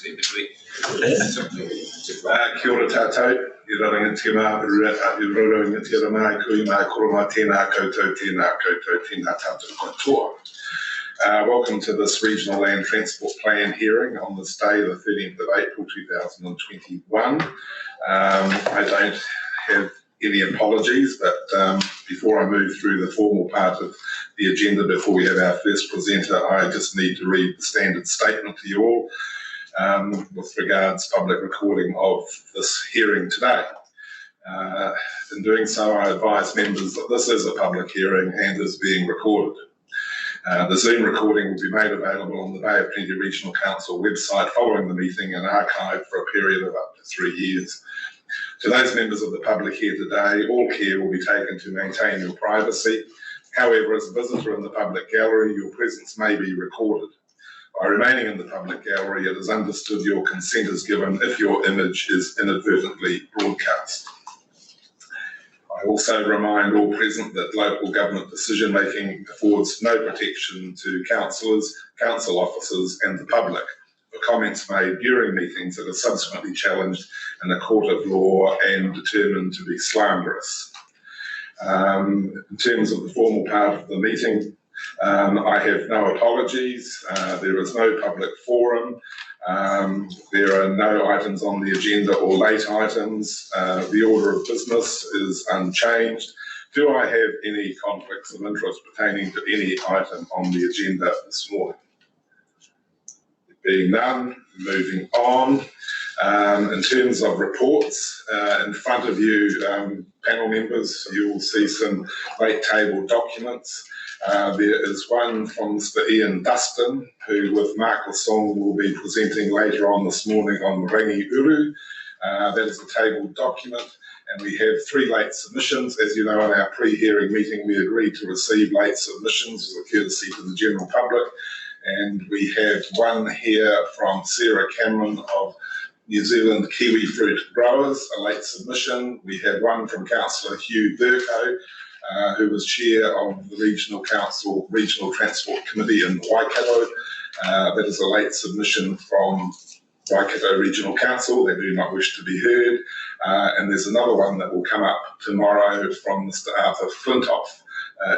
in between. Kia ora tātou, I rarangati mā, I rarangati mā, kui mā koroma tēnā koutou, tēnā tātou katoa. Welcome to this Regional Land Transport Plan hearing on this day, the 13th of April 2021. I don't have any apologies, but before I move through the formal part of the agenda, before we have our first presenter, I just need to read the standard statement to you all with regards to public recording of this hearing today. In doing so, I advise members that this is a public hearing and is being recorded. The Zoom recording will be made available on the Bay of Plenty Regional Council website following the meeting and archived for a period of up to 3 years. To those members of the public here today, all care will be taken to maintain your privacy. However, as a visitor in the public gallery, your presence may be recorded. By remaining in the public gallery, it is understood your consent is given if your image is inadvertently broadcast. I also remind all present that local government decision-making affords no protection to councillors, council officers and the public for comments made during meetings that are subsequently challenged in a court of law and determined to be slanderous. In terms of the formal part of the meeting, I have no apologies. There is no public forum. There are no items on the agenda or late items. The order of business is unchanged. Do I have any conflicts of interest pertaining to any item on the agenda this morning? There being none, moving on. In terms of reports, in front of you, panel members, you will see some late table documents. There is one from Mr. Ian Dustin, who with Mark Lasong will be presenting later on this morning on Rangi Uru. That is a tabled document, and we have 3 late submissions. As you know, in our pre-hearing meeting, we agreed to receive late submissions as a courtesy to the general public, and we have one here from Sarah Cameron of New Zealand Kiwi Fruit Growers, a late submission. We had one from Councillor Hugh Burko, who was chair of the Regional Council Regional Transport Committee in Waikato. That is a late submission from Waikato Regional Council. They do not wish to be heard. And there's another one that will come up tomorrow from Mr. Arthur Flintoff.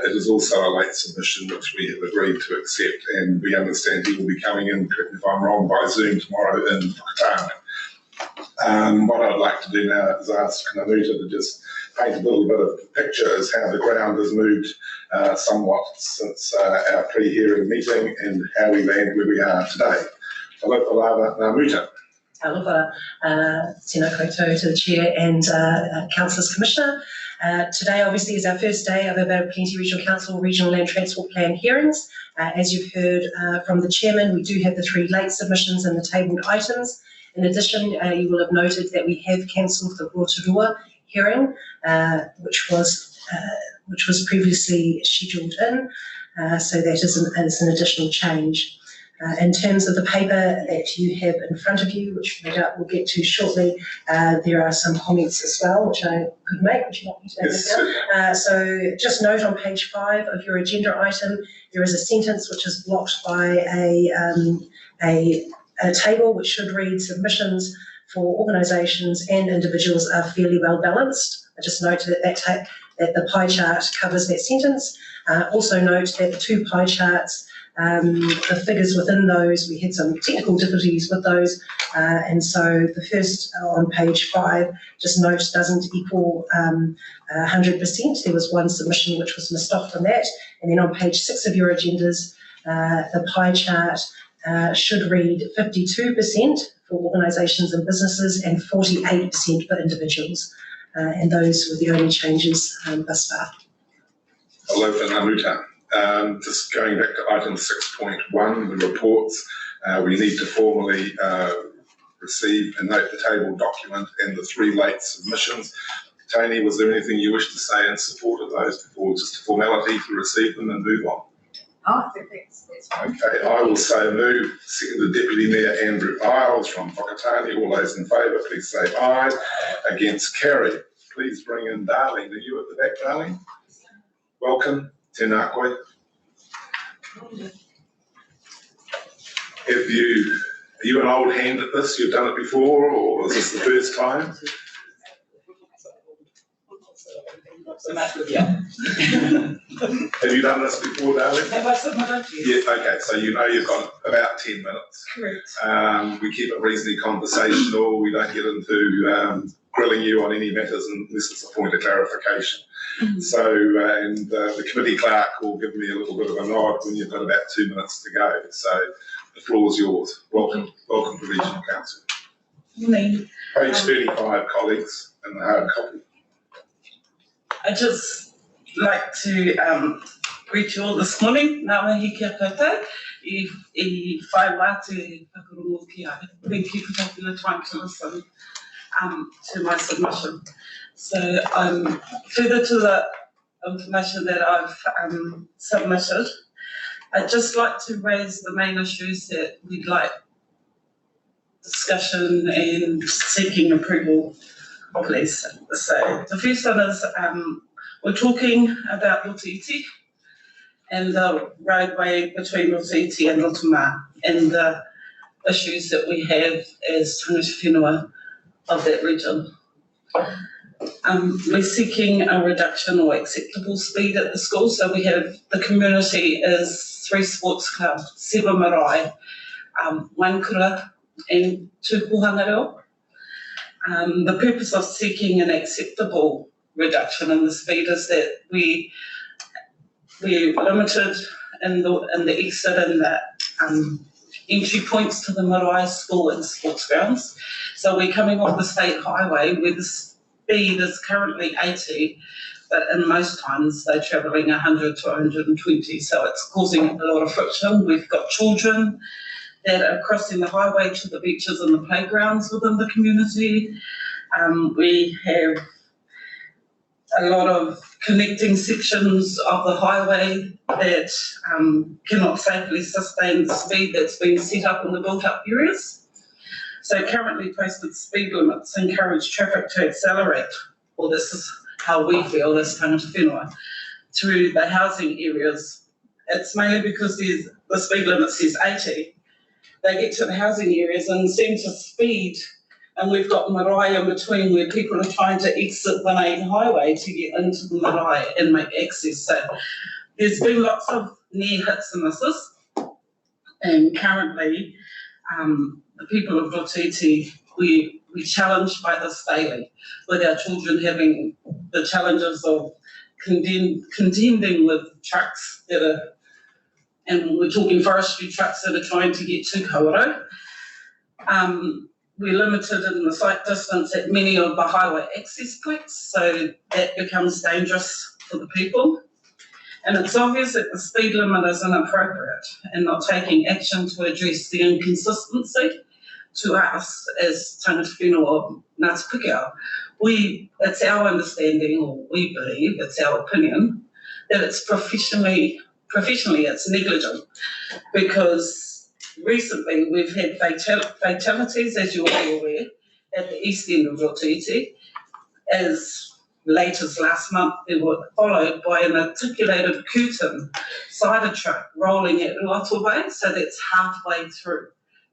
It is also a late submission which we have agreed to accept, and we understand he will be coming in, correct me if I'm wrong, by Zoom tomorrow in Whakatane. What I'd like to do now is ask Nanuta to just paint a little bit of a picture as how the ground has moved somewhat since our pre-hearing meeting and how we land where we are today. Aloha lava Nanuta. Aloha, tēnā koutou to the Chair and Councillors Commissioner. Today obviously is our first day of our Bay of Plenty Regional Council Regional Land Transport Plan hearings. As you've heard from the Chairman, we do have the 3 late submissions and the tabled items. In addition, you will have noted that we have cancelled the Rotorua hearing, which was previously scheduled in, so that is an additional change. In terms of the paper that you have in front of you, which no doubt we'll get to shortly, there are some comments as well, which I could make, which you want me to make down. So just note on page 5 of your agenda item, there is a sentence which is blocked by a table which should read submissions for organisations and individuals are fairly well balanced. I just note that the pie chart covers that sentence. Also note that the 2 pie charts, the figures within those, we had some technical difficulties with those, and so the first on page 5, just note, doesn't equal 100%. There was one submission which was missed off from that, and then on page 6 of your agendas, the pie chart should read 52% for organisations and businesses and 48% for individuals, and those were the only changes thus far. Aloha Nanuta. Just going back to item 6.1, the reports, we need to formally receive and note the table document and the 3 late submissions. Tony, was there anything you wish to say in support of those before just a formality to receive them and move on? Oh, I think that's fine. Okay, I will say move. Second, the Deputy Mayor Andrew Isles from Whakatane. All those in favour, please say aye. Against, carry. Please bring in Darlene. Are you at the back, Darlene? Welcome. Tēnā koe. Are you an old hand at this? You've done it before, or is this the first time? Yeah. Have you done this before, darling? Have I submitted? Yeah, okay, so you know you've got about 10 minutes. Correct. We keep it reasonably conversational. We don't get into grilling you on any matters unless it's a point of clarification. Mm-hmm. So, the committee clerk will give me a little bit of a nod when you've got about 2 minutes to go. So the floor is yours. Welcome to Regional Council. Morning. Page 35, colleagues, in the hard copy. I'd just like to greet you all this morning. Ngā mihi kia koutou. I whai wā te whakarongo ki ai. Thank you for taking the time to listen to my submission. So further to the information that I've submitted, I'd just like to raise the main issues that we'd like discussion and seeking approval of these. So the first one is we're talking about Lotiti and the roadway between Lotiti and Rotomā and the issues that we have as tangata whenua of that region. We're seeking a reduction or acceptable speed at the school. So we have the community is 3 sports clubs, 7 marae, 1 kura and 2 kohanga reo. The purpose of seeking an acceptable reduction in the speed is that we're limited in the exit and the entry points to the marae school and sports grounds. So we're coming off the state highway where the speed is currently 80, but in most times they're travelling 100 to 120. So it's causing a lot of friction. We've got children that are crossing the highway to the beaches and the playgrounds within the community. We have a lot of connecting sections of the highway that cannot safely sustain the speed that's been set up in the built-up areas. So currently posted speed limits encourage traffic to accelerate, or this is how we feel as tangata whenua, through the housing areas. It's mainly because the speed limit says 80. They get to the housing areas and seem to speed, and we've got marae in between where people are trying to exit the main highway to get into the marae and make access. So there's been lots of near hits and misses, and currently the people of Rotiti, we're challenged by this daily, with our children having the challenges of contending with trucks that are, and we're talking forestry trucks that are trying to get to Kawerau. We're limited in the sight distance at many of the highway access points, so that becomes dangerous for the people. And it's obvious that the speed limit is inappropriate and not taking action to address the inconsistency to us as tangata whenua of Ngāti Pukeo. It's our understanding, or we believe, it's our opinion, that it's professionally it's negligent, because recently we've had fatalities, as you're all aware, at the east end of Rotiti. As late as last month, they were followed by an articulated curtain cider truck rolling at Ruatobai, so that's halfway through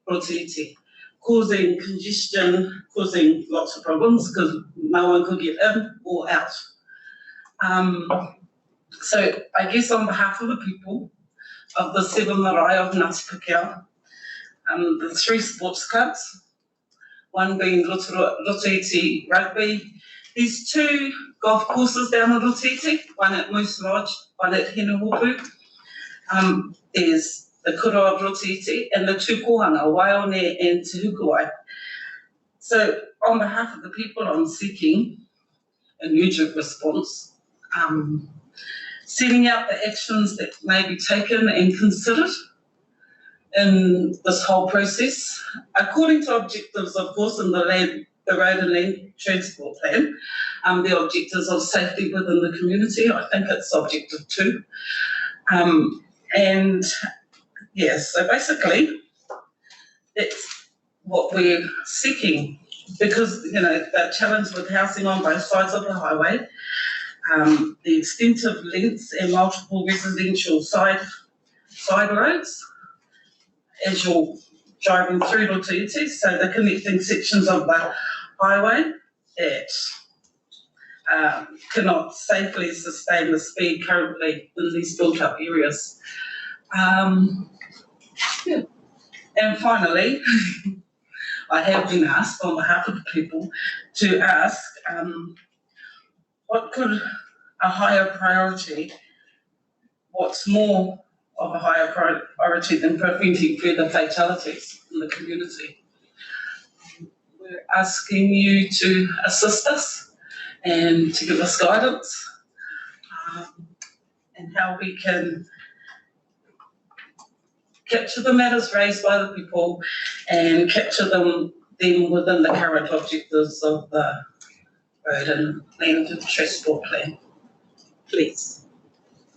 Rotiti, causing congestion, causing lots of problems because no one could get in or out. So I guess on behalf of the people of the 7 marae of Ngāti Pukeo, the 3 sports clubs, one being Rotiti Rugby, there's 2 golf courses down in Rotiti, one at Moose Lodge, one at Henuhopu. There's the kura of Rotiti and the 2 kohanga, Waione and Te Hukuai. So on behalf of the people, I'm seeking an urgent response, setting out the actions that may be taken and considered in this whole process, according to objectives, of course, in the road and land transport plan, the objectives of safety within the community. I think it's objective 2. And yeah, so basically that's what we're seeking, because, you know, that challenge with housing on both sides of the highway, the extensive lengths and multiple residential side roads, as you'll driving through Lotiti, so the connecting sections of the highway that cannot safely sustain the speed currently in these built-up areas. Yeah. And finally, I have been asked on behalf of the people to ask what could a higher priority, what's more of a higher priority than preventing further fatalities in the community? We're asking you to assist us and to give us guidance and how we can capture the matters raised by the people and capture them within the current objectives of the road and land transport plan. Please.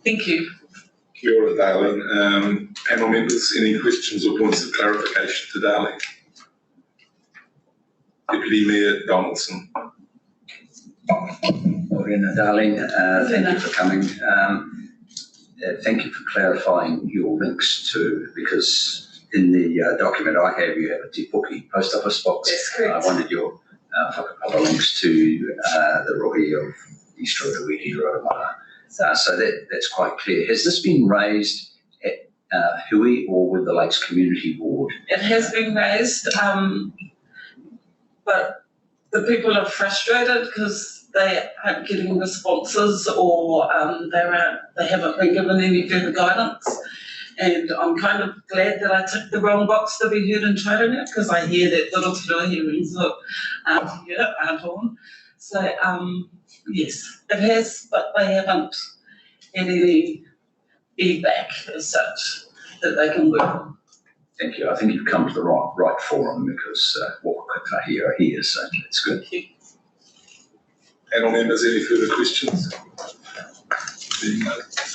Thank you. Kia ora, Darlene. Panel members, any questions or points of clarification to Darlene? Deputy Mayor Donaldson. Morena, Darlene, thank you for coming. Thank you for clarifying your links to, because in the document I have, you have a Te Puke post office box. That's correct. I wanted your whakapapa links to the rohi of East Rotorua, Rotomara. So that's quite clear. Has this been raised at Hui or with the Lakes Community Board? It has been raised, but the people are frustrated because they aren't getting responses or they haven't been given any further guidance. And I'm kind of glad that I took the wrong box to be heard in Tauranga, because I hear that the Rotorua hearings aren't on. So yes, it has, but they haven't had any feedback as such that they can work on. Thank you. I think you've come to the right forum, because what I hear, so it's good. Thank you. Panel members, any further questions?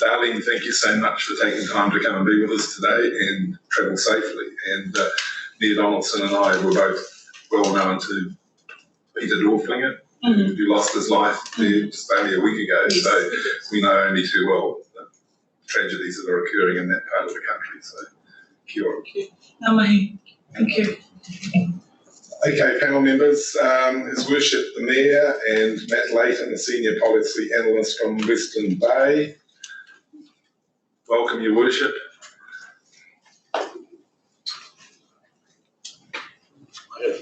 Darlene, thank you so much for taking time to come and be with us today and travel safely. And Mayor Donaldson and I were both well known to Peter Dorflinger, who lost his life there just only a week ago. Yes. So we know only too well the tragedies that are occurring in that part of the country. So kia ora. Ngā mihi. Thank you. Okay, panel members, His Worship the Mayor and Matt Layton, the Senior Policy Analyst from Western Bay. Welcome, Your Worship.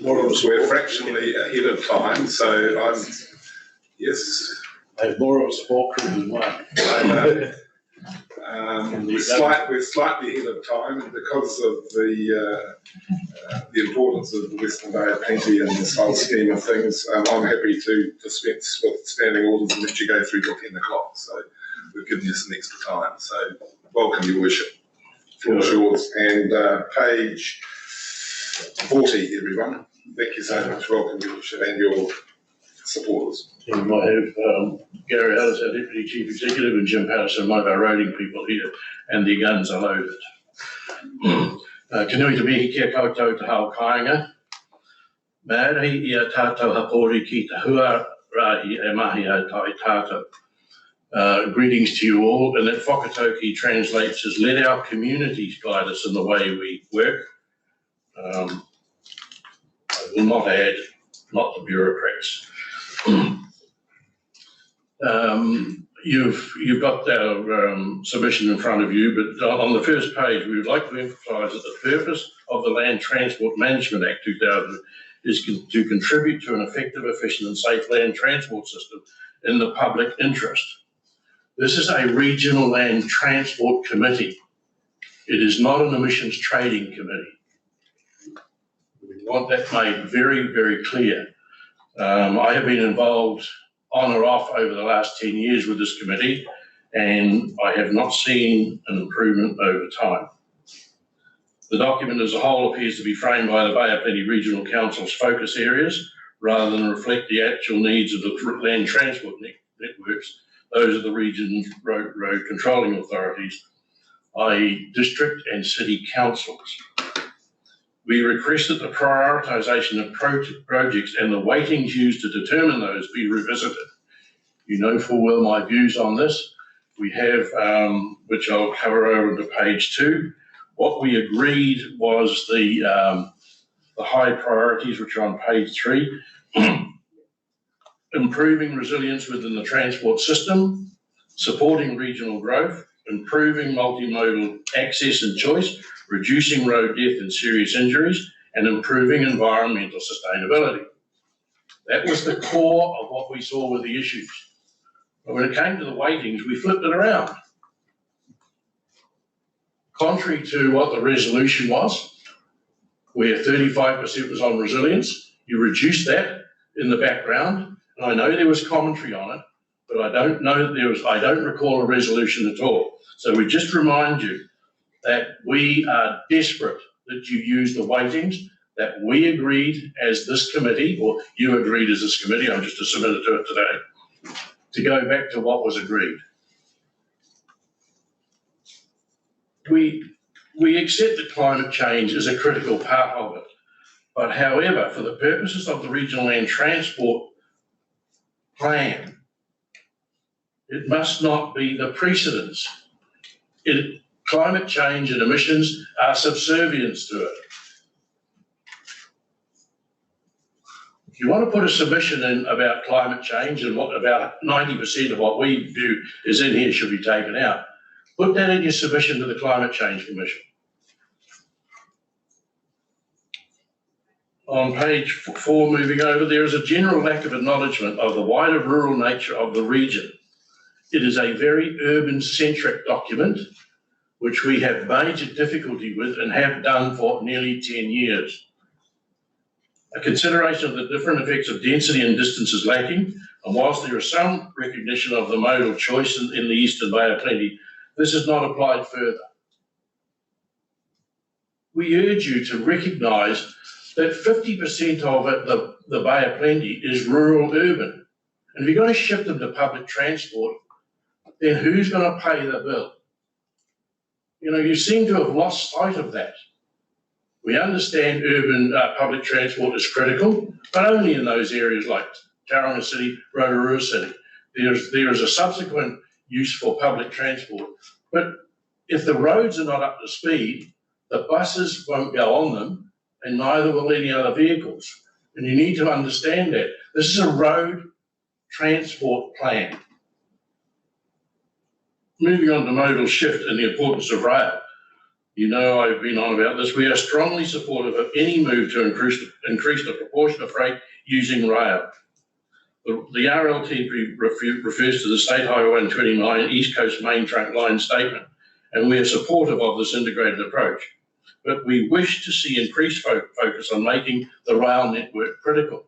We're fractionally ahead of time, so I'm, yes. I have more of a support crew than one. We're slightly ahead of time because of the importance of the Western Bay of Plenty in this whole scheme of things. I'm happy to dispense with standing orders and let you go through till 10 o'clock. So we've given you some extra time. So welcome, Your Worship. Floor's yours. And page 40, everyone. Thank you so much. Welcome, Your Worship, and your supporters. You might have Gary Ellis, our Deputy Chief Executive, and Jim Patterson, one of our roading people here, and their guns are loaded. Kanui te mihi kia koutou te hao kāinga. Mēri ia tātou hapori ki te hua rahi e mahi au tai tātou. Greetings to you all, and that whakatauki translates as let our communities guide us in the way we work. I will not add, not the bureaucrats. You've got our submission in front of you, but on the first page, we would like to emphasise that the purpose of the Land Transport Management Act 2000 is to contribute to an effective, efficient and safe land transport system in the public interest. This is a regional land transport committee. It is not an emissions trading committee. We want that made very, very clear. I have been involved on or off over the last 10 years with this committee, and I have not seen an improvement over time. The document as a whole appears to be framed by the Bay of Plenty Regional Council's focus areas rather than reflect the actual needs of the land transport networks, those of the region's road controlling authorities, i.e. district and city councils. We request that the prioritisation of projects and the weightings used to determine those be revisited. You know full well my views on this. We have, which I'll cover over to page 2, What we agreed was the high priorities, which are on page 3, improving resilience within the transport system, supporting regional growth, improving multimodal access and choice, reducing road death and serious injuries, and improving environmental sustainability. That was the core of what we saw were the issues. But when it came to the weightings, we flipped it around. Contrary to what the resolution was, where 35% was on resilience, you reduced that in the background. And I know there was commentary on it, but I don't know that I don't recall a resolution at all. So we just remind you that we are desperate that you use the weightings that we agreed as this committee, or you agreed as this committee, I'm just submitted to it today, to go back to what was agreed. We accept that climate change is a critical part of it, but however, for the purposes of the Regional Land Transport Plan, it must not be the precedence. Climate change and emissions are subservience to it. If you want to put a submission in about climate change and what about 90% of what we view is in here should be taken out, put that in your submission to the Climate Change Commission. On page 4, moving over, there is a general lack of acknowledgement of the wider rural nature of the region. It is a very urban-centric document, which we have major difficulty with and have done for nearly 10 years. A consideration of the different effects of density and distance is lacking, and whilst there is some recognition of the modal choice in the Eastern Bay of Plenty, this is not applied further. We urge you to recognise that 50% of it, the Bay of Plenty, is rural-urban. And if you're going to shift them to public transport, then who's going to pay the bill? You know, you seem to have lost sight of that. We understand urban public transport is critical, but only in those areas like Tauranga City, Rotorua City. There is a subsequent use for public transport. But if the roads are not up to speed, the buses won't go on them, and neither will any other vehicles. And you need to understand that. This is a road transport plan. Moving on to modal shift and the importance of rail. You know I've been on about this. We are strongly supportive of any move to increase the proportion of freight using rail. The RLT refers to the State Highway 129 East Coast Main Trunk Line statement, and we are supportive of this integrated approach. But we wish to see increased focus on making the rail network critical.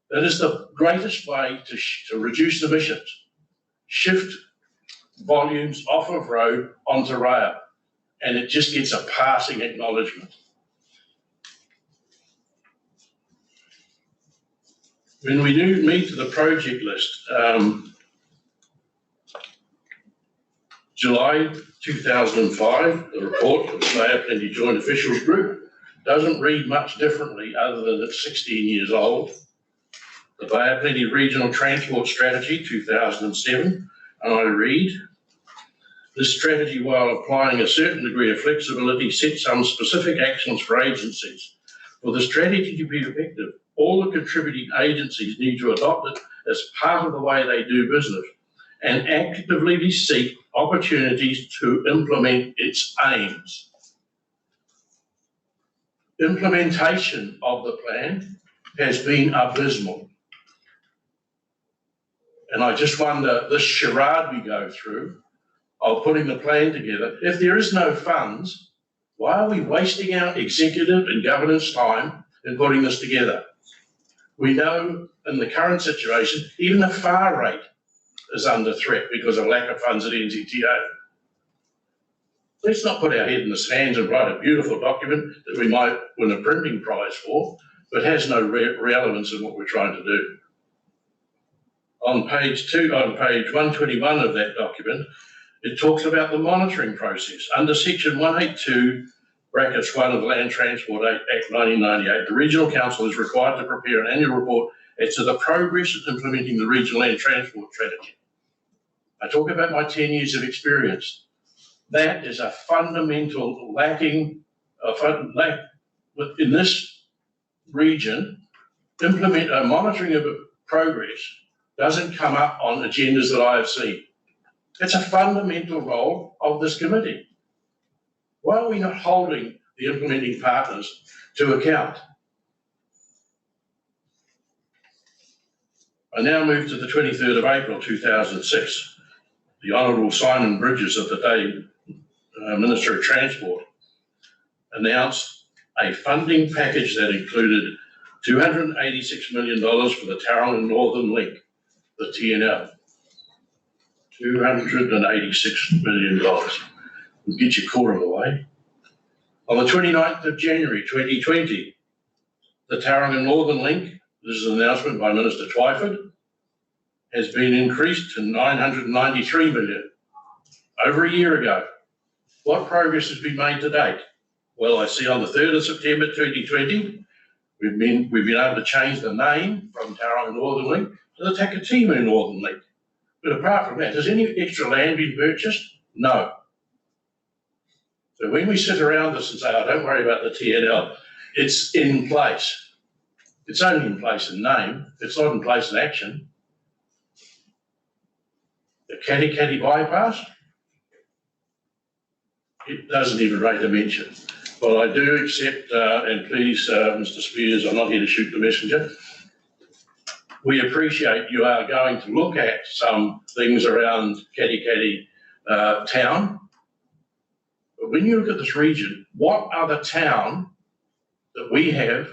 That is the greatest way to reduce emissions. Shift volumes off of road onto rail, and it just gets a passing acknowledgement. When we do meet the project list, July 2005, the report of the Bay of Plenty Joint Officials Group doesn't read much differently other than it's 16 years old. The Bay of Plenty Regional Transport Strategy 2007, and I read, this strategy, while applying a certain degree of flexibility, sets some specific actions for agencies. For the strategy to be effective, all the contributing agencies need to adopt it as part of the way they do business and actively seek opportunities to implement its aims. Implementation of the plan has been abysmal. And I just wonder, this charade we go through of putting the plan together, if there is no funds, why are we wasting our executive and governance time in putting this together? We know in the current situation, even the FAR rate is under threat because of lack of funds at NZTA. Let's not put our head in the sand and write a beautiful document that we might win a printing prize for, but has no relevance in what we're trying to do. On page 121 of that document, it talks about the monitoring process. Under section 182, brackets 1 of the Land Transport Act 1998, the Regional Council is required to prepare an annual report as to the progress of implementing the Regional Land Transport Strategy. I talk about my 10 years of experience. That is a fundamental lack in this region. Monitoring of progress doesn't come up on agendas that I have seen. It's a fundamental role of this committee. Why are we not holding the implementing partners to account? I now move to the 23rd of April 2006. The Honourable Simon Bridges, of the day Minister of Transport, announced a funding package that included $286 million for the Taiwan Northern Link, the TNL. $286 million. We'll get your quarter away. On the 29th of January 2020, the Taiwan Northern Link, this is an announcement by Minister Twyford, has been increased to $993 million. Over a year ago. What progress has been made to date? Well, I see on the 3rd of September 2020, we've been able to change the name from Taiwan Northern Link to the Takitimu Northern Link. But apart from that, has any extra land been purchased? No. So when we sit around this and say, oh, don't worry about the TNL, it's in place. It's only in place in name, it's not in place in action. The Katikati bypass, it doesn't even rate a mention. Well, I do accept, and please, Mr. Spears, I'm not here to shoot the messenger. We appreciate you are going to look at some things around Katikati town. But when you look at this region, what other town that we have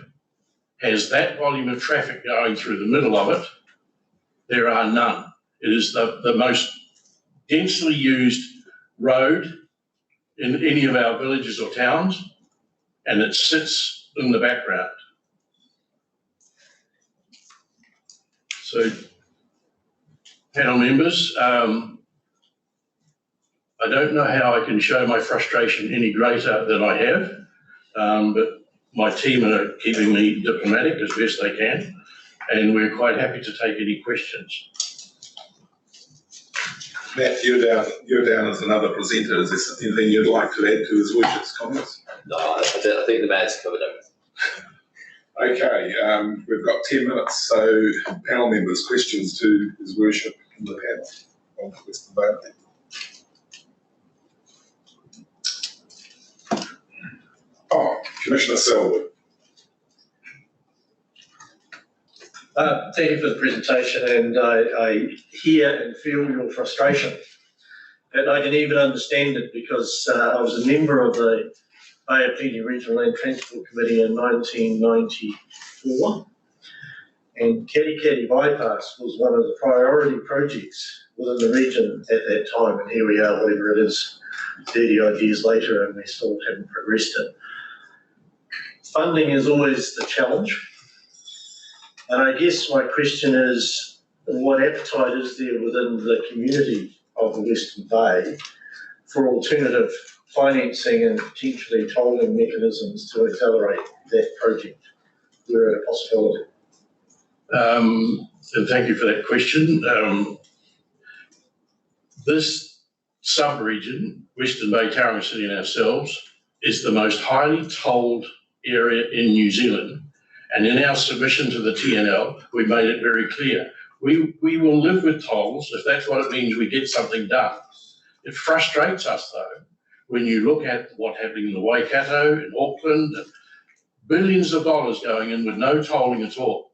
has that volume of traffic going through the middle of it? There are none. It is the most densely used road in any of our villages or towns, and it sits in the background. So, panel members, I don't know how I can show my frustration any greater than I have, but my team are keeping me diplomatic as best they can, and we're quite happy to take any questions. Matt, you're down as another presenter. Is there anything you'd like to add to his worship's comments? No, I think the man's covered everything. Okay, we've got 10 minutes, so panel members, questions to his worship in the panel on the Western Vale. Oh, Commissioner Selwood. Thank you for the presentation, and I hear and feel your frustration. And I can even understand it because I was a member of the Bay of Plenty Regional Land Transport Committee in 1994, and Katikati Bypass was one of the priority projects within the region at that time, and here we are, whatever it is, 30 odd years later, and we still haven't progressed it. Funding is always the challenge. And I guess my question is, what appetite is there within the community of the Western Bay for alternative financing and potentially tolling mechanisms to accelerate that project? We're at a possibility. And thank you for that question. This sub-region, Western Bay, Tauranga City and ourselves, is the most highly tolled area in New Zealand. And in our submission to the TNL, we made it very clear. We will live with tolls if that's what it means we get something done. It frustrates us, though, when you look at what's happening in the Waikato, in Auckland, and billions of dollars going in with no tolling at all.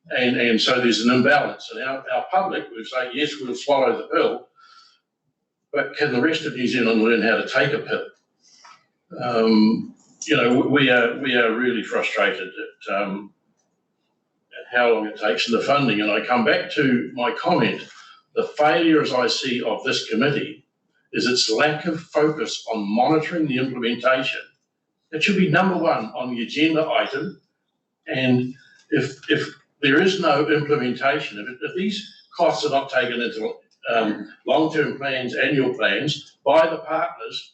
And so there's an imbalance. And our public will say, yes, we'll swallow the pill, but can the rest of New Zealand learn how to take a pill? You know, we are really frustrated at how long it takes and the funding. And I come back to my comment, the failure, as I see, of this committee is its lack of focus on monitoring the implementation. It should be number one on the agenda item. And if there is no implementation, if these costs are not taken into long-term plans, annual plans by the partners,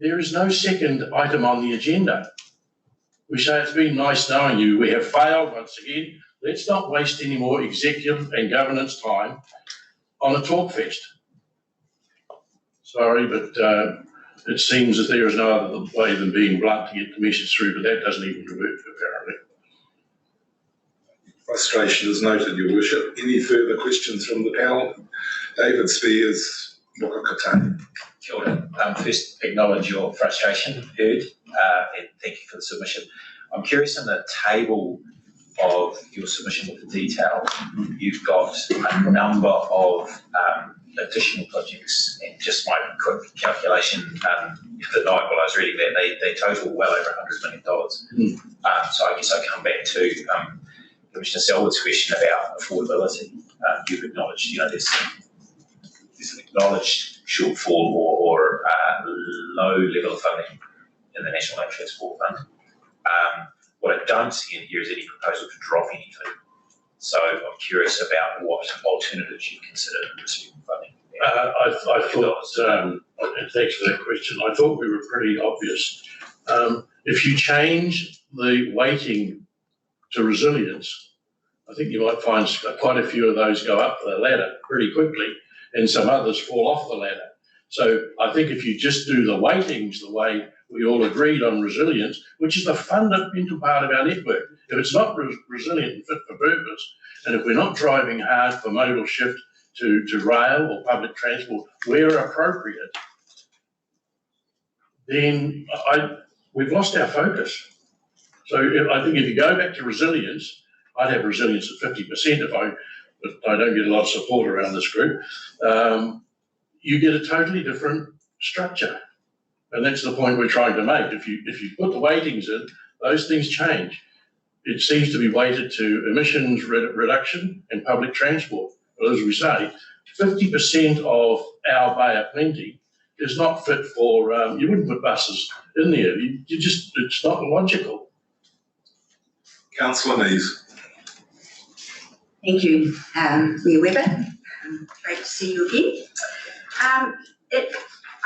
there is no second item on the agenda. We say it's been nice knowing you. We have failed once again. Let's not waste any more executive and governance time on a talk fest. Sorry, but it seems that there is no other way than being blunt to get the message through, but that doesn't even work apparently. Frustration is noted, Your Worship. Any further questions from the panel? David Spears, Whakakatāne. Kia ora. First, acknowledge your frustration, heard, and thank you for the submission. I'm curious, in the table of your submission with the detail, you've got a number of additional projects, and just my quick calculation, the night while I was reading that, they total well over $100 million. So I guess I come back to Commissioner Selwood's question about affordability. You've acknowledged, there's an acknowledged shortfall or low level of funding in the National Land Transport Fund. What I don't see in here is any proposal to drop anything. So I'm curious about what alternatives you consider in receiving funding. I thought, and thanks for that question, I thought we were pretty obvious. If you change the weighting to resilience, I think you might find quite a few of those go up the ladder pretty quickly and some others fall off the ladder. So I think if you just do the weightings the way we all agreed on resilience, which is the fundamental part of our network. If it's not resilient and fit for purpose, and if we're not driving hard for modal shift to rail or public transport where appropriate, then we've lost our focus. So I think if you go back to resilience, I'd have resilience at 50% but I don't get a lot of support around this group. You get a totally different structure. And that's the point we're trying to make. If you put the weightings in, those things change. It seems to be weighted to emissions reduction and public transport. But as we say, 50% of our Bay of Plenty is not fit for, you wouldn't put buses in there. It's not logical. Councillor Nees. Thank you, Mayor Webber. Great to see you again.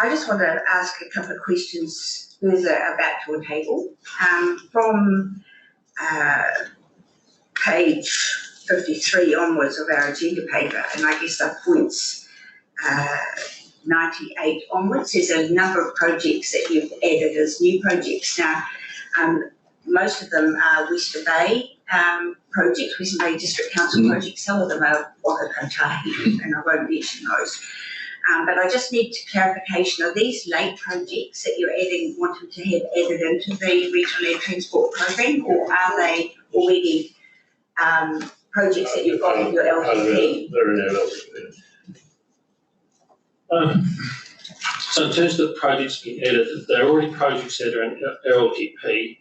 I just want to ask a couple of questions further about your table. From page 53 onwards of our agenda paper, and I guess that points 98 onwards, there's a number of projects that you've added as new projects. Now, most of them are Western Bay projects, Western Bay District Council projects. Some of them are Whakakatāne, and I won't mention those. But I just need clarification. Are these late projects that you're wanting to have added into the Regional Land Transport Program, or are they already projects that you've got in your LTP? They're in our LTP. So in terms of the projects being added, they're already projects that are in LTP.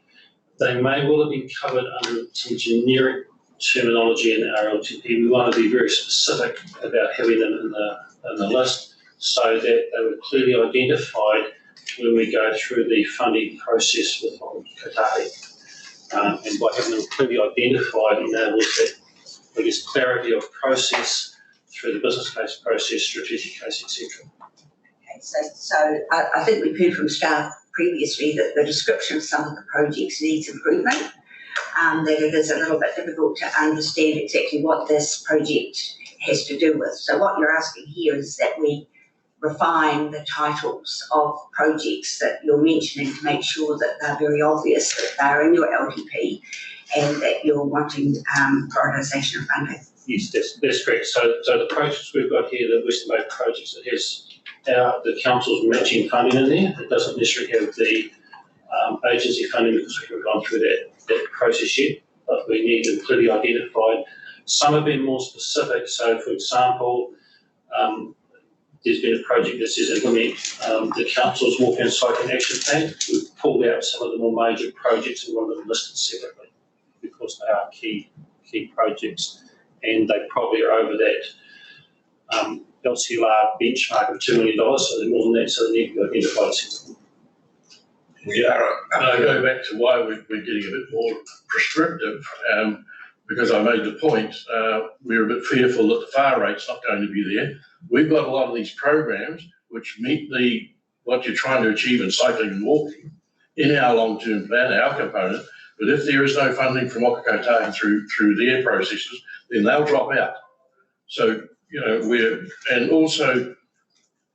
They may well have been covered under some generic terminology in our LTP. We want to be very specific about having them in the list, so that they were clearly identified when we go through the funding process with Whakakatāne. And by having them clearly identified, enables that, I guess, clarity of process through the business case process, strategic case, etc. Okay, so I think we've heard from staff previously that the description of some of the projects needs improvement, that it is a little bit difficult to understand exactly what this project has to do with. So what you're asking here is that we refine the titles of projects that you're mentioning to make sure that they're very obvious that they're in your LTP and that you're wanting prioritisation of funding. Yes, that's correct. So the projects we've got here, the Western Bay projects, it has the council's matching funding in there. It doesn't necessarily have the agency funding because we haven't gone through that process yet, but we need them clearly identified. Some have been more specific. So, for example, there's been a project that says implement the council's walk-in cycling action plan. We've pulled out some of the more major projects and wanted them listed separately because they are key projects, and they probably are over that LCLR benchmark of $2 million, so they're more than that, so they need to be identified separately. Yeah, and I go back to why we're getting a bit more prescriptive, because I made the point, we're a bit fearful that the far rate's not going to be there. We've got a lot of these programs which meet what you're trying to achieve in cycling and walking in our long-term plan, our component, but if there is no funding from Whakakatāne through their processes, then they'll drop out. So, and also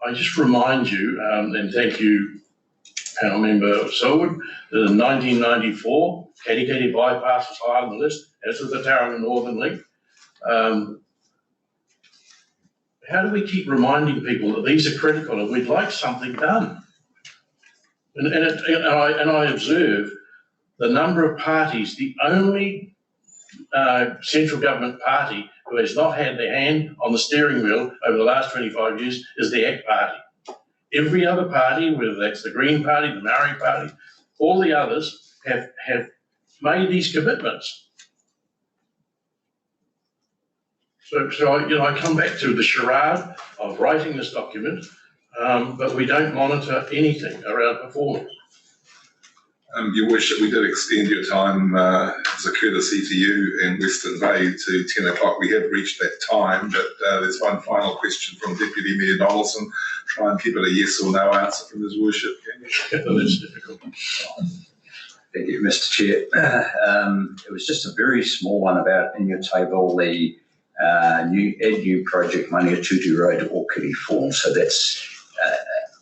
I just remind you, and thank you, panel member Selwood, that in 1994, Katikati bypass was high on the list, as was the Taiwan Northern Link. How do we keep reminding people that these are critical and we'd like something done? And I observe the number of parties, the only central government party who has not had their hand on the steering wheel over the last 25 years is the ACT Party. Every other party, whether that's the Green Party, the Maori Party, all the others have made these commitments. So I come back to the charade of writing this document, but we don't monitor anything around performance. Your Worship, we did extend your time as a courtesy to you and Western Bay to 10 o'clock. We have reached that time, but there's one final question from Deputy Mayor Donaldson. Try and keep it a yes or no answer from His Worship, can you? That's difficult. Thank you, Mr. Chair. It was just a very small one about in your table, the new project money at Tutu Road to Orchiddy Fall. So that's,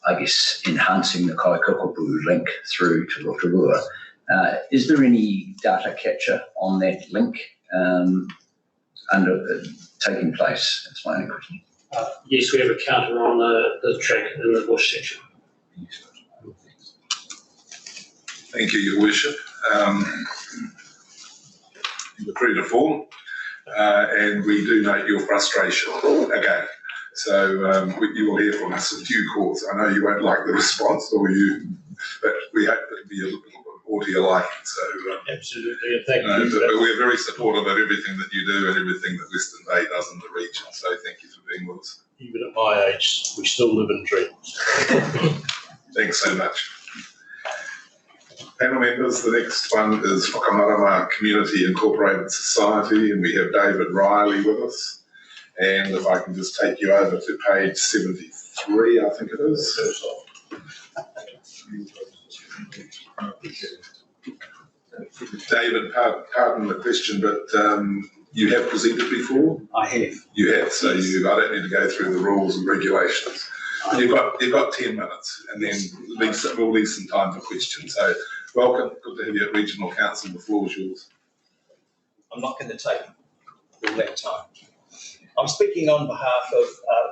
I guess, enhancing the Kaikokopu link through to Rotorua. Is there any data capture on that link taking place? That's my only question. Yes, we have a counter on the track in the bush section. Thank you, Your Worship. You're free to fall, and we do note your frustration again. So you will hear from us in due course. I know you won't like the response, but we hope it'll be a little bit more to your liking. So absolutely, and thank you. But we're very supportive of everything that you do and everything that Western Bay does in the region. So thank you for being with us. Even at my age, we still live in dreams. Thanks so much. Panel members, the next one is Whakamarama Community Incorporated Society, and we have David Riley with us. And if I can just take you over to page 73, I think it is. David, pardon the question, but you have presented before? I have. You have, so I don't need to go through the rules and regulations. You've got 10 minutes, and then we'll leave some time for questions. So welcome, good to have you at Regional Council. The floor is yours. I'm not going to take all that time. I'm speaking on behalf of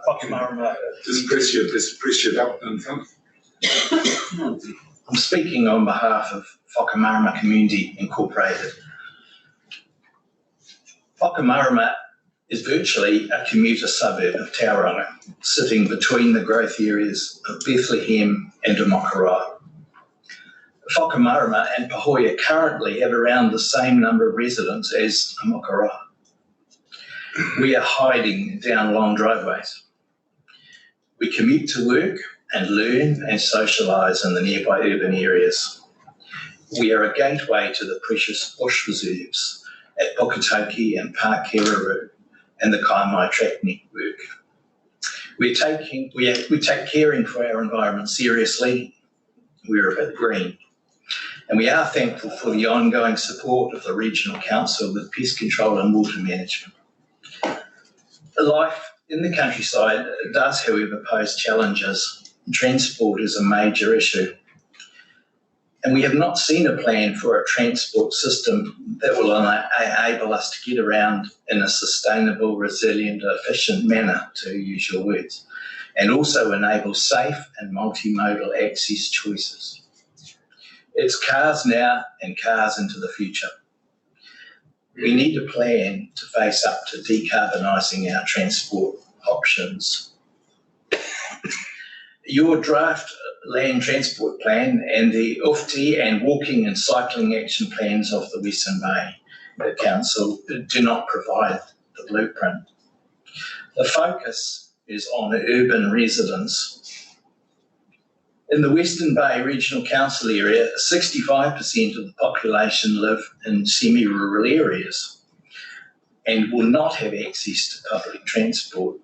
Whakamarama. Just press your button in front. I'm speaking on behalf of Whakamarama Community Incorporated. Whakamarama is virtually a commuter suburb of Tauranga, sitting between the growth areas of Bethlehem and Mokoroa. Whakamarama and Pahoia currently have around the same number of residents as Mokoroa. We are hiding down long driveways. We commute to work and learn and socialise in the nearby urban areas. We are a gateway to the precious bush reserves at Puketoki and Pakereru and the Kaimai Track Network. We take caring for our environment seriously. We're a bit green. And we are thankful for the ongoing support of the Regional Council with pest control and water management. Life in the countryside does, however, pose challenges. Transport is a major issue. And we have not seen a plan for a transport system that will enable us to get around in a sustainable, resilient, efficient manner, to use your words, and also enable safe and multimodal access choices. It's cars now and cars into the future. We need a plan to face up to decarbonising our transport options. Your draft land transport plan and the Ufti and walking and cycling action plans of the Western Bay Council do not provide the blueprint. The focus is on urban residents. In the Western Bay Regional Council area, 65% of the population live in semi-rural areas and will not have access to public transport.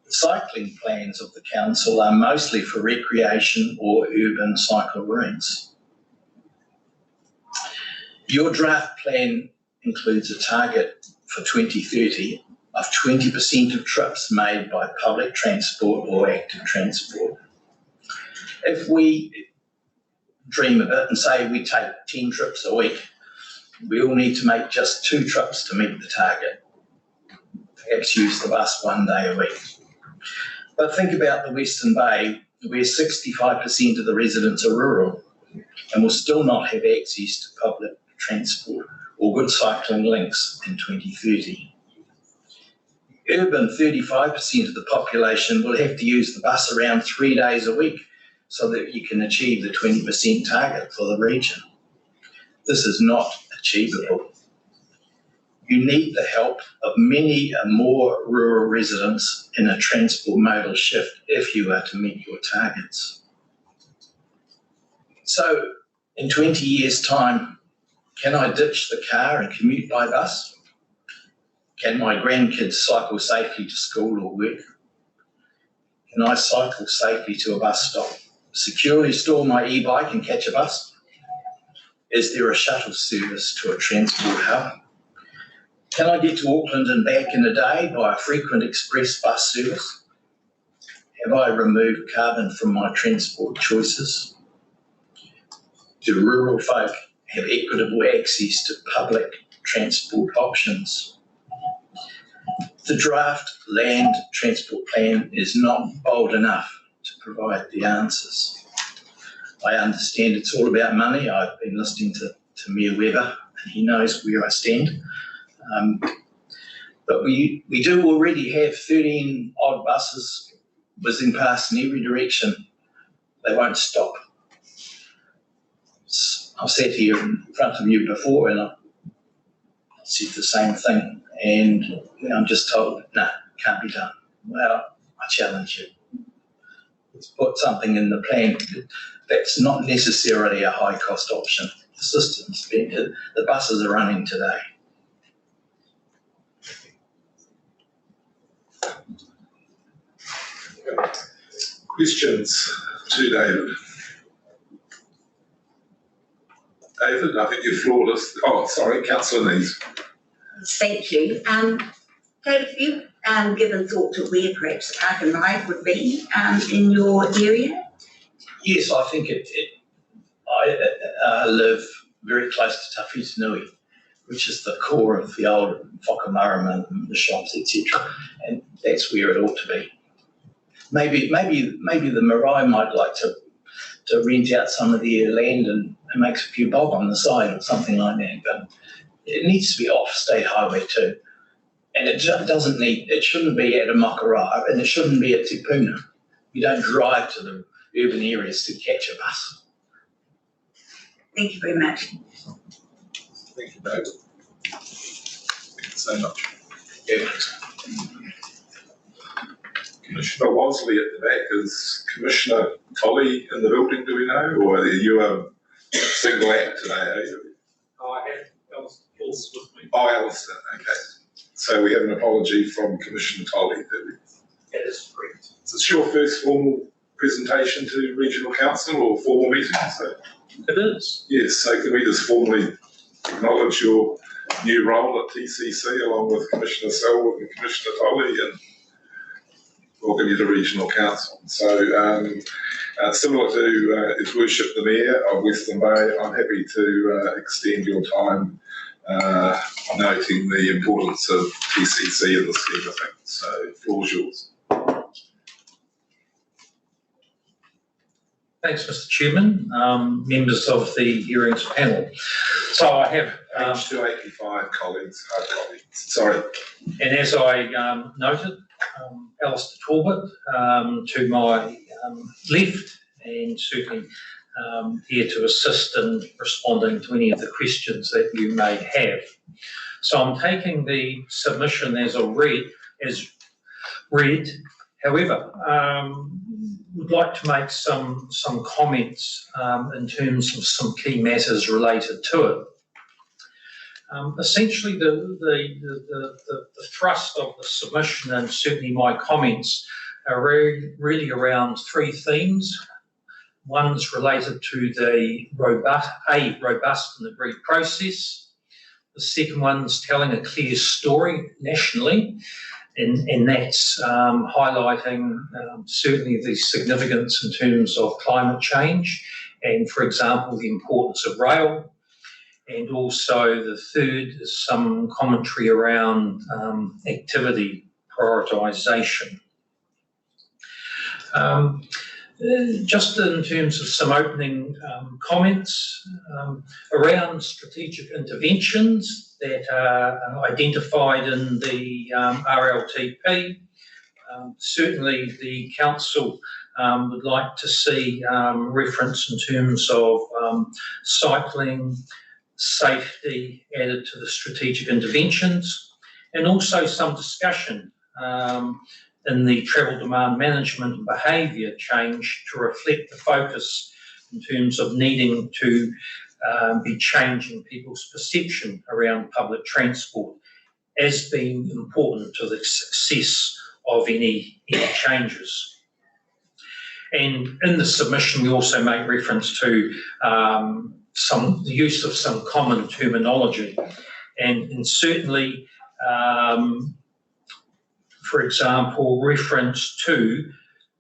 The cycling plans of the council are mostly for recreation or urban cycle routes. Your draft plan includes a target for 2030 of 20% of trips made by public transport or active transport. If we dream a bit and say we take 10 trips a week, we all need to make just 2 trips to meet the target. Perhaps use the bus 1 day a week. But think about the Western Bay, where 65% of the residents are rural and will still not have access to public transport or good cycling links in 2030. Urban, 35% of the population will have to use the bus around 3 days a week so that you can achieve the 20% target for the region. This is not achievable. You need the help of many more rural residents in a transport modal shift if you are to meet your targets. So in 20 years' time, can I ditch the car and commute by bus? Can my grandkids cycle safely to school or work? Can I cycle safely to a bus stop, securely store my e-bike and catch a bus? Is there a shuttle service to a transport hub? Can I get to Auckland and back in a day by a frequent express bus service? Have I removed carbon from my transport choices? Do rural folk have equitable access to public transport options? The draft land transport plan is not bold enough to provide the answers. I understand it's all about money. I've been listening to Mayor Webber, and he knows where I stand. But we do already have 13 odd buses whizzing past in every direction. They won't stop. I've sat here in front of you before and I said the same thing, and I'm just told, no, can't be done. Well, I challenge you. Let's put something in the plan that's not necessarily a high-cost option. The system's been, the buses are running today. Questions to David? David, I think you're flawless. Oh, sorry, Councillor Nees. Thank you. David, have you given thought to where perhaps the park and ride would be in your area? Yes, I think I live very close to Tawhitinui, which is the core of the old Whakamarama and the shops, etc. And that's where it ought to be. Maybe the marae might like to rent out some of their land and make a few bob on the side or something like that. But it needs to be off State Highway 2. And it shouldn't be at a Mokara, and it shouldn't be at Te Puna. You don't drive to the urban areas to catch a bus. Thank you very much. Thank you, David. Thank you so much. Yeah. Commissioner Walsley at the back. Is Commissioner Tolley in the building, do we know? Or are you a single act today, are you? I have Alistair Hills with me. Oh, Alistair, okay. So we have an apology from Commissioner Tolley, do we? That is correct. Is this your first formal presentation to Regional Council or formal meeting? So, It is. yes, so can we just formally acknowledge your new role at TCC along with Commissioner Selwood and Commissioner Tolley, and welcome you to Regional Council. So similar to His Worship the Mayor of Western Bay, I'm happy to extend your time noting the importance of TCC in the scheme of things. So the floor is yours. Thanks, Mr. Chairman, members of the hearings panel. So I have Page 285, colleagues, sorry. and as I noted, Alistair Talbot to my left, and certainly here to assist in responding to any of the questions that you may have. So I'm taking the submission as read. However, would like to make some comments in terms of some key matters related to it. Essentially, the thrust of the submission and certainly my comments are really around 3 themes. One's related to the robust and agreed process. The The second one's telling a clear story nationally, and that's highlighting certainly the significance in terms of climate change and, for example, the importance of rail. And also the third is some commentary around activity prioritisation. Just in terms of some opening comments around strategic interventions that are identified in the RLTP, certainly the council would like to see reference in terms of cycling, safety added to the strategic interventions, and also some discussion in the travel demand management and behaviour change to reflect the focus in terms of needing to be changing people's perception around public transport as being important to the success of any changes. And in the submission, we also make reference to the use of some common terminology, and certainly, for example, reference to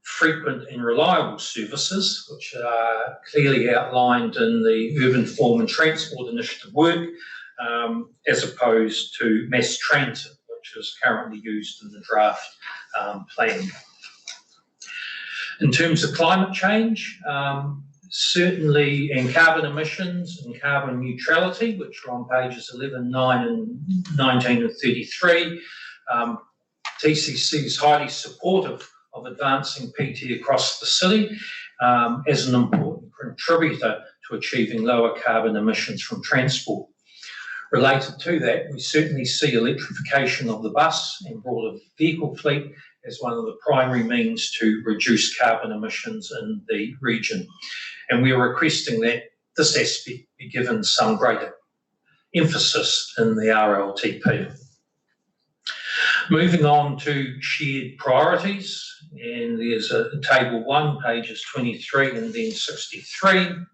frequent and reliable services, which are clearly outlined in the Urban Form and Transport Initiative work, as opposed to mass transit, which is currently used in the draft plan. In terms of climate change, certainly in carbon emissions and carbon neutrality, which are on pages 11, 9 and 19 and 33, TCC is highly supportive of advancing PT across the city as an important contributor to achieving lower carbon emissions from transport. Related to that, we certainly see electrification of the bus and broader vehicle fleet as one of the primary means to reduce carbon emissions in the region. And we are requesting that this aspect be given some greater emphasis in the RLTP. Moving on to shared priorities, and there's a table 1, pages 23 and then 63.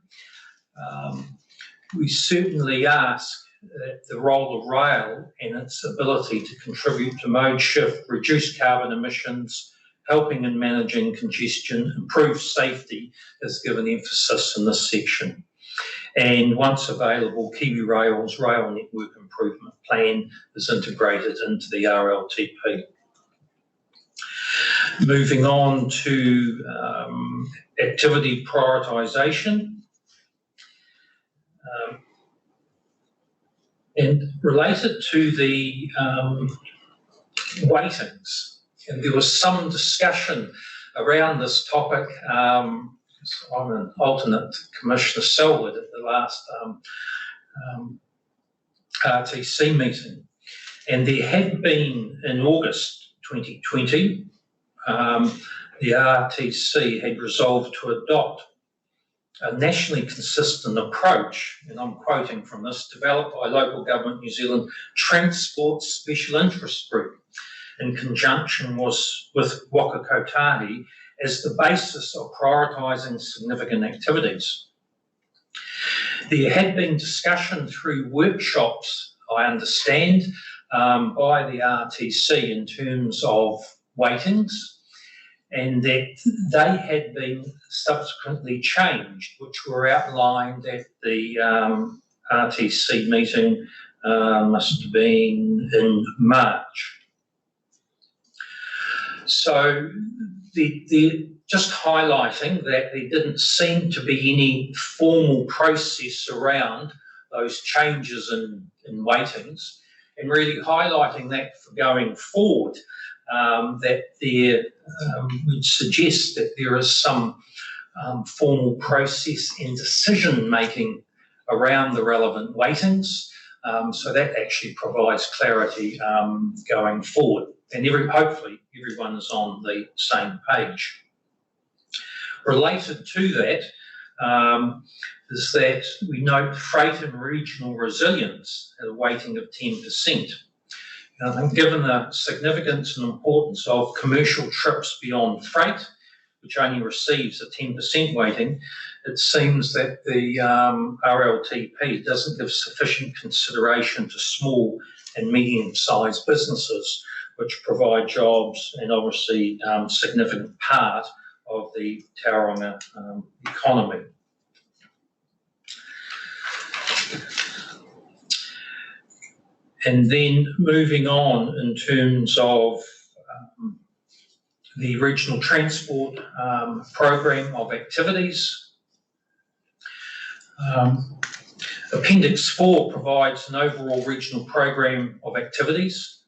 We certainly ask that the role of rail and its ability to contribute to mode shift, reduce carbon emissions, helping in managing congestion, improve safety is given emphasis in this section. And once available, KiwiRail's Rail Network Improvement Plan is integrated into the RLTP. Moving on to activity prioritisation. And related to the weightings, and there was some discussion around this topic. I'm an alternate Commissioner Selwood at the last RTC meeting, and there had been in August 2020, the RTC had resolved to adopt a nationally consistent approach, and I'm quoting from this, developed by Local Government New Zealand Transport Special Interest Group in conjunction with Waka Kotahi as the basis of prioritising significant activities. There had been discussion through workshops, I understand, by the RTC in terms of weightings, and that they had been subsequently changed, which were outlined at the RTC meeting, must have been in March. So just highlighting that there didn't seem to be any formal process around those changes in weightings, and really highlighting that for going forward, that there would suggest that there is some formal process and decision making around the relevant weightings, so that actually provides clarity going forward, and hopefully everyone is on the same page. Related to that is that we note freight and regional resilience at a weighting of 10%. And I think given the significance and importance of commercial trips beyond freight, which only receives a 10% weighting, it seems that the RLTP doesn't give sufficient consideration to small and medium-sized businesses, which provide jobs and obviously significant part of the Tauranga economy. And then moving on in terms of the regional transport program of activities. Appendix 4 provides an overall regional program of activities.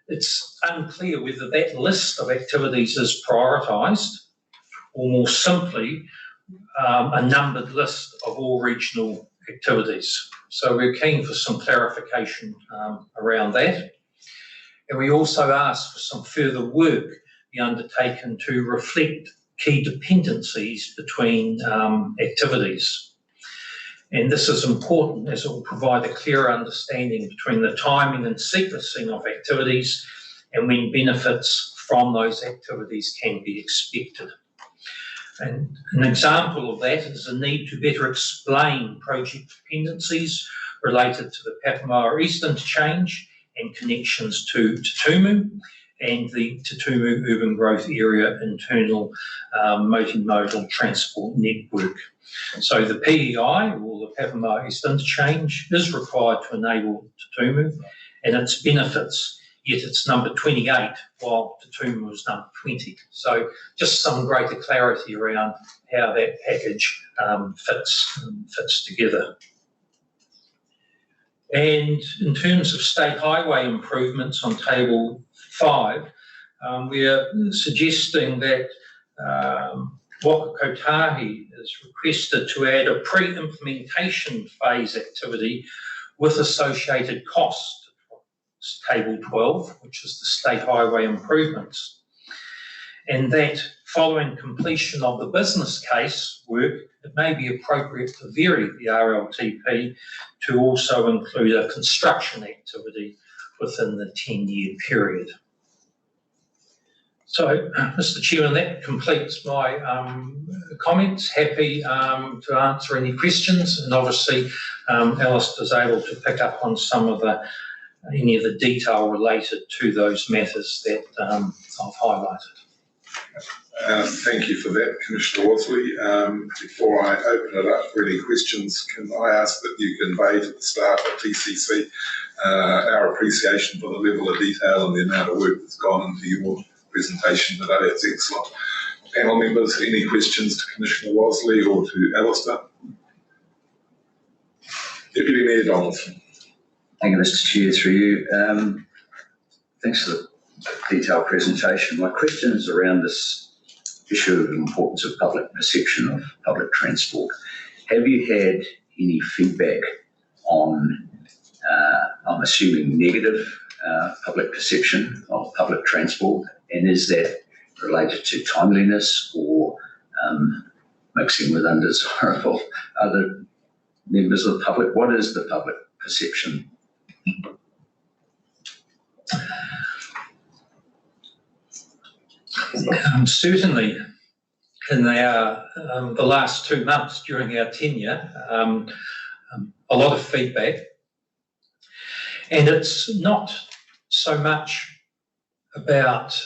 It's unclear whether that list of activities is prioritised or more simply a numbered list of all regional activities. So we're keen for some clarification around that. And we also ask for some further work be undertaken to reflect key dependencies between activities. And this is important as it will provide a clearer understanding between the timing and sequencing of activities and when benefits from those activities can be expected. And an example of that is the need to better explain project dependencies related to the Papamoa East Interchange and connections to Tutumu and the Tutumu Urban Growth Area Internal Multimodal Transport Network. So the PEI, or the Papamoa East Interchange, is required to enable Tutumu and its benefits, yet it's number 28, while Tutumu was number 20. So just some greater clarity around how that package fits together. And in terms of state highway improvements on table 5, we are suggesting that Waka Kotahi is requested to add a pre-implementation phase activity with associated cost, table 12, which is the state highway improvements. And that following completion of the business case work, it may be appropriate to vary the RLTP to also include a construction activity within the 10-year period. So, Mr. Chairman, that completes my comments. Happy to answer any questions, and obviously Alistair is able to pick up on some of any of the detail related to those matters that I've highlighted. Thank you for that, Commissioner Worsley. Before I open it up for any questions, can I ask that you convey to the staff at TCC our appreciation for the level of detail and the amount of work that's gone into your presentation today. It's excellent. Panel members, any questions to Commissioner Worsley or to Alistair? Deputy Mayor Donaldson. Thank you, Mr. Chair, through you. Thanks for the detailed presentation. My question is around this issue of the importance of public perception of public transport. Have you had any feedback on, I'm assuming, negative public perception of public transport? And is that related to timeliness or mixing with undesirable other members of the public? What is the public perception? Certainly, in the last 2 months during our tenure, a lot of feedback, and it's not so much about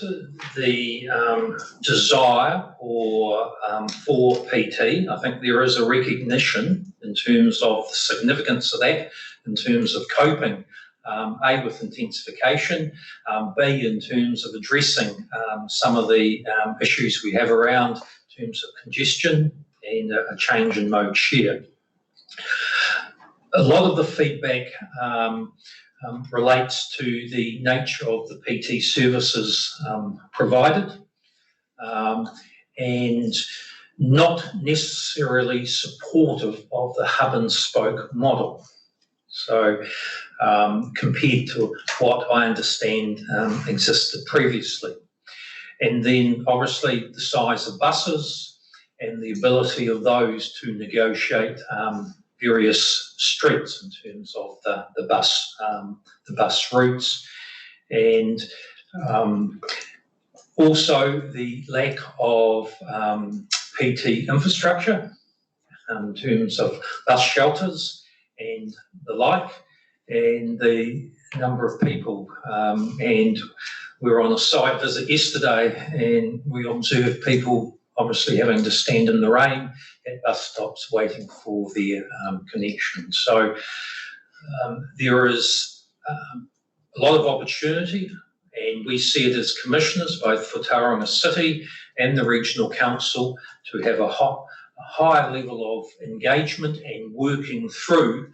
the desire or for PT. I think there is a recognition in terms of the significance of that, in terms of coping, A, with intensification, B, in terms of addressing some of the issues we have around in terms of congestion and a change in mode share. A lot of the feedback relates to the nature of the PT services provided and not necessarily supportive of the hub and spoke model. So compared to what I understand existed previously. And then obviously the size of buses and the ability of those to negotiate various streets in terms of the bus routes. And Also, the lack of PT infrastructure in terms of bus shelters and the like, and the number of people. And we were on a site visit yesterday, and we observed people obviously having to stand in the rain at bus stops waiting for their connection. So there is a lot of opportunity, and we see it as commissioners, both for Tauranga City and the Regional Council, to have a higher level of engagement and working through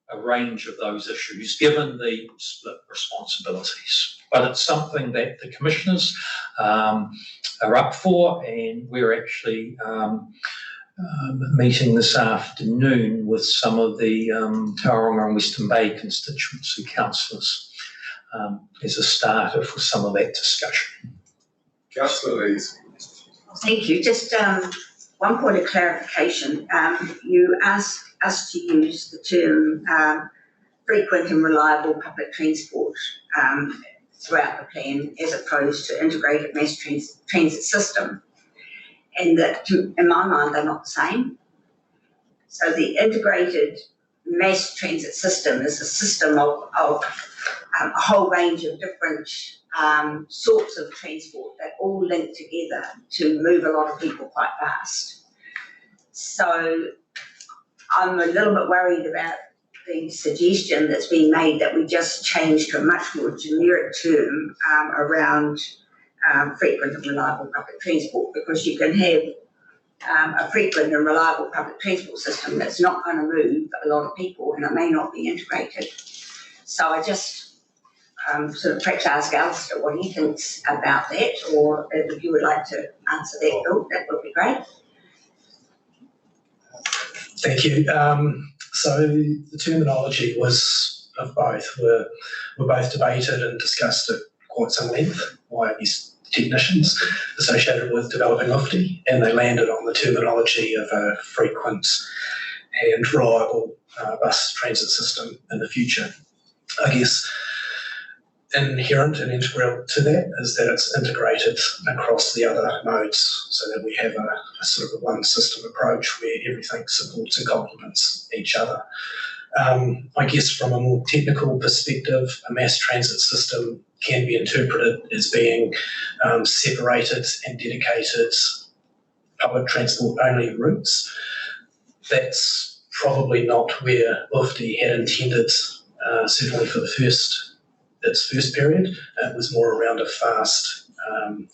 a range of those issues, given the split responsibilities. But it's something that the commissioners are up for, and we're actually meeting this afternoon with some of the Tauranga and Western Bay constituency councillors as a starter for some of that discussion. Councillor Lees. Thank you. Just one point of clarification. You asked us to use the term frequent and reliable public transport throughout the plan, as opposed to integrated mass transit system. And that, in my mind, they're not the same. So the integrated mass transit system is a system of a whole range of different sorts of transport that all link together to move a lot of people quite fast. So I'm a little bit worried about the suggestion that's being made that we just change to a much more generic term around frequent and reliable public transport, because you can have a frequent and reliable public transport system that's not going to move a lot of people, and it may not be integrated. So I just sort of perhaps ask Alistair what he thinks about that, or if you would like to answer that, Bill, that would be great. Thank you. So the terminology was of both were both debated and discussed at quite some length by these technicians associated with developing LIFTI, and they landed on the terminology of a frequent and reliable bus transit system in the future. I guess inherent and integral to that is that it's integrated across the other modes, so that we have a sort of a one system approach where everything supports and complements each other. I guess from a more technical perspective, a mass transit system can be interpreted as being separated and dedicated public transport only routes. That's probably not where LIFTI had intended, certainly for its first period. It was more around a fast,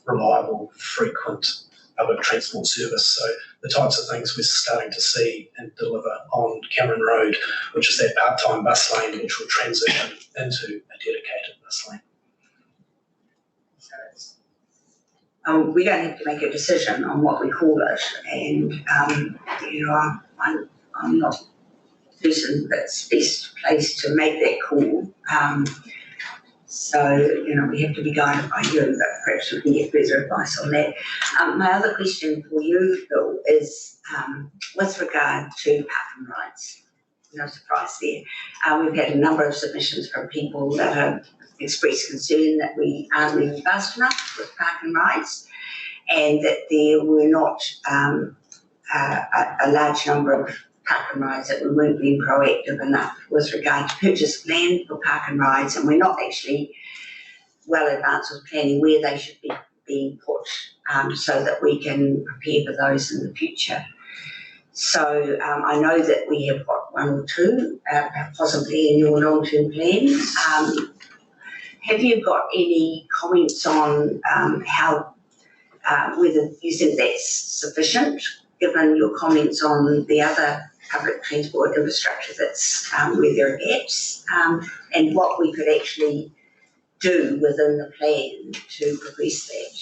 reliable, frequent public transport service. So the types of things we're starting to see and deliver on Cameron Road, which is that part-time bus lane, which will transition into a dedicated bus lane. We don't have to make a decision on what we call it, and I'm not the person that's best placed to make that call. So, we have to be guided by you, but perhaps we can get further advice on that. My other question for you, Bill, is with regard to parking rights. No surprise there. We've had a number of submissions from people that have expressed concern that we aren't moving fast enough with parking rights, and that there were not a large number of parking rides, that we weren't being proactive enough with regard to purchase of land for parking rides, and we're not actually well advanced with planning where they should be being put, so that we can prepare for those in the future. So I know that we have got one or two possibly in your long-term plan. Have you got any comments on how whether you think that's sufficient, given your comments on the other public transport infrastructure that's where there are gaps, and what we could actually do within the plan to progress that?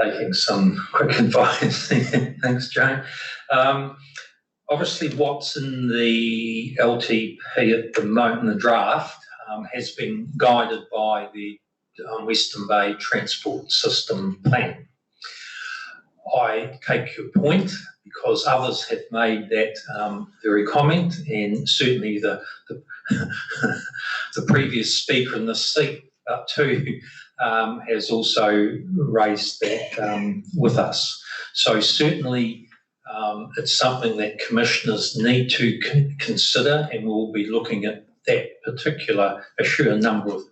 Taking some quick advice. Thanks, Jane. Obviously, what's in the LTP at the moment, in the draft, has been guided by the Western Bay Transport System Plan. I take your point because others have made that very comment, and certainly the the previous speaker in this seat too has also raised that with us. So certainly it's something that commissioners need to consider, and we'll be looking at that particular issue, a number of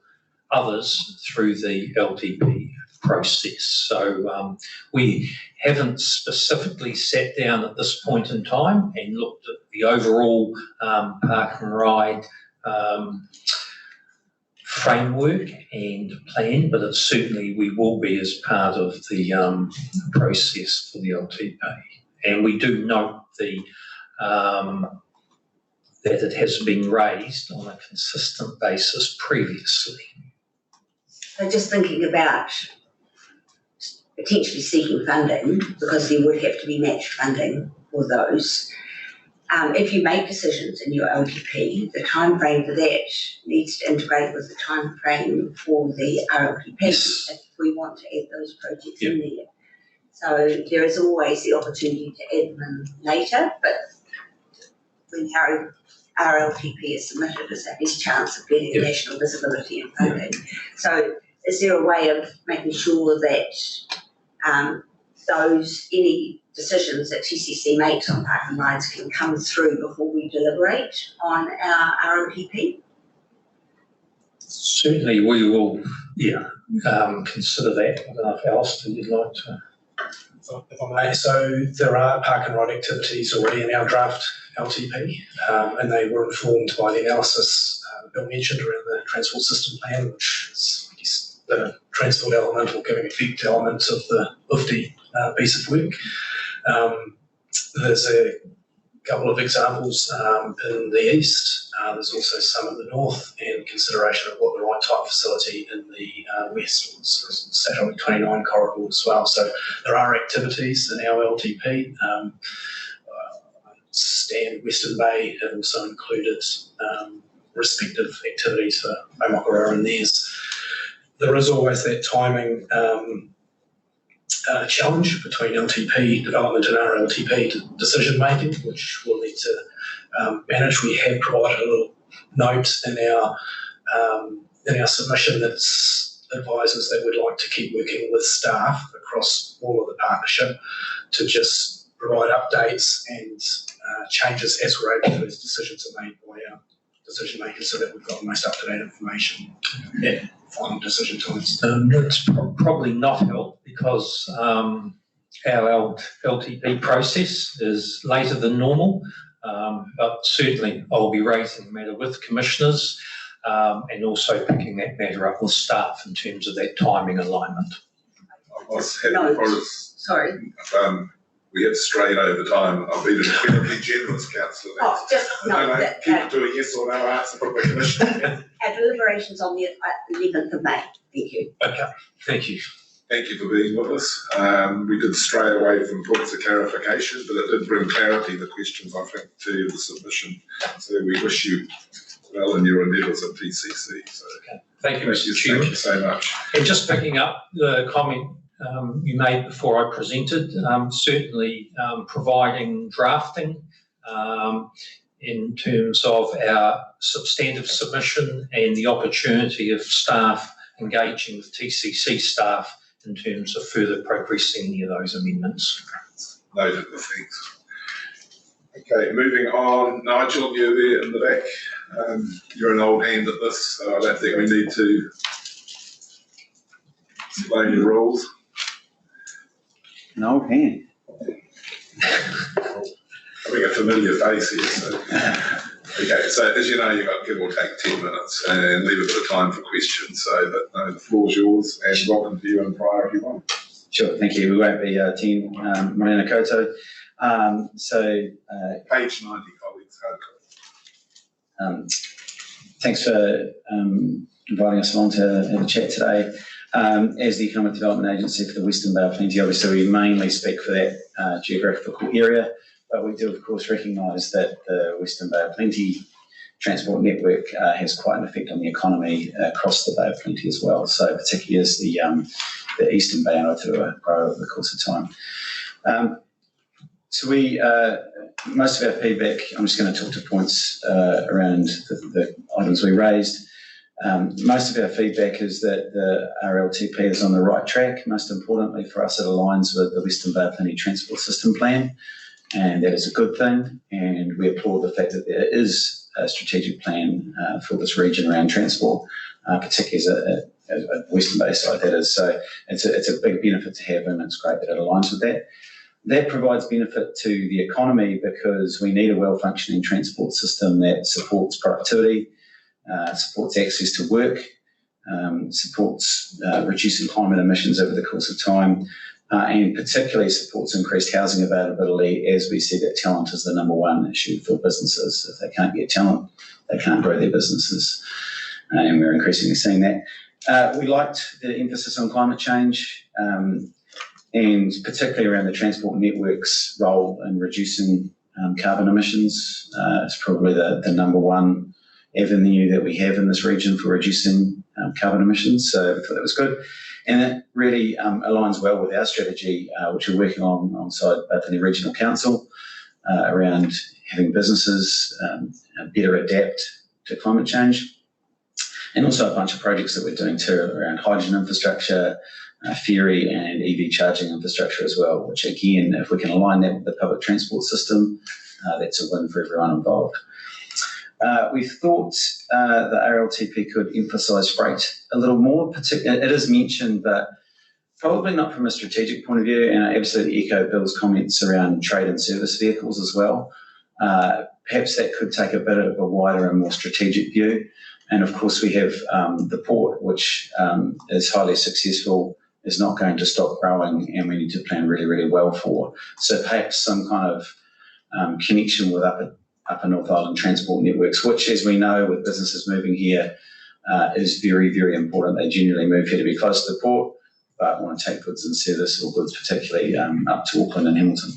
others through the LTP process. So we haven't specifically sat down at this point in time and looked at the overall park and ride framework and plan, but it's certainly we will be as part of the process for the LTP. And we do note the that it has been raised on a consistent basis previously. So just thinking about potentially seeking funding, because there would have to be match funding for those. If you make decisions in your LTP, the timeframe for that needs to integrate with the timeframe for the RLTP if we want to add those projects in there. So there is always the opportunity to add them later, but when RLTP is submitted, it's the best chance of getting national visibility and funding. So is there a way of making sure that any decisions that TCC makes on park and rides can come through before we deliberate on our RLTP? Certainly we will, consider that. I don't know if Alistair you'd like to. If I may, so there are park and ride activities already in our draft LTP, and they were informed by the analysis Bill mentioned around the transport system plan, which is, I guess, the transport element or giving effect element of the UFTI piece of work. There's a couple of examples in the east. There's also some in the north, and consideration of what the right type facility in the west, Satellite 29 corridor as well. So there are activities in our LTP. Stan Western Bay have also included respective activities for Omokara and theirs. There is always that timing challenge between LTP development and RLTP decision making, which we'll need to manage. We have provided a little note in our submission that advises that we'd like to keep working with staff across all of the partnership to just provide updates and changes as we're able to, as decisions are made by our decision makers, so that we've got the most up-to-date information at final decision times. It's probably not helped because our LTP process is later than normal, but certainly I'll be raising the matter with commissioners and also picking that matter up with staff in terms of that timing alignment. I was happy Sorry. We have strayed over time. I've been incredibly generous, Councillor. Oh, just keep it to a yes or no answer from the Commissioner. Our deliberations on the 11th of May. Thank you. Okay, thank you. Thank you for being with us. We did stray away from points of clarification, but it did bring clarity, the questions, I think, to the submission. So we wish you well in your endeavours at TCC. So okay. Thank you, Mr. Chairman. Thank you so much. And just picking up the comment you made before I presented, certainly providing drafting in terms of our substantive submission and the opportunity of staff engaging with TCC staff in terms of further progressing any of those amendments. Noted, thanks. Okay, moving on. Nigel, you're there in the back. You're an old hand at this, so I don't think we need to explain the rules. An old hand. Having a familiar face here. So. Okay, so as you know, you've got give or take 10 minutes and leave a bit of time for questions. So, but no, the floor's yours, and welcome to you in prior if you want. Sure, thank you. We won't be 10 Morena Koto. Page 90, colleagues. Thanks for inviting us along to have a chat today. As the Economic Development Agency for the Western Bay of Plenty, obviously we mainly speak for that geographical area, but we do of course recognise that the Western Bay of Plenty transport network has quite an effect on the economy across the Bay of Plenty as well. So particularly as the Eastern Bay and Aotearoa grow over the course of time. So most of our feedback, I'm just going to talk to points around the items we raised. Most of our feedback is that the RLTP is on the right track. Most importantly for us, it aligns with the Western Bay Plenty Transport System Plan, and that is a good thing. And we applaud the fact that there is a strategic plan for this region around transport, particularly as a Western Bay side that is. So it's a big benefit to have, and it's great that it aligns with that. That provides benefit to the economy because we need a well-functioning transport system that supports productivity, supports access to work, supports reducing climate emissions over the course of time, and particularly supports increased housing availability, as we see that talent is the number one issue for businesses. If they can't get talent, they can't grow their businesses, and we're increasingly seeing that. We liked the emphasis on climate change, and particularly around the transport network's role in reducing carbon emissions. It's probably the number one avenue that we have in this region for reducing carbon emissions, so I thought that was good. And it really aligns well with our strategy, which we're working on alongside both the Regional Council around having businesses better adapt to climate change, and also a bunch of projects that we're doing too around hydrogen infrastructure, ferry and EV charging infrastructure as well, which again, if we can align that with the public transport system, that's a win for everyone involved. We thought the RLTP could emphasise freight a little more. It is mentioned, but probably not from a strategic point of view, and I absolutely echo Bill's comments around trade and service vehicles as well. Perhaps that could take a bit of a wider and more strategic view. And of course, we have the port, which is highly successful, is not going to stop growing, and we need to plan really, really well for. So perhaps some kind of connection with Upper North Island transport networks, which, as we know, with businesses moving here, is very, very important. They generally move here to be close to the port, but want to take goods and service, or goods particularly up to Auckland and Hamilton.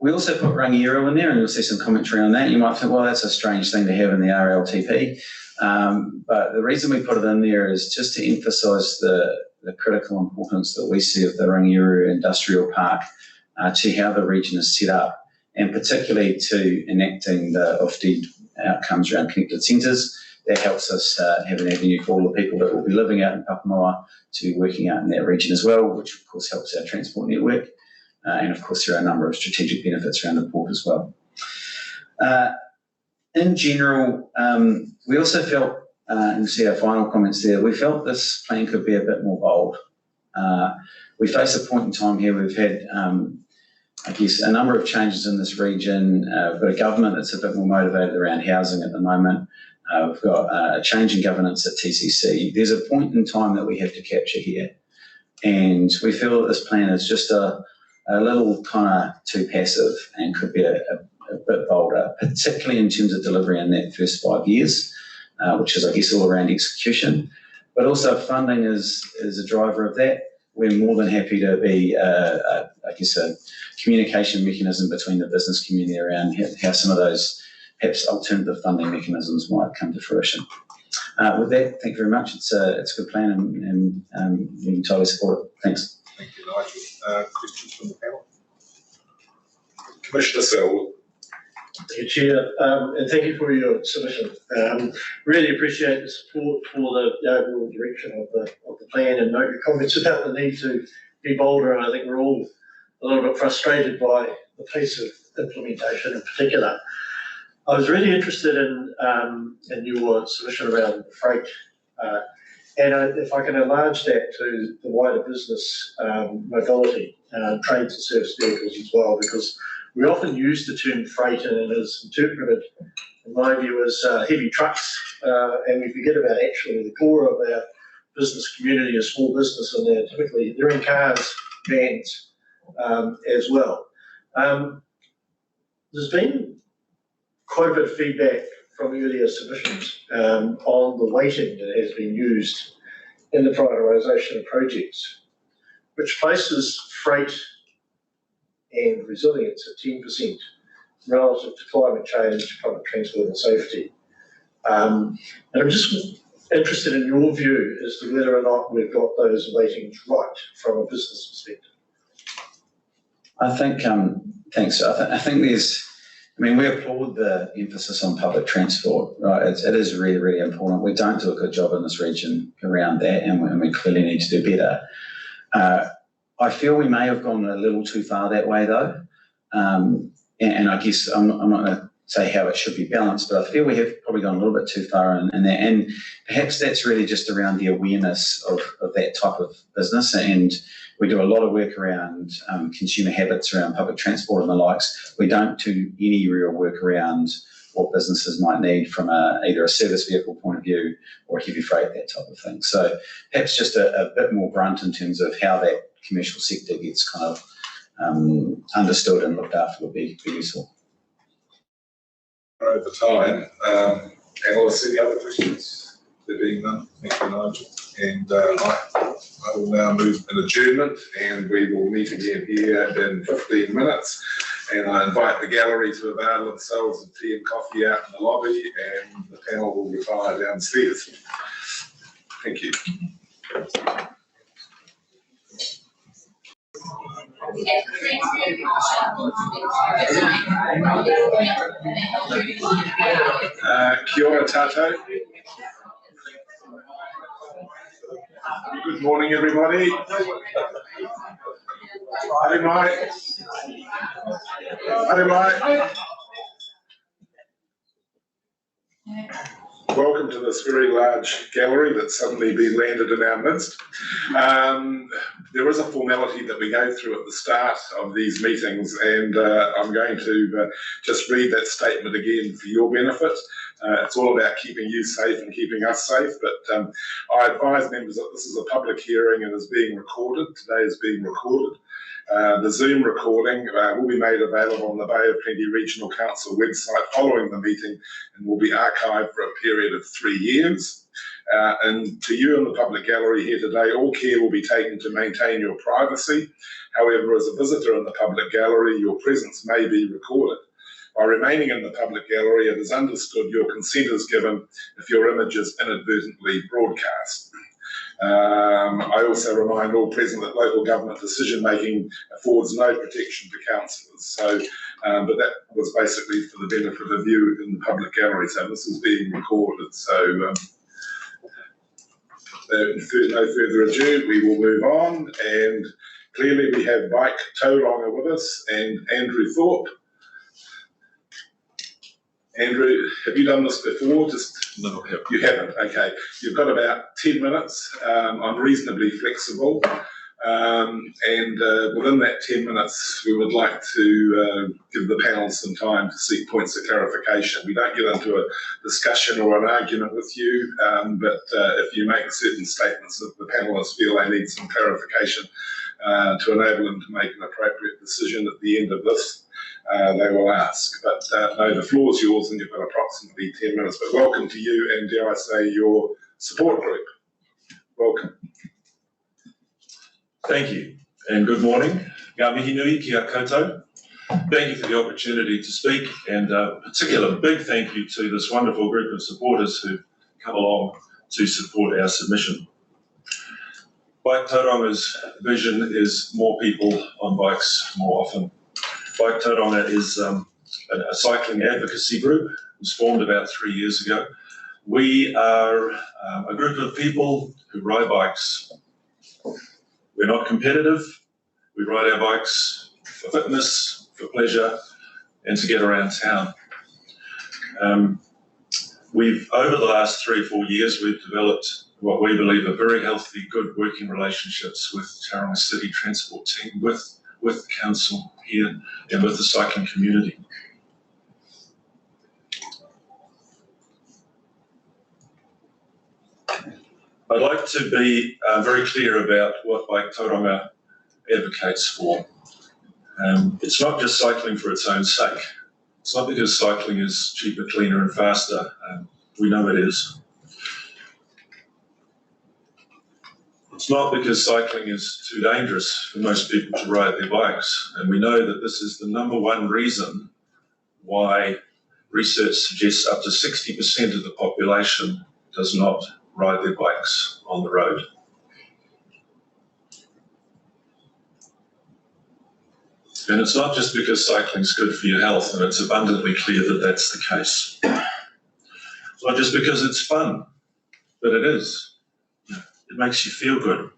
We also put Rangiora in there, and you'll see some commentary on that. You might think, well, that's a strange thing to have in the RLTP. But the reason we put it in there is just to emphasise the critical importance that we see of the Rangiora Industrial Park to how the region is set up, and particularly to enacting the OFD outcomes around connected centres. That helps us have an avenue for all the people that will be living out in Papamoa to be working out in that region as well, which of course helps our transport network. And of course, there are a number of strategic benefits around the port as well. In general, we also felt, and you see our final comments there, we felt this plan could be a bit more bold. We face a point in time here, we've had, I guess, a number of changes in this region. We've got a government that's a bit more motivated around housing at the moment. We've got a change in governance at TCC. There's a point in time that we have to capture here. And we feel that this plan is just a little kind of too passive and could be a bit bolder, particularly in terms of delivery in that first 5 years, which is, I guess, all around execution. But also funding is a driver of that. We're more than happy to be, I guess, a communication mechanism between the business community around how some of those perhaps alternative funding mechanisms might come to fruition. With that, thank you very much. It's a good plan, and we entirely support it. Thanks. Thank you, Nigel. Questions from the panel? Commissioner Selwood. Thank you, Chair, and thank you for your submission. Really appreciate the support for the overall direction of the plan, and note your comments about the need to be bolder. And I think we're all a little bit frustrated by the pace of implementation in particular. I was really interested in your submission around freight, and if I can enlarge that to the wider business mobility, trades and service vehicles as well, because we often use the term freight and it is interpreted, in my view, as heavy trucks, and we forget about actually the core of our business community is small business, and they're in cars, vans as well. There's been quite a bit of feedback from earlier submissions on the weighting that has been used in the prioritisation of projects, which places freight and resilience at 10% relative to climate change, public transport and safety. And I'm just interested in your view as to whether or not we've got those weightings right from a business perspective. I think, thanks. I think we applaud the emphasis on public transport, right? It is really, really important. We don't do a good job in this region around that, and we clearly need to do better. I feel we may have gone a little too far that way, though. And I guess I'm not going to say how it should be balanced, but I feel we have probably gone a little bit too far in that. And perhaps that's really just around the awareness of that type of business. And we do a lot of work around consumer habits around public transport and the likes. We don't do any real work around what businesses might need from either a service vehicle point of view or heavy freight, that type of thing. So perhaps just a bit more brunt in terms of how that commercial sector gets kind of understood and looked after would be useful. Over time, analysts, any other questions? There being none, thank you, Nigel. And I will now move an adjournment, and we will meet again here in 15 minutes. And I invite the gallery to avail themselves of tea and coffee out in the lobby, and the panel will retire downstairs. Thank you. Kia ora tātou. Good morning, everybody. Haere mai. Haere mai. Welcome to this very large gallery that's suddenly been landed in our midst. There is a formality that we go through at the start of these meetings, and I'm going to just read that statement again for your benefit. It's all about keeping you safe and keeping us safe, but I advise members that this is a public hearing and is being recorded. Today is being recorded. The Zoom recording will be made available on the Bay of Plenty Regional Council website following the meeting and will be archived for a period of 3 years. And to you in the public gallery here today, all care will be taken to maintain your privacy. However, as a visitor in the public gallery, your presence may be recorded. By remaining in the public gallery, it is understood your consent is given if your image is inadvertently broadcast. I also remind all present that local government decision-making affords no protection to councillors. So, but that was basically for the benefit of you in the public gallery. So this is being recorded. So no further ado, we will move on. And clearly we have Mike Tauranga with us and Andrew Thorpe. Andrew, have you done this before? No, I haven't. You haven't, okay. You've got about 10 minutes. I'm reasonably flexible. Within that 10 minutes, we would like to give the panel some time to seek points of clarification. We don't get into a discussion or an argument with you, but if you make certain statements that the panelists feel they need some clarification to enable them to make an appropriate decision at the end of this, they will ask. But no, the floor is yours and you've got approximately 10 minutes. But welcome to you and, dare I say, your support group. Welcome. Thank you and good morning. Ngā mihi nui ki a koutou. Thank you for the opportunity to speak, and a particular big thank you to this wonderful group of supporters who've come along to support our submission. Bike Tauranga's vision is more people on bikes more often. Bike Tauranga is a cycling advocacy group. It was formed about 3 years ago. We are a group of people who ride bikes. We're not competitive. We ride our bikes for fitness, for pleasure, and to get around town. Over the last 3 or 4 years, we've developed what we believe are very healthy, good working relationships with Tauranga City Transport team, with the council here and with the cycling community. I'd like to be very clear about what Bike Tauranga advocates for. It's not just cycling for its own sake. It's not because cycling is cheaper, cleaner and faster. We know it is. It's not because cycling is too dangerous for most people to ride their bikes. And we know that this is the #1 reason why research suggests up to 60% of the population does not ride their bikes on the road. And it's not just because cycling's good for your health, and it's abundantly clear that that's the case. It's not just because it's fun, but it is. It makes you feel good.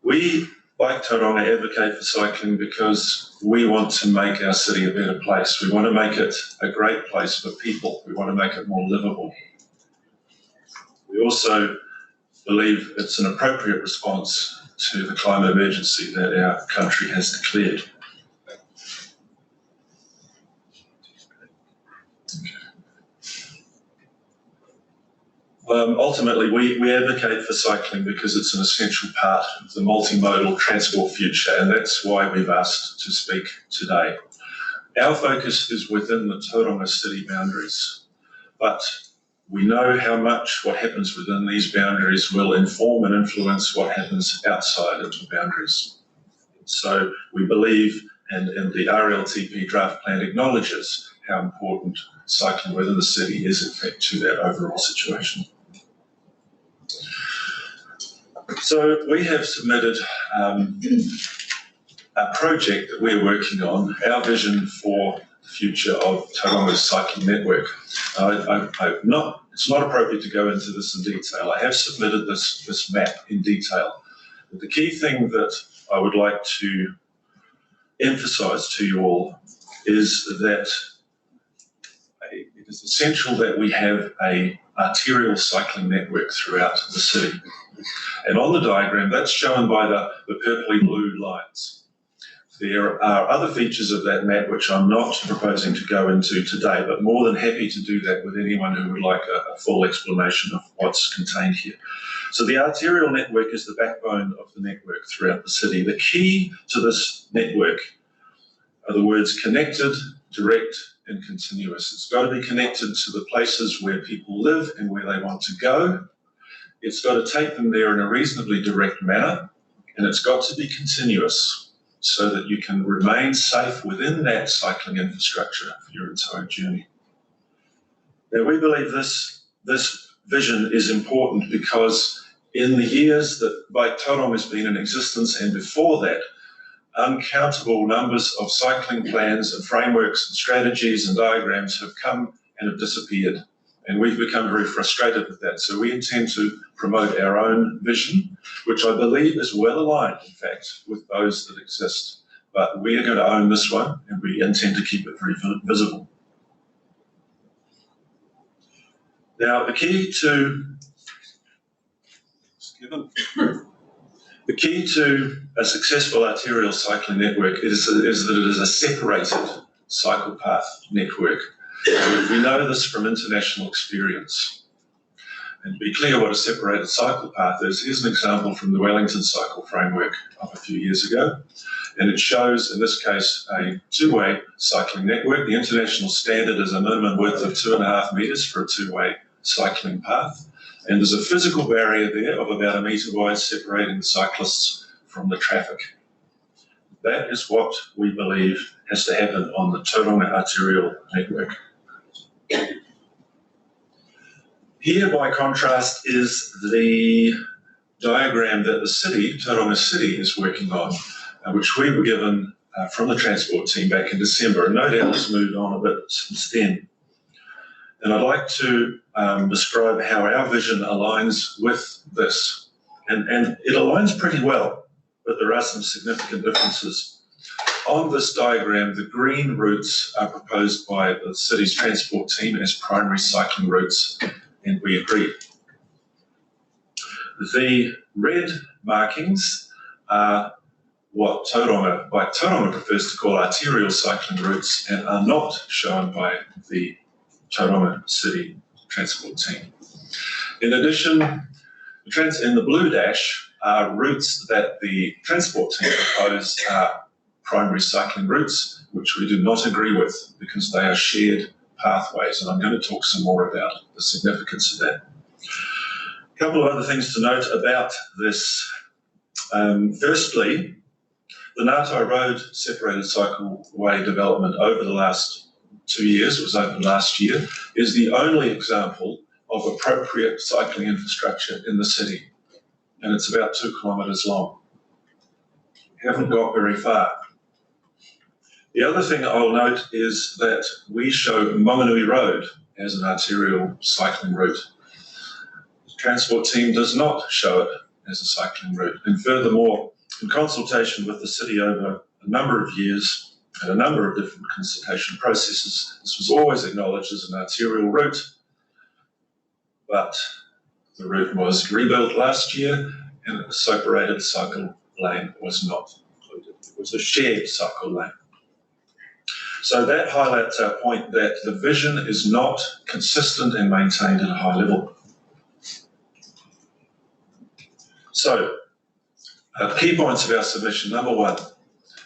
We, like Tauranga, advocate for cycling because we want to make our city a better place. We want to make it a great place for people. We want to make it more livable. We also believe it's an appropriate response to the climate emergency that our country has declared. Ultimately, we advocate for cycling because it's an essential part of the multimodal transport future, and that's why we've asked to speak today. Our focus is within the Tauranga city boundaries, but we know how much what happens within these boundaries will inform and influence what happens outside of the boundaries. So we believe, and the RLTP draft plan acknowledges how important cycling within the city is, in fact, to that overall situation. So we have submitted a project that we're working on, our vision for the future of Taiwan's cycling network. It's not appropriate to go into this in detail. I have submitted this map in detail. But the key thing that I would like to emphasise to you all is that it is essential that we have an arterial cycling network throughout the city. And on the diagram, that's shown by the purpley blue lines. There are other features of that map which I'm not proposing to go into today, but more than happy to do that with anyone who would like a full explanation of what's contained here. So the arterial network is the backbone of the network throughout the city. The key to this network are the words connected, direct, and continuous. It's got to be connected to the places where people live and where they want to go. It's got to take them there in a reasonably direct manner, and it's got to be continuous so that you can remain safe within that cycling infrastructure for your entire journey. Now, we believe this vision is important because in the years that Bike Tauranga has been in existence and before that, uncountable numbers of cycling plans and frameworks and strategies and diagrams have come and have disappeared. And we've become very frustrated with that. So we intend to promote our own vision, which I believe is well aligned, in fact, with those that exist. But we are going to own this one, and we intend to keep it very visible. Now, the key to a successful arterial cycling network is that it is a separated cycle path network. We know this from international experience. And to be clear what a separated cycle path is, here's an example from the Wellington Cycle Framework of a few years ago. And it shows, in this case, a two-way cycling network. The international standard is a minimum width of 2.5 metres for a two-way cycling path. And there's a physical barrier there of about 1 metre wide separating the cyclists from the traffic. That is what we believe has to happen on the Tauranga arterial network. Here, by contrast, is the diagram that the city, Tauranga City, is working on, which we were given from the transport team back in December, and no doubt it's moved on a bit since then. And I'd like to describe how our vision aligns with this. And it aligns pretty well, but there are some significant differences. On this diagram, the green routes are proposed by the city's transport team as primary cycling routes, and we agree. The red markings are what Bike Tauranga prefers to call arterial cycling routes and are not shown by the Tauranga City transport team. In addition, in the blue dash are routes that the transport team propose are primary cycling routes, which we do not agree with because they are shared pathways, and I'm going to talk some more about the significance of that. A couple of other things to note about this. Firstly, the Ngātai Road separated cycleway development over the last 2 years, it was opened last year, is the only example of appropriate cycling infrastructure in the city, and it's about 2 kilometres long. haven't got very far. The other thing I'll note is that we show Monganui Road as an arterial cycling route. The transport team does not show it as a cycling route. And furthermore, in consultation with the city over a number of years and a number of different consultation processes, this was always acknowledged as an arterial route, but the route was rebuilt last year and a separated cycle lane was not included. It was a shared cycle lane. So that highlights our point that the vision is not consistent and maintained at a high level. So, key points of our submission. Number one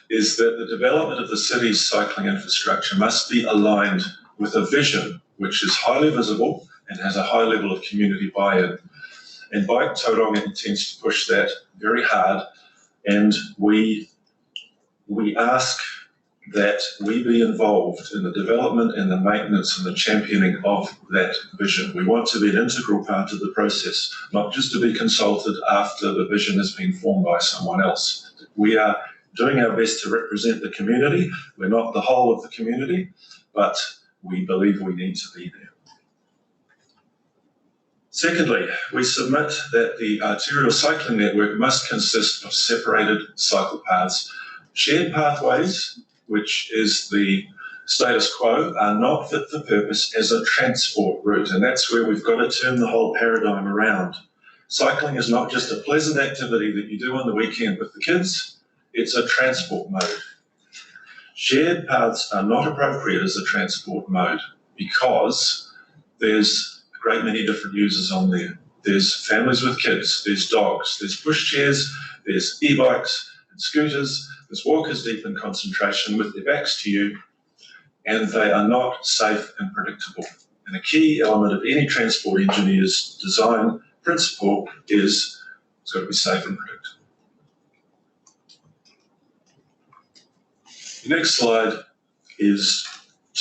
is that the development of the city's cycling infrastructure must be aligned with a vision which is highly visible and has a high level of community buy-in. And Bike Tauranga intends to push that very hard, and we ask that we be involved in the development and the maintenance and the championing of that vision. We want to be an integral part of the process, not just to be consulted after the vision has been formed by someone else. We are doing our best to represent the community. We're not the whole of the community, but we believe we need to be there. Secondly, we submit that the arterial cycling network must consist of separated cycle paths. Shared pathways, which is the status quo, are not fit for purpose as a transport route, and that's where we've got to turn the whole paradigm around. Cycling is not just a pleasant activity that you do on the weekend with the kids, it's a transport mode. Shared paths are not appropriate as a transport mode because there's a great many different users on there. There's families with kids, there's dogs, there's pushchairs, there's e-bikes and scooters, there's walkers deep in concentration with their backs to you, and they are not safe and predictable. And a key element of any transport engineer's design principle is it's got to be safe and predictable. The next slide is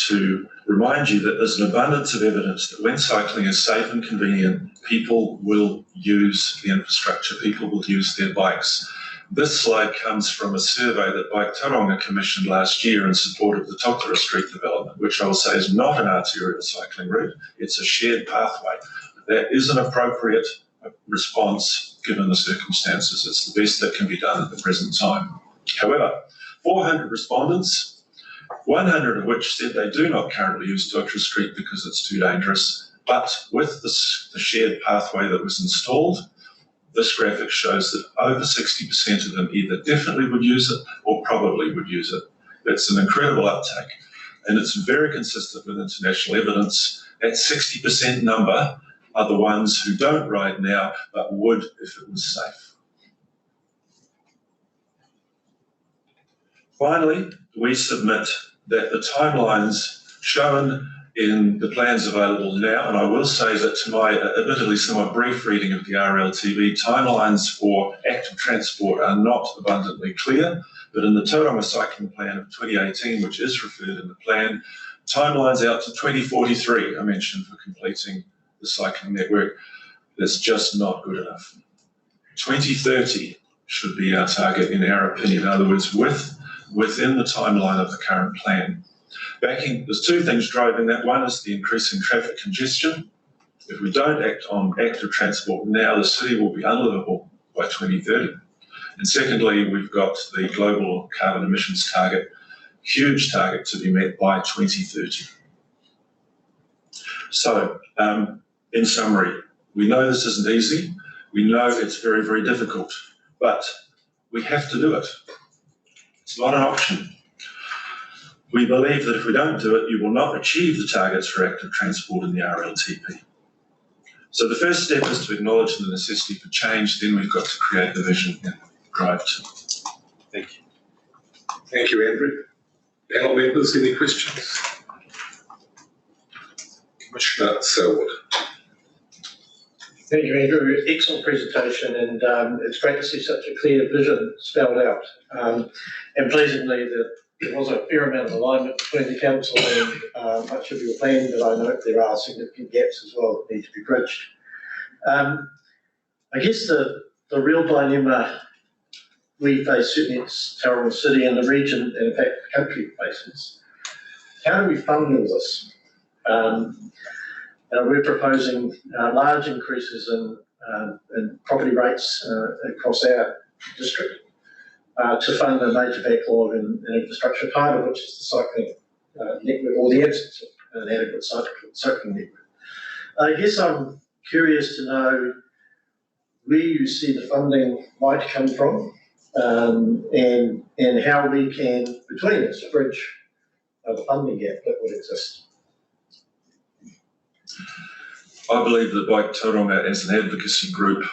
to remind you that there's an abundance of evidence that when cycling is safe and convenient, people will use the infrastructure, people will use their bikes. This slide comes from a survey that Bike Tauranga commissioned last year in support of the Tokara Street development, which I will say is not an arterial cycling route, it's a shared pathway. That is an appropriate response given the circumstances. It's the best that can be done at the present time. However, 400 respondents, 100 of which said they do not currently use Tokara Street because it's too dangerous, but with the shared pathway that was installed, this graphic shows that over 60% of them either definitely would use it or probably would use it. That's an incredible uptake, and it's very consistent with international evidence. That 60% number are the ones who don't ride now but would if it was safe. Finally, we submit that the timelines shown in the plans available now, and I will say that to my admittedly somewhat brief reading of the RLTV, timelines for active transport are not abundantly clear, but in the Tauranga Cycling Plan of 2018, which is referred in the plan, timelines out to 2043, I mentioned, for completing the cycling network. That's just not good enough. 2030 should be our target in our opinion, in other words, within the timeline of the current plan. There's two things driving that. One is the increasing traffic congestion. If we don't act on active transport now, the city will be unlivable by 2030. And secondly, we've got the global carbon emissions target, huge target to be met by 2030. So, in summary, we know this isn't easy. We know it's very, very difficult, but we have to do it. It's not an option. We believe that if we don't do it, you will not achieve the targets for active transport in the RLTP. So the first step is to acknowledge the necessity for change, then we've got to create the vision and drive to it. Thank you. Thank you, Andrew. Panel members, any questions? Commissioner Selwood. Thank you, Andrew. Excellent presentation, and it's great to see such a clear vision spelled out. And pleasingly, that there was a fair amount of alignment between the council and much of your plan, but I note there are significant gaps as well that need to be bridged. I guess the real dilemma we face, certainly it's Taiwan City and the region, and in fact the country faces. How do we fund all this? We're proposing large increases in property rates across our district to fund a major backlog in infrastructure, part of which is the cycling network, or the absence of an adequate cycling network. I guess I'm curious to know where you see the funding might come from, and how we can, between us, bridge the funding gap that would exist. I believe that by Tauranga as an advocacy group,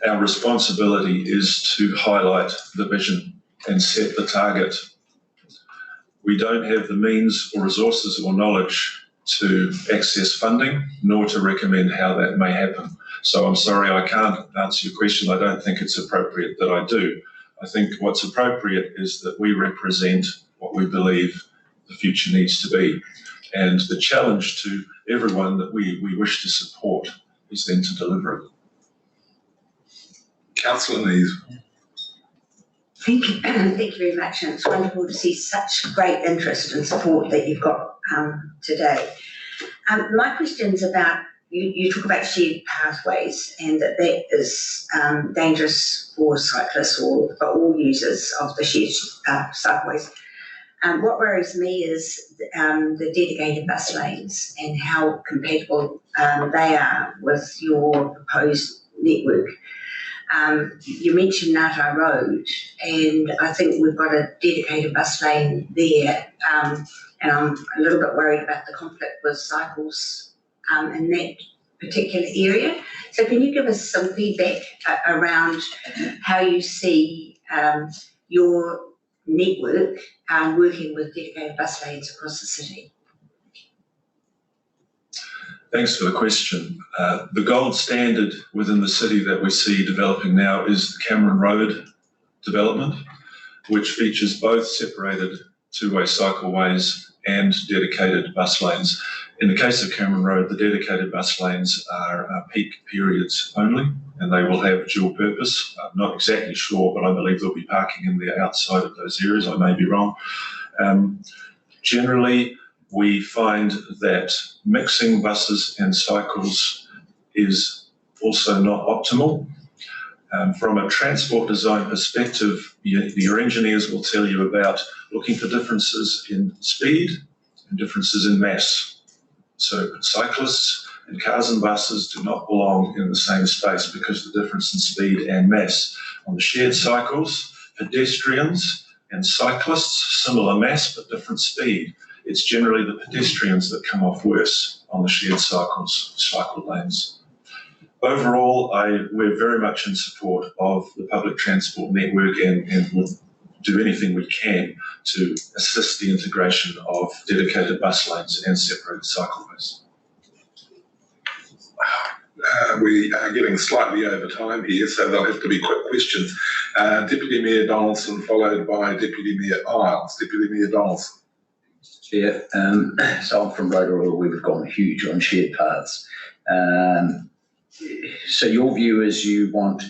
our responsibility is to highlight the vision and set the target. We don't have the means or resources or knowledge to access funding, nor to recommend how that may happen. So I'm sorry, I can't answer your question. I don't think it's appropriate that I do. I think what's appropriate is that we represent what we believe the future needs to be. And the challenge to everyone that we wish to support is then to deliver it. Councillor Nees. Thank you. Thank you very much. And it's wonderful to see such great interest and support that you've got today. My question's about, you talk about shared pathways and that is dangerous for cyclists or for all users of the shared cycleways. What worries me is the dedicated bus lanes and how compatible they are with your proposed network. You mentioned Ngātai Road, and I think we've got a dedicated bus lane there, and I'm a little bit worried about the conflict with cycles in that particular area. So can you give us some feedback around how you see your network working with dedicated bus lanes across the city? Thanks for the question. The gold standard within the city that we see developing now is the Cameron Road development, which features both separated two-way cycleways and dedicated bus lanes. In the case of Cameron Road, the dedicated bus lanes are peak periods only, and they will have dual purpose. I'm not exactly sure, but I believe there'll be parking in the outside of those areas. I may be wrong. Generally, we find that mixing buses and cycles is also not optimal. From a transport design perspective, your engineers will tell you about looking for differences in speed and differences in mass. So cyclists and cars and buses do not belong in the same space because of the difference in speed and mass. On the shared cycles, pedestrians and cyclists, similar mass but different speed. It's generally the pedestrians that come off worse on the shared cycle lanes. Overall, we're very much in support of the public transport network and will do anything we can to assist the integration of dedicated bus lanes and separated cycleways. We are getting slightly over time here, so there'll have to be quick questions. Deputy Mayor Donaldson, followed by Deputy Mayor Isles. Deputy Mayor Donaldson. Chair, so I'm from Rotorua, we've gone huge on shared paths. So your view is you want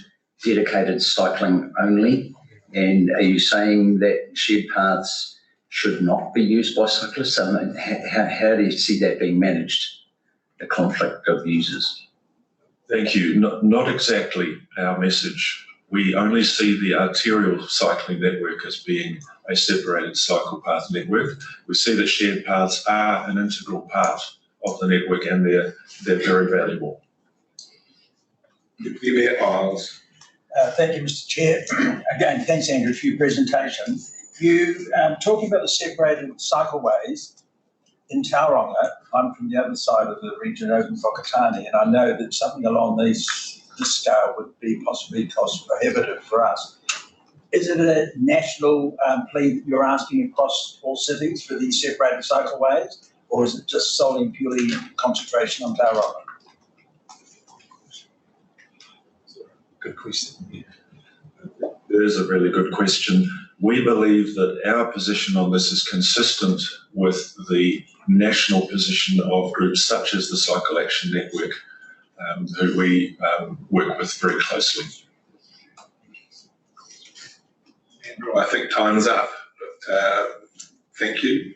dedicated cycling only, and are you saying that shared paths should not be used by cyclists? I mean, how do you see that being managed, the conflict of users? Thank you. Not exactly our message. We only see the arterial cycling network as being a separated cycle path network. We see that shared paths are an integral part of the network and they're very valuable. Deputy Mayor Isles. Thank you, Mr. Chair. Again, thanks, Andrew, for your presentation. You talking about the separated cycleways in Tauranga. I'm from the other side of the region, over in Whakatane, and I know that something along this scale would be possibly cost prohibitive for us. Is it a national plea that you're asking across all cities for these separated cycleways, or is it just solely and purely concentration on Tauranga? Good question. It is a really good question. We believe that our position on this is consistent with the national position of groups such as the Cycle Action Network, who we work with very closely. Well, I think time's up, but thank you.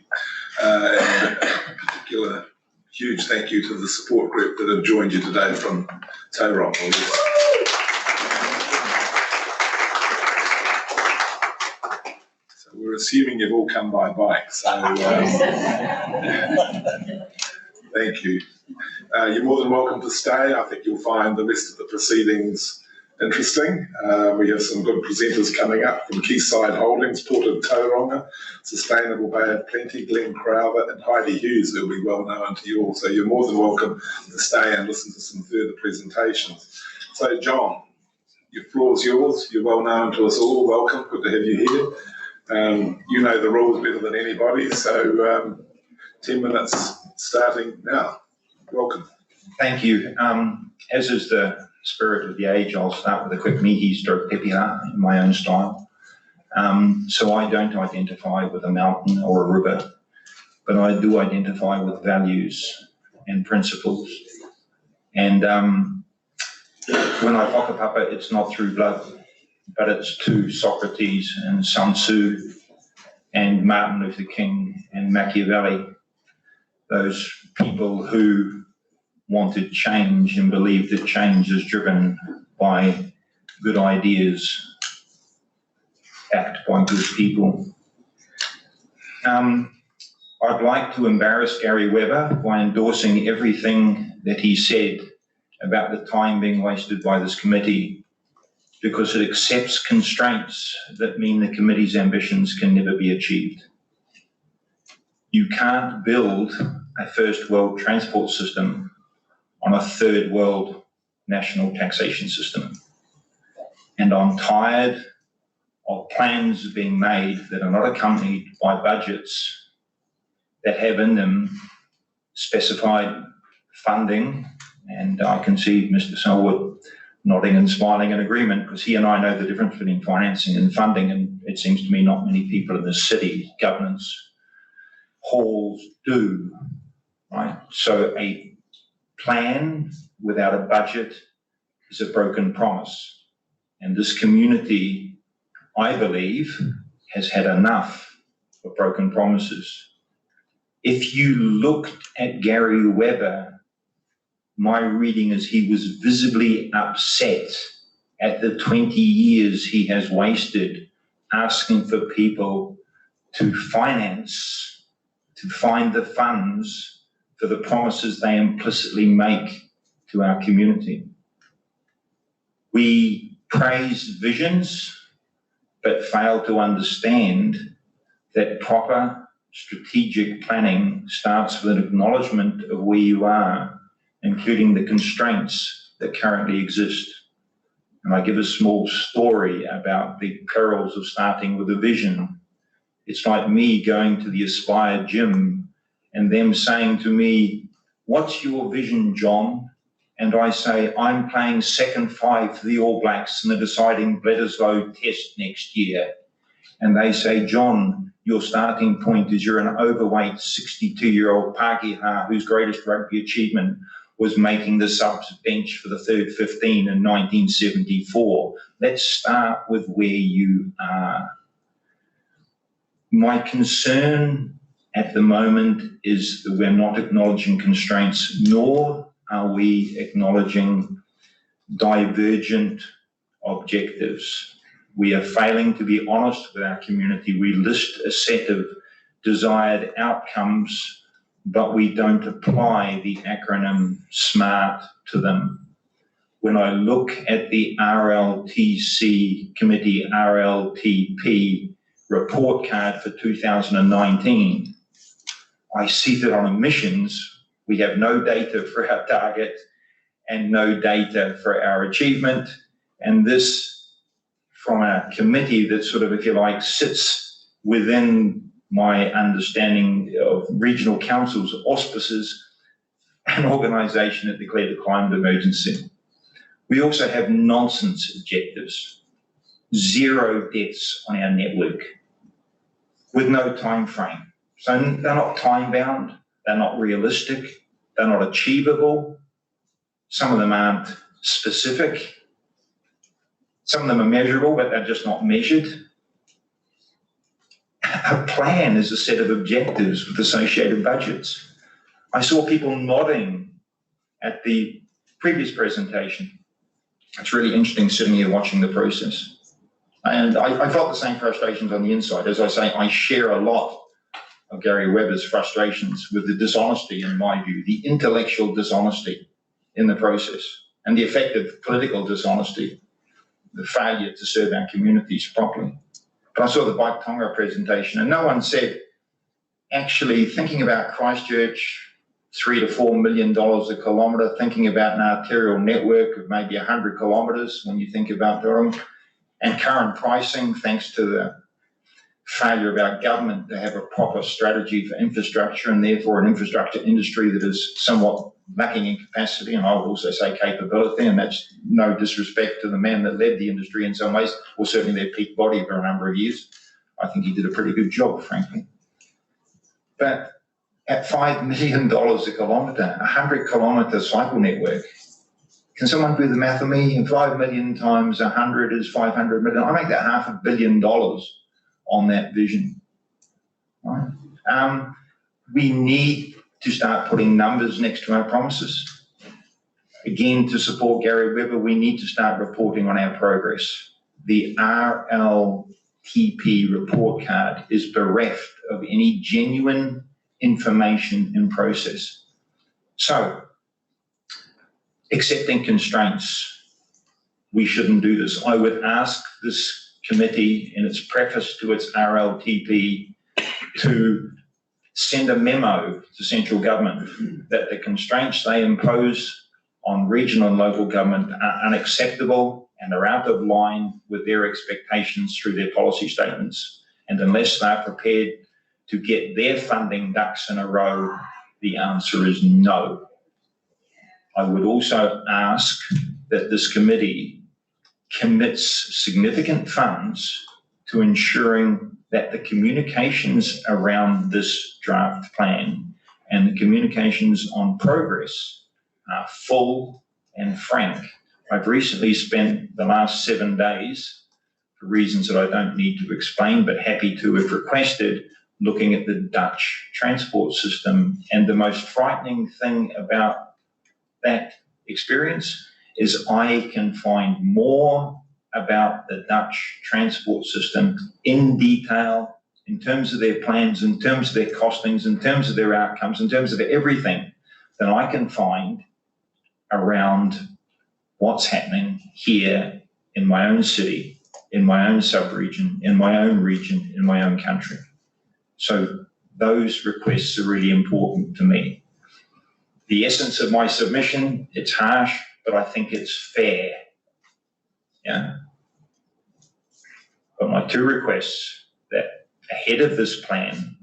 And a particular huge thank you to the support group that have joined you today from Taiwan. So we're assuming you've all come by bike, so thank you. You're more than welcome to stay. I think you'll find the rest of the proceedings interesting. We have some good presenters coming up from Quayside Holdings, Port of Tauranga, Sustainable Bay of Plenty, Glenn Crowther and Heidi Hughes, who will be well known to you all. So you're more than welcome to stay and listen to some further presentations. So John, your floor's yours. You're well known to us all. Welcome. Good to have you here. You know the rules better than anybody. So 10 minutes starting now. Welcome. Thank you. As is the spirit of the age, I'll start with a quick mihi stroke pepia in my own style. So I don't identify with a mountain or a river, but I do identify with values and principles. And when I whakapapa, it's not through blood, but it's to Socrates and Sun Tzu and Martin Luther King and Machiavelli, those people who wanted change and believed that change is driven by good ideas, backed by good people. I'd like to embarrass Gary Weber by endorsing everything that he said about the time being wasted by this committee, because it accepts constraints that mean the committee's ambitions can never be achieved. You can't build a first world transport system on a third world national taxation system. And I'm tired of plans being made that are not accompanied by budgets that have in them specified funding. And I can see Mr. Selwood nodding and smiling in agreement, because he and I know the difference between financing and funding, and it seems to me not many people in this city, governance, halls do, right? So a plan without a budget is a broken promise. And this community, I believe, has had enough of broken promises. If you looked at Gary Weber, my reading is he was visibly upset at the 20 years he has wasted asking for people to finance, to find the funds for the promises they implicitly make to our community. We praise visions, but fail to understand that proper strategic planning starts with an acknowledgement of where you are, including the constraints that currently exist. And I give a small story about the perils of starting with a vision. It's like me going to the Aspire gym and them saying to me, "What's your vision, John?" And I say, "I'm playing second five for the All Blacks in the deciding Bledisloe Test next year." And they say, "John, your starting point is you're an overweight 62-year-old Pākehā whose greatest rugby achievement was making the subs bench for the third 15 in 1974. Let's start with where you are." My concern at the moment is that we're not acknowledging constraints, nor are we acknowledging divergent objectives. We are failing to be honest with our community. We list a set of desired outcomes, but we don't apply the acronym SMART to them. When I look at the RLTC committee, RLTP report card for 2019, I see that on emissions, we have no data for our target and no data for our achievement. And this, from a committee that sort of, if you like, sits within my understanding of regional councils' auspices, an organisation that declared a climate emergency. We also have nonsense objectives, 0 deaths on our network with no time frame. So they're not time bound, they're not realistic, they're not achievable. Some of them aren't specific. Some of them are measurable, but they're just not measured. A plan is a set of objectives with associated budgets. I saw people nodding at the previous presentation. It's really interesting sitting here watching the process. And I felt the same frustrations on the inside. As I say, I share a lot of Gary Webber's frustrations with the dishonesty, in my view, the intellectual dishonesty in the process, and the effective political dishonesty, the failure to serve our communities properly. But I saw the Bike Tonga presentation, and no one said, actually, thinking about Christchurch, $3 to $4 million a kilometre, thinking about an arterial network of maybe 100 kilometres when you think about Durham, and current pricing, thanks to the failure of our government to have a proper strategy for infrastructure, and therefore an infrastructure industry that is somewhat lacking in capacity, and I would also say capability, and that's no disrespect to the man that led the industry in some ways, or certainly their peak body for a number of years. I think he did a pretty good job, frankly. But at $5 million a kilometre, 100 kilometre cycle network, can someone do the math for me? And 5 million times 100 is 500 million. I make that $500 million on that vision. Right? We need to start putting numbers next to our promises. Again, to support Gary Webber, we need to start reporting on our progress. The RLTP report card is bereft of any genuine information in process. So, accepting constraints, we shouldn't do this. I would ask this committee in its preface to its RLTP to send a memo to central government that the constraints they impose on regional and local government are unacceptable and are out of line with their expectations through their policy statements. And unless they're prepared to get their funding ducks in a row, the answer is no. I would also ask that this committee commits significant funds to ensuring that the communications around this draft plan and the communications on progress are full and frank. I've recently spent the last 7 days, for reasons that I don't need to explain, but happy to have requested, looking at the Dutch transport system. And the most frightening thing about that experience is I can find more about the Dutch transport system in detail, in terms of their plans, in terms of their costings, in terms of their outcomes, in terms of everything, than I can find around what's happening here in my own city, in my own sub-region, in my own region, in my own country. So those requests are really important to me. The essence of my submission, it's harsh, but I think it's fair. Yeah. But my 2 requests, that ahead of this plan,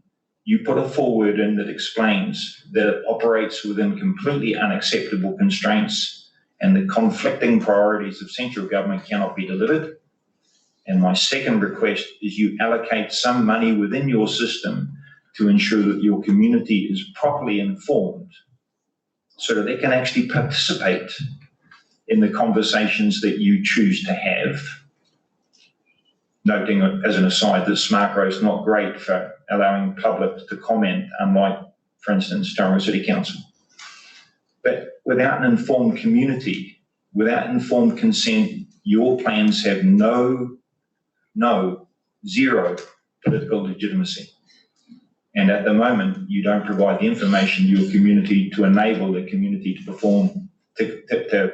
you put a forward in that explains that it operates within completely unacceptable constraints and the conflicting priorities of central government cannot be delivered. And my second request is you allocate some money within your system to ensure that your community is properly informed so that they can actually participate in the conversations that you choose to have. Noting as an aside that SmartGrow is not great for allowing public to comment, unlike, for instance, Tauranga City Council. But without an informed community, without informed consent, your plans have zero political legitimacy. And at the moment, you don't provide the information to your community to enable the community to perform, to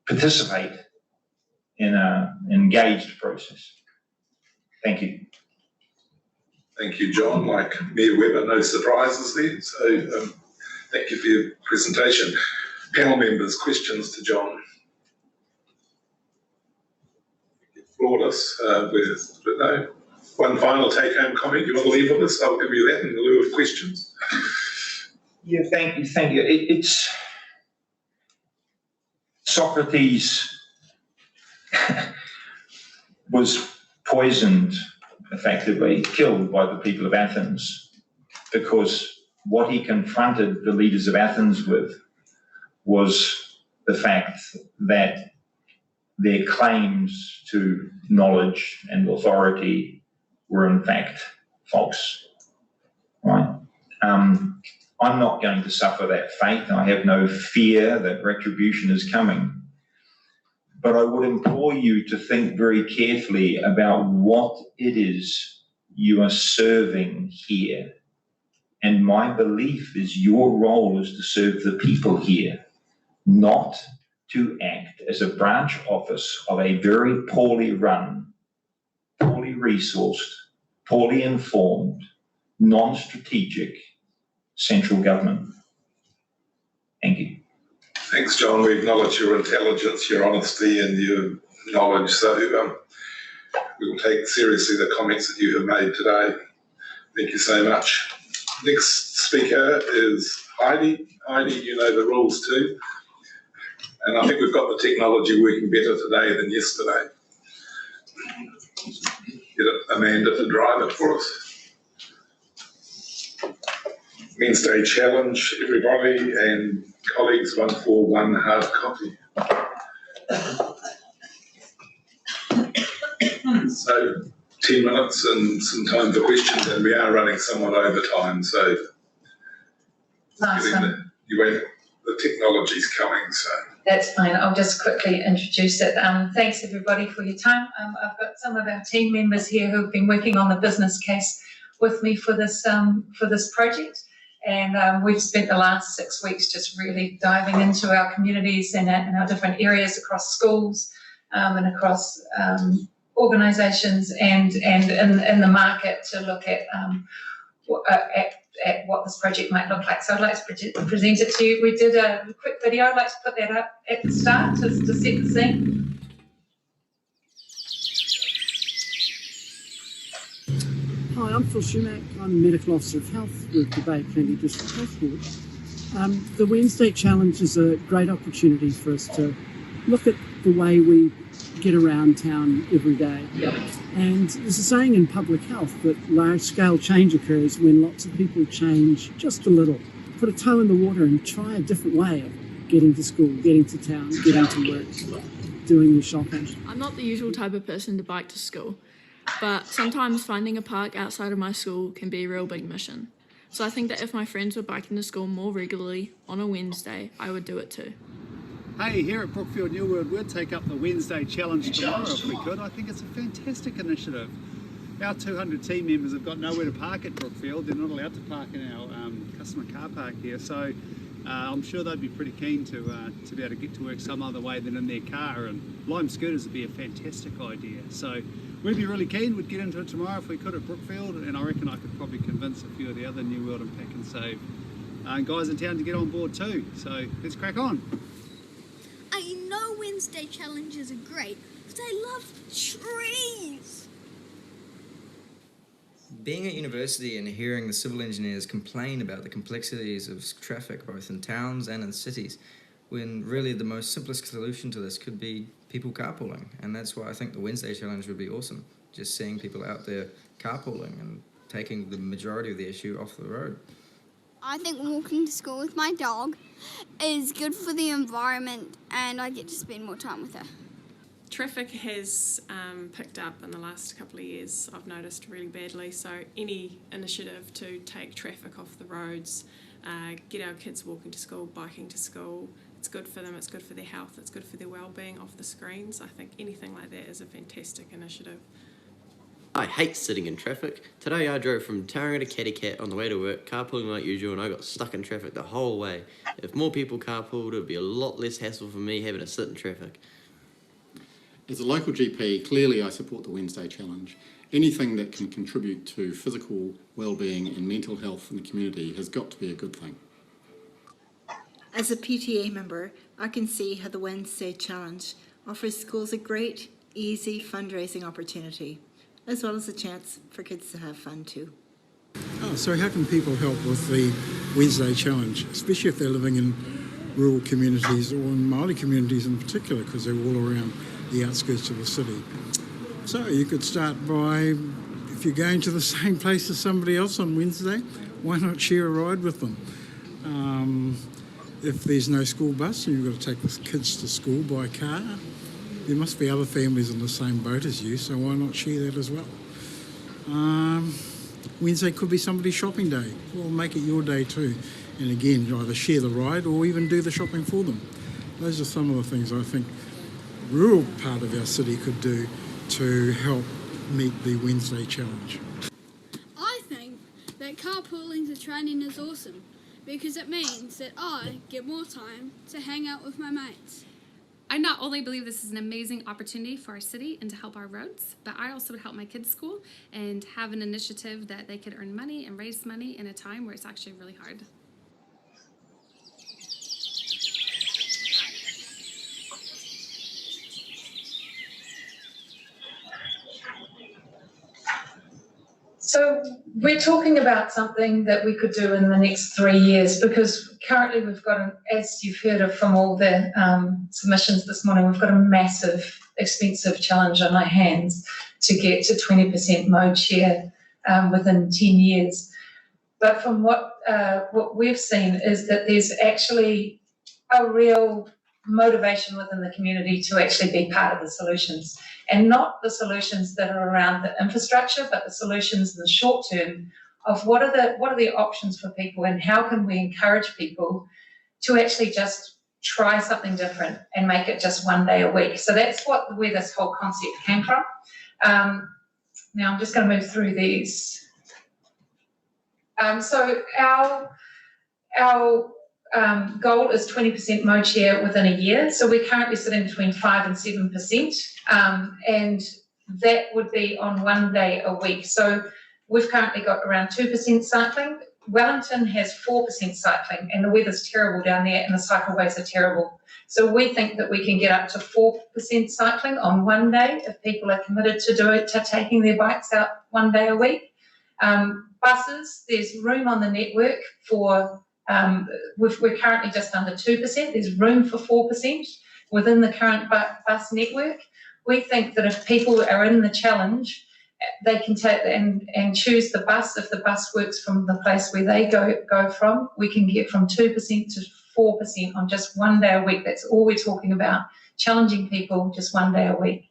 participate in an engaged process. Thank you. Thank you, John. Like Mayor Webber, no surprises there. So thank you for your presentation. Panel members, questions to John? Flawless. No. One final take-home comment you want to leave with us? I'll give you that in lieu of questions. Yeah, thank you. It's Socrates was poisoned, effectively killed by the people of Athens, because what he confronted the leaders of Athens with was the fact that their claims to knowledge and authority were in fact false, right? I'm not going to suffer that fate. I have no fear that retribution is coming. But I would implore you to think very carefully about what it is you are serving here. And my belief is your role is to serve the people here, not to act as a branch office of a very poorly run, poorly resourced, poorly informed, non-strategic central government. Thank you. Thanks, John. We acknowledge your intelligence, your honesty, and your knowledge. So we will take seriously the comments that you have made today. Thank you so much. Next speaker is Heidi. Heidi, you know the rules too. And I think we've got the technology working better today than yesterday. Get Amanda to drive it for us. Wednesday challenge, everybody, and colleagues, 141 hard copy. So 10 minutes and some time for questions, and we are running somewhat over time, so the technology's coming, so. That's fine. I'll just quickly introduce it. Thanks everybody for your time. I've got some of our team members here who've been working on the business case with me for this project. And we've spent the last 6 weeks just really diving into our communities and our different areas across schools and across organisations and in the market to look at what this project might look like. So I'd like to present it to you. We did a quick video. I'd like to put that up at the start to set the scene. Hi, I'm Phil Shumack. I'm Medical Officer of Health with the Bay Plenty District Health Board. The Wednesday Challenge is a great opportunity for us to look at the way we get around town every day. And there's a saying in public health that large-scale change occurs when lots of people change just a little. Put a toe in the water and try a different way of getting to school, getting to town, getting to work, doing your shopping. I'm not the usual type of person to bike to school, but sometimes finding a park outside of my school can be a real big mission. So I think that if my friends were biking to school more regularly on a Wednesday, I would do it too. Hey, here at Brookfield New World, we'll take up the Wednesday Challenge tomorrow if we could. I think it's a fantastic initiative. Our 200 team members have got nowhere to park at Brookfield. They're not allowed to park in our customer car park here, so I'm sure they'd be pretty keen to be able to get to work some other way than in their car, and Lime scooters would be a fantastic idea. So we'd be really keen. We'd get into it tomorrow if we could at Brookfield, and I reckon I could probably convince a few of the other New World and Pack and Save guys in town to get on board too. So let's crack on. I know Wednesday challenges are great, but I love trees. Being at university and hearing the civil engineers complain about the complexities of traffic both in towns and in cities, when really the most simplest solution to this could be people carpooling. And that's why I think the Wednesday challenge would be awesome, just seeing people out there carpooling and taking the majority of the issue off the road. I think walking to school with my dog is good for the environment, and I get to spend more time with her. Traffic has picked up in the last couple of years, I've noticed, really badly. So any initiative to take traffic off the roads, get our kids walking to school, biking to school, it's good for them, it's good for their health, it's good for their well-being off the screens. I think anything like that is a fantastic initiative. I hate sitting in traffic. Today I drove from Tauranga to Caticat on the way to work, carpooling like usual, and I got stuck in traffic the whole way. If more people carpooled, it would be a lot less hassle for me having to sit in traffic. As a local GP, clearly I support the Wednesday Challenge. Anything that can contribute to physical well-being and mental health in the community has got to be a good thing. As a PTA member, I can see how the Wednesday Challenge offers schools a great, easy fundraising opportunity, as well as a chance for kids to have fun too. Oh, so how can people help with the Wednesday Challenge, especially if they're living in rural communities or in Māori communities in particular, because they're all around the outskirts of the city? So you could start by, if you're going to the same place as somebody else on Wednesday, why not share a ride with them? If there's no school bus and you've got to take the kids to school by car, there must be other families in the same boat as you, so why not share that as well? Wednesday could be somebody's shopping day. Well, make it your day too. And again, either share the ride or even do the shopping for them. Those are some of the things I think the rural part of our city could do to help meet the Wednesday challenge. I think that carpooling to training is awesome because it means that I get more time to hang out with my mates. I not only believe this is an amazing opportunity for our city and to help our roads, but I also would help my kids' school and have an initiative that they could earn money and raise money in a time where it's actually really hard. So we're talking about something that we could do in the next 3 years, because currently we've got, as you've heard from all the submissions this morning, we've got a massive, expensive challenge on our hands to get to 20% mode share within 10 years. But from what we've seen is that there's actually a real motivation within the community to actually be part of the solutions, and not the solutions that are around the infrastructure, but the solutions in the short term of what are the options for people, and how can we encourage people to actually just try something different and make it just 1 day a week. So that's where this whole concept came from. Now I'm just going to move through these. So our goal is 20% mode share within a year. So we're currently sitting between 5 and 7%, and that would be on 1 day a week. So we've currently got around 2% cycling. Wellington has 4% cycling, and the weather's terrible down there and the cycleways are terrible. So we think that we can get up to 4% cycling on 1 day if people are committed to taking their bikes out 1 day a week. Buses, there's room on the network for we're currently just under 2%. There's room for 4% within the current bus network. We think that if people are in the challenge, they can take and choose the bus. If the bus works from the place where they go from, we can get from 2% to 4% on just 1 day a week. That's all we're talking about, challenging people just 1 day a week.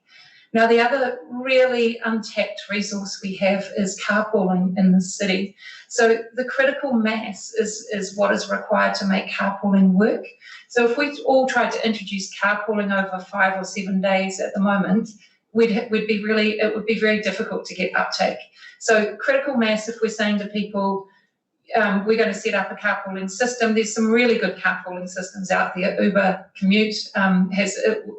Now, the other really untapped resource we have is carpooling in the city. So the critical mass is what is required to make carpooling work. So if we all tried to introduce carpooling over 5 or 7 days at the moment, it would be very difficult to get uptake. So critical mass, if we're saying to people, we're going to set up a carpooling system. There's some really good carpooling systems out there. Uber Commute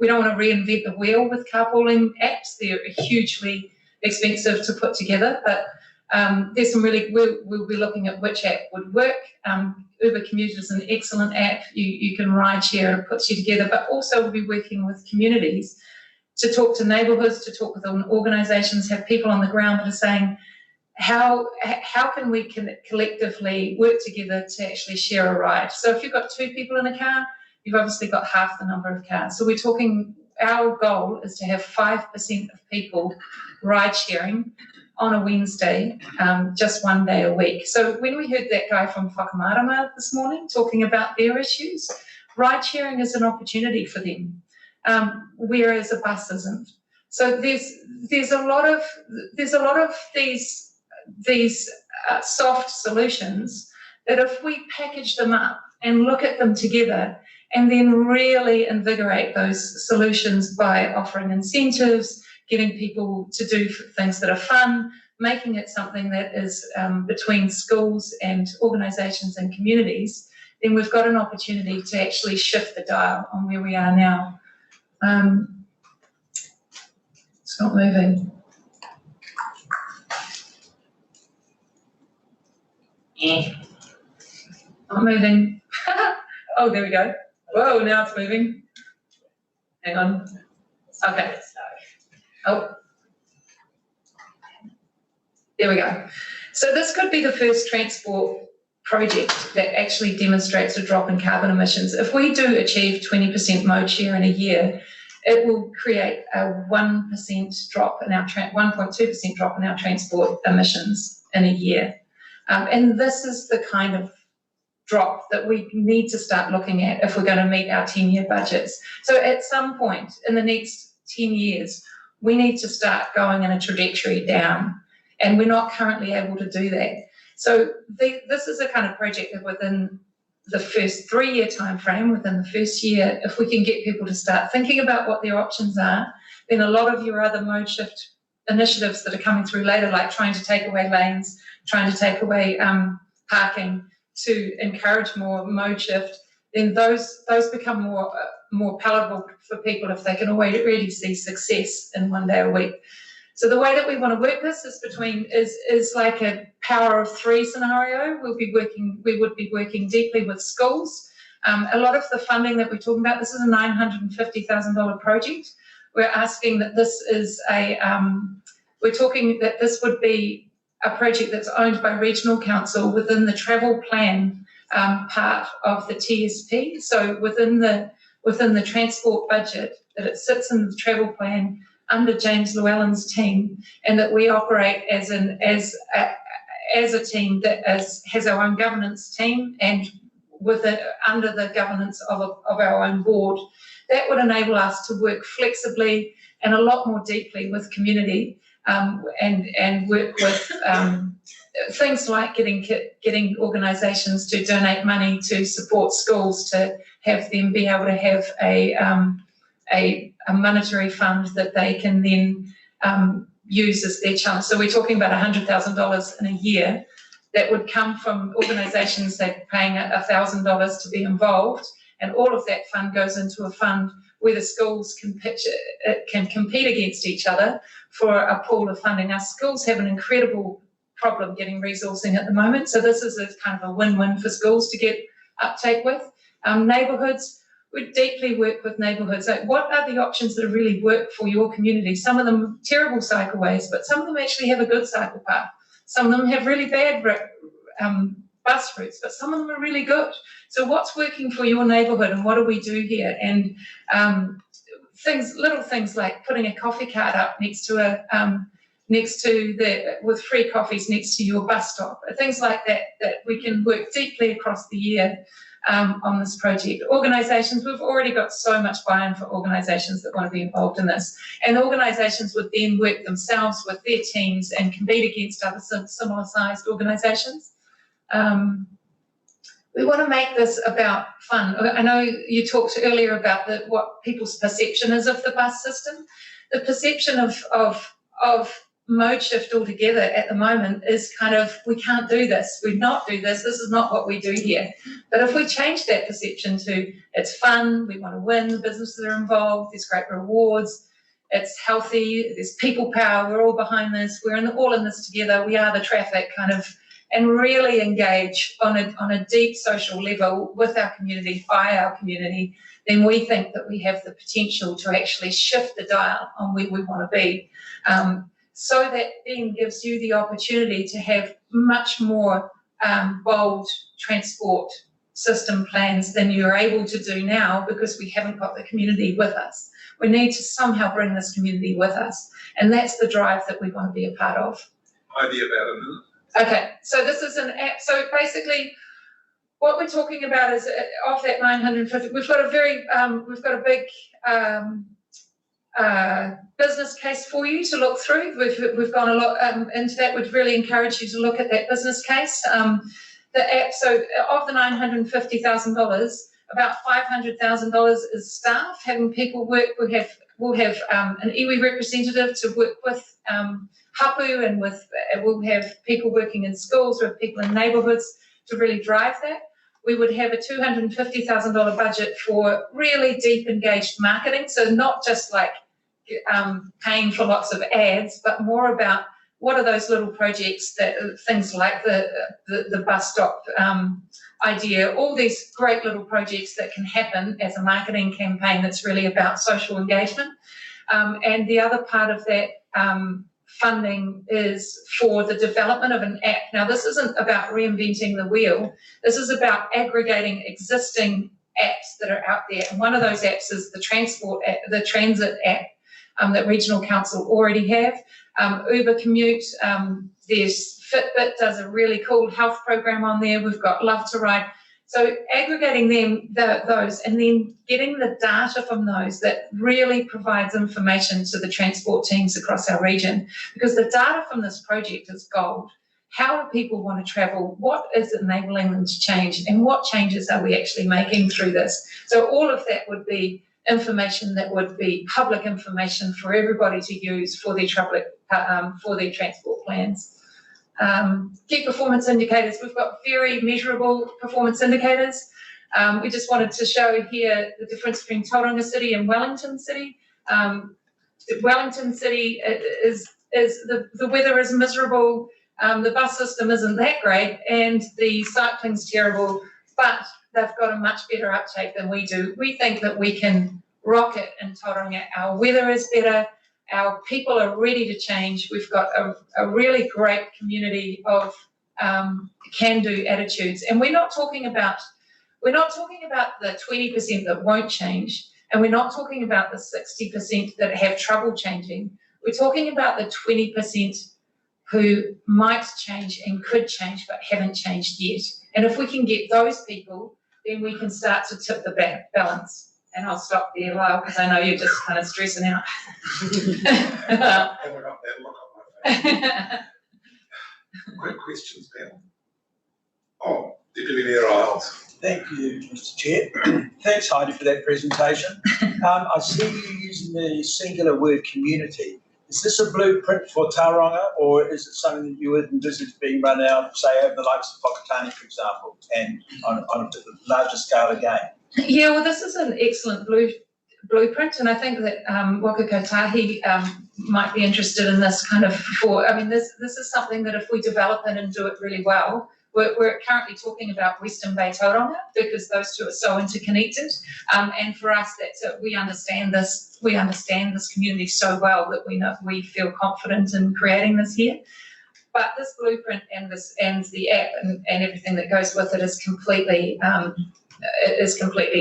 we don't want to reinvent the wheel with carpooling apps. They're hugely expensive to put together, but there's some we'll be looking at which app would work. Uber Commute is an excellent app. You can ride share and it puts you together, but also we'll be working with communities to talk to neighbourhoods, to talk with organisations, have people on the ground that are saying, how can we collectively work together to actually share a ride? So if you've got 2 people in a car, you've obviously got half the number of cars. So we're talking, our goal is to have 5% of people ride sharing on a Wednesday, just 1 day a week. So when we heard that guy from Whakamarama this morning talking about their issues, ride sharing is an opportunity for them, whereas a bus isn't. So there's a lot of these soft solutions that if we package them up and look at them together and then really invigorate those solutions by offering incentives, getting people to do things that are fun, making it something that is between schools and organisations and communities, then we've got an opportunity to actually shift the dial on where we are now. It's not moving. Not moving. Oh, there we go. Whoa, now it's moving. Hang on. Okay. Oh. There we go. So this could be the first transport project that actually demonstrates a drop in carbon emissions. If we do achieve 20% mode share in a year, it will create a 1% drop in our 1.2% drop in our transport emissions in a year. And this is the kind of drop that we need to start looking at if we're going to meet our 10-year budgets. So at some point in the next 10 years, we need to start going in a trajectory down. and we're not currently able to do that. So this is a kind of project that within the first 3-year time frame, within the first year, if we can get people to start thinking about what their options are, then a lot of your other mode shift initiatives that are coming through later, like trying to take away lanes, trying to take away parking to encourage more mode shift, then those become more palatable for people if they can already see success in 1 day a week. So the way that we want to work this is like a power of 3 scenario. We would be working deeply with schools. A lot of the funding that we're talking about, this is a $950,000 project. We're asking that this is we're talking that this would be a project that's owned by regional council within the travel plan part of the TSP. So within the transport budget, that it sits in the travel plan under James Llewellyn's team, and that we operate as a team that has our own governance team and under the governance of our own board. That would enable us to work flexibly and a lot more deeply with community and work with things like getting organisations to donate money to support schools, to have them be able to have a monetary fund that they can then use as their challenge. So we're talking about $100,000 in a year that would come from organisations that are paying $1,000 to be involved, and all of that fund goes into a fund where the schools can compete against each other for a pool of funding. Our schools have an incredible problem getting resourcing at the moment, so this is a kind of a win-win for schools to get uptake with. Neighbourhoods, we deeply work with neighbourhoods. Like, what are the options that really work for your community? Some of them terrible cycleways, but some of them actually have a good cycle path. Some of them have really bad bus routes, but some of them are really good. So what's working for your neighbourhood, and what do we do here? And little things like putting a coffee cart up with free coffees next to your bus stop, things like that we can work deeply across the year on this project. Organisations, we've already got so much buy-in for organisations that want to be involved in this, and organisations would then work themselves with their teams and compete against other similar sized organisations. We want to make this about fun. I know you talked earlier about what people's perception is of the bus system. The perception of mode shift altogether at the moment is kind of, we can't do this, we not do this, this is not what we do here. But if we change that perception to it's fun, we want to win, the businesses are involved, there's great rewards, it's healthy, there's people power, we're all behind this, we're all in this together, we are the traffic kind of, and really engage on a deep social level with our community, by our community, then we think that we have the potential to actually shift the dial on where we want to be. So that then gives you the opportunity to have much more bold transport system plans than you're able to do now, because we haven't got the community with us. We need to somehow bring this community with us, and that's the drive that we want to be a part of. Idea about a minute. Okay, so this is an app. So basically, what we're talking about is of that 950. We've got a big business case for you to look through. We've gone a lot into that. We'd really encourage you to look at that business case. The app. So of the $950,000, about $500,000 is staff, having people work. We'll have an iwi representative to work with hapu, and we'll have people working in schools, with people in neighbourhoods to really drive that. We would have a $250,000 budget for really deep engaged marketing. So not just like paying for lots of ads, but more about what are those little projects, things like the bus stop idea, all these great little projects that can happen as a marketing campaign that's really about social engagement. And the other part of that funding is for the development of an app. Now, this isn't about reinventing the wheel. This is about aggregating existing apps that are out there. And one of those apps is the transit app that Regional Council already have. Uber Commute, there's Fitbit does a really cool health program on there. We've got Love to Ride. So aggregating those and then getting the data from those that really provides information to the transport teams across our region, because the data from this project is gold. How do people want to travel? What is enabling them to change? And what changes are we actually making through this? So all of that would be information that would be public information for everybody to use for their transport plans. Key performance indicators. We've got very measurable performance indicators. We just wanted to show here the difference between Tauranga City and Wellington City. Wellington City is the weather is miserable. The bus system isn't that great, and the cycling's terrible, but they've got a much better uptake than we do. We think that we can rock it in Tauranga. Our weather is better. Our people are ready to change. We've got a really great community of can-do attitudes, and we're not talking about the 20% that won't change, and we're not talking about the 60% that have trouble changing. We're talking about the 20% who might change and could change but haven't changed yet. And if we can get those people, then we can start to tip the balance. And I'll stop there, Lyle, because I know you're just kind of stressing out. Quick questions, panel. Oh, Deputy Mayor Isles. Thank you, Mr. Chair. Thanks, Heidi, for that presentation. I see you using the singular word community. Is this a blueprint for Tauranga, or is it something that you would envisage being run out, say, over the likes of Whakatane, for example, and on a larger scale again? Yeah, well, this is an excellent blueprint, and I think that Waka Kotahi might be interested in this kind of this is something that if we develop it and do it really well, we're currently talking about Western Bay Tauranga, because those two are so interconnected, and for us, that's it. We understand this community so well that we feel confident in creating this here. But this blueprint and the app and everything that goes with it is completely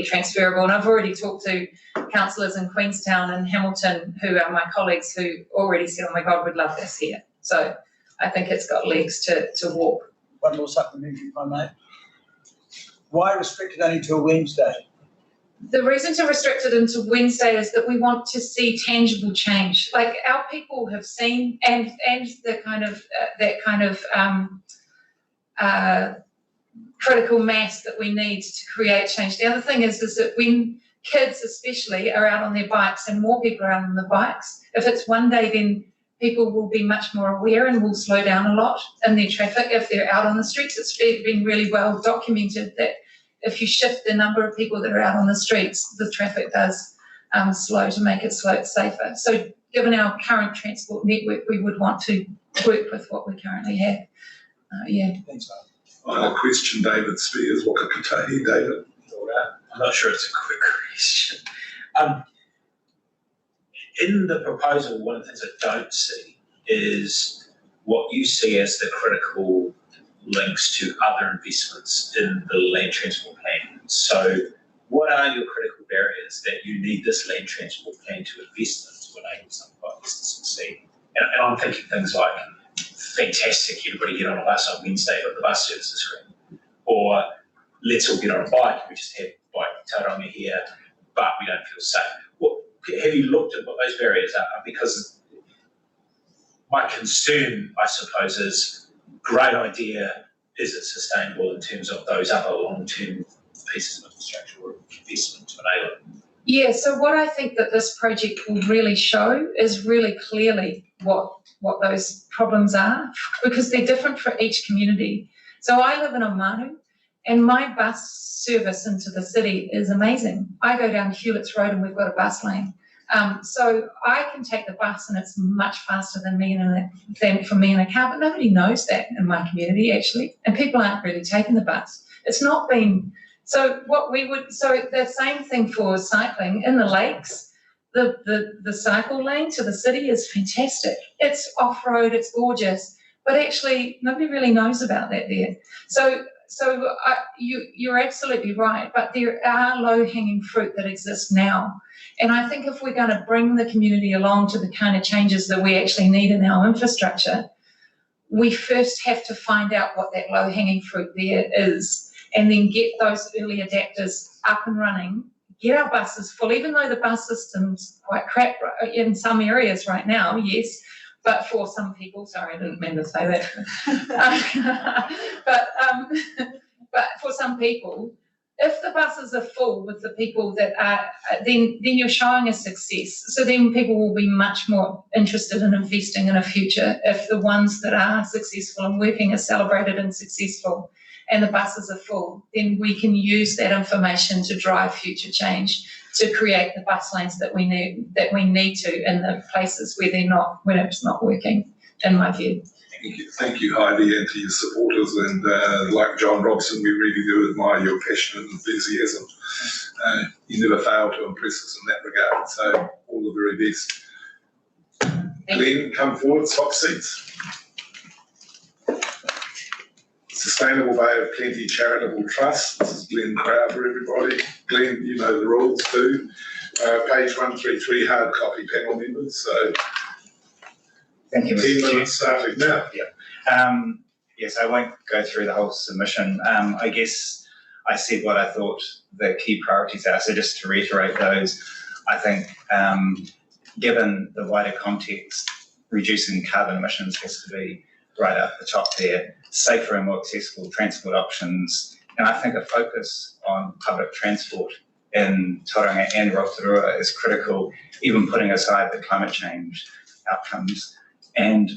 transferable. And I've already talked to councillors in Queenstown and Hamilton, who are my colleagues, who already said, "Oh my God, we'd love this here." So I think it's got legs to walk. One more supplementary, if I may. Why restrict it only to a Wednesday? The reason to restrict it into Wednesday is that we want to see tangible change. Like our people have seen, and the kind of critical mass that we need to create change. The other thing is that when kids especially are out on their bikes, and more people are out on the bikes, if it's one day, then people will be much more aware and will slow down a lot in their traffic if they're out on the streets. It's been really well documented that if you shift the number of people that are out on the streets, the traffic does slow to make it safer. So given our current transport network, we would want to work with what we currently have. Yeah. Thanks, Final question, David Spears, Waka Kotahi. David. I'm not sure it's a quick question. In the proposal, one of the things I don't see is what you see as the critical links to other investments in the land transport plan. So what are your critical barriers that you need this land transport plan to invest in to enable something like this to succeed? And I'm thinking things like, fantastic, everybody get on a bus on Wednesday, but the bus service is free. Or let's all get on a bike, we just have bike Tauranga here, but we don't feel safe. Have you looked at what those barriers are? Because my concern, I suppose, is great idea. Is it sustainable in terms of those other long-term pieces of infrastructure or investment to enable it? Yeah, so what I think that this project will really show is really clearly what those problems are, because they're different for each community. So I live in Oamaru, and my bus service into the city is amazing. I go down Hewlett's Road and we've got a bus lane. So I can take the bus and it's much faster than for me in a car, but nobody knows that in my community actually, and people aren't really taking the bus. It's not been, so the same thing for cycling in the lakes. The cycle lane to the city is fantastic. It's off-road, it's gorgeous, but actually nobody really knows about that there. So you're absolutely right, but there are low-hanging fruit that exist now. And I think if we're going to bring the community along to the kind of changes that we actually need in our infrastructure, we first have to find out what that low-hanging fruit there is. and then get those early adapters up and running, get our buses full, even though the bus system's quite crap in some areas right now, yes, but for some people, sorry, I didn't mean to say that. But for some people, if the buses are full with the people that are, then you're showing a success. So then people will be much more interested in investing in a future if the ones that are successful and working are celebrated and successful and the buses are full. Then we can use that information to drive future change, to create the bus lanes that we need to in the places where when it's not working, in my view. Thank you, Heidi, and to your supporters. And like John Robson, we really do admire your passion and enthusiasm. You never fail to impress us in that regard. So all the very best. Glenn, come forward, swap seats. Sustainable Bay of Plenty Charitable Trust. This is Glenn Crowder, everybody. Glenn, you know the rules too. Page 133, hard copy panel members. So thank you, Mr. 10 Chair. minutes starting now. Yes, I won't go through the whole submission. I guess I said what I thought the key priorities are. So just to reiterate those, I think given the wider context, reducing carbon emissions has to be right up the top there. Safer and more accessible transport options, and I think a focus on public transport in Tauranga and Rotorua is critical, even putting aside the climate change outcomes. And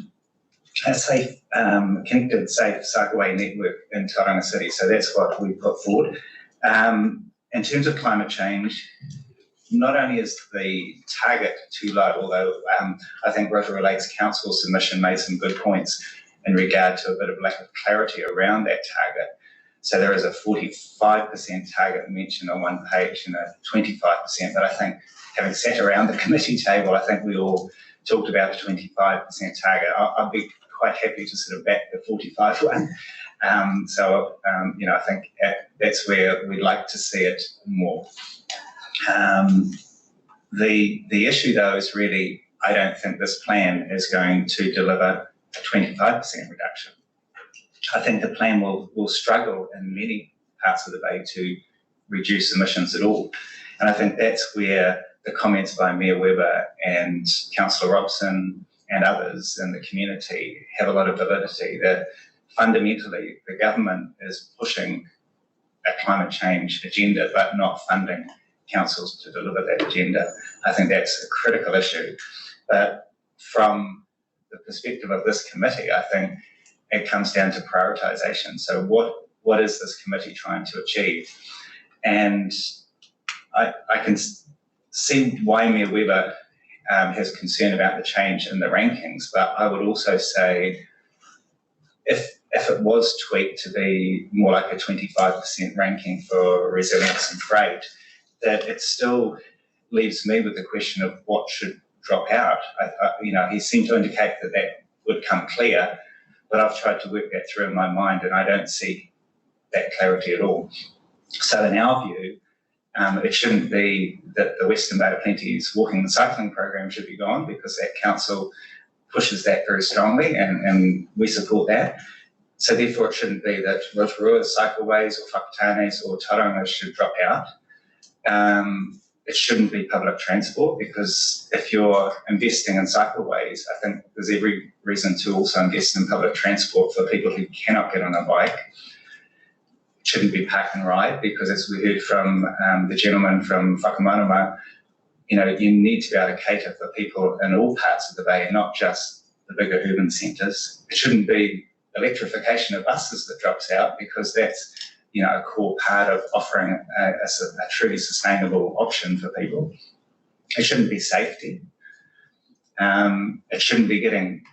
a safe, connected, safe cycleway network in Tauranga City. So that's what we put forward. In terms of climate change, not only is the target too low, although I think Rotorua Lakes Council submission made some good points in regard to a bit of lack of clarity around that target. So there is a 45% target mentioned on one page and a 25%, but I think having sat around the committee table, I think we all talked about a 25% target. I'd be quite happy to sort of back the 45 one. I think that's where we'd like to see it more. The issue though is really, I don't think this plan is going to deliver a 25% reduction. I think the plan will struggle in many parts of the bay to reduce emissions at all. And I think that's where the comments by Mayor Webber and Councillor Robson and others in the community have a lot of validity, that fundamentally the government is pushing a climate change agenda but not funding councils to deliver that agenda. I think that's a critical issue. But from the perspective of this committee, I think it comes down to prioritisation. So what is this committee trying to achieve? And I can see why Mayor Webber has concern about the change in the rankings, but I would also say if it was tweaked to be more like a 25% ranking for resilience and freight, that it still leaves me with the question of what should drop out. He seemed to indicate that would come clear, but I've tried to work that through in my mind and I don't see that clarity at all. So in our view, it shouldn't be that the Western Bay of Plenty's walking and cycling program should be gone, because that council pushes that very strongly and we support that. So therefore it shouldn't be that Rotorua cycleways or whakatanes or Tauranga should drop out. It shouldn't be public transport, because if you're investing in cycleways, I think there's every reason to also invest in public transport for people who cannot get on a bike. It shouldn't be park and ride, because as we heard from the gentleman from Whakamanuma, you need to be able to cater for people in all parts of the bay, not just the bigger urban centres. It shouldn't be electrification of buses that drops out, because that's a core part of offering a truly sustainable option for people. It shouldn't be safety. It shouldn't be getting,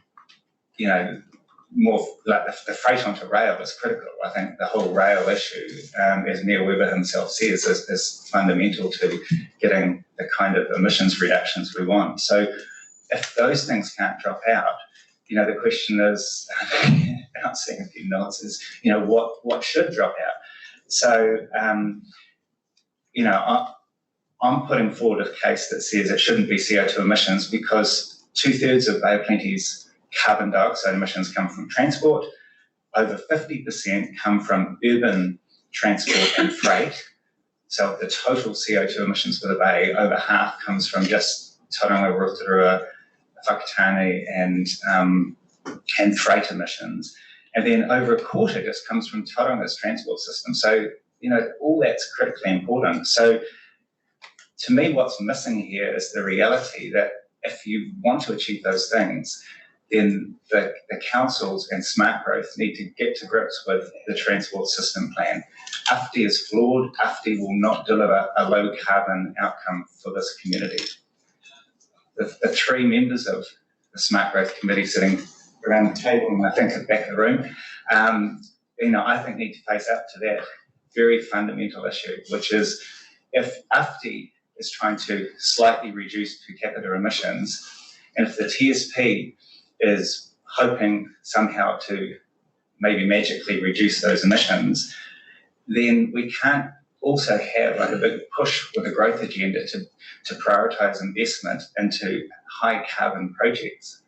more like the freight onto rail is critical. I think the whole rail issue, as Mayor Webber himself says, is fundamental to getting the kind of emissions reductions we want. So if those things can't drop out, the question is, I'm seeing a few nods, is, what should drop out? So, I'm putting forward a case that says it shouldn't be CO2 emissions, because 2/3 of Bay of Plenty's carbon dioxide emissions come from transport. Over 50% come from urban transport and freight. So the total CO2 emissions for the bay, over half comes from just Tauranga, Rotorua, Whakatane and freight emissions. And then over a quarter just comes from Tauranga's transport system. So, all that's critically important. So to me, what's missing here is the reality that if you want to achieve those things, then the councils and smart growth need to get to grips with the transport system plan. AFTI is flawed. AFTI will not deliver a low carbon outcome for this community. The three members of the smart growth committee sitting around the table, and I think at the back of the room, I think need to face up to that very fundamental issue, which is if AFTI is trying to slightly reduce per capita emissions, and if the TSP is hoping somehow to maybe magically reduce those emissions, then we can't also have like a big push with a growth agenda to prioritise investment into high carbon projects.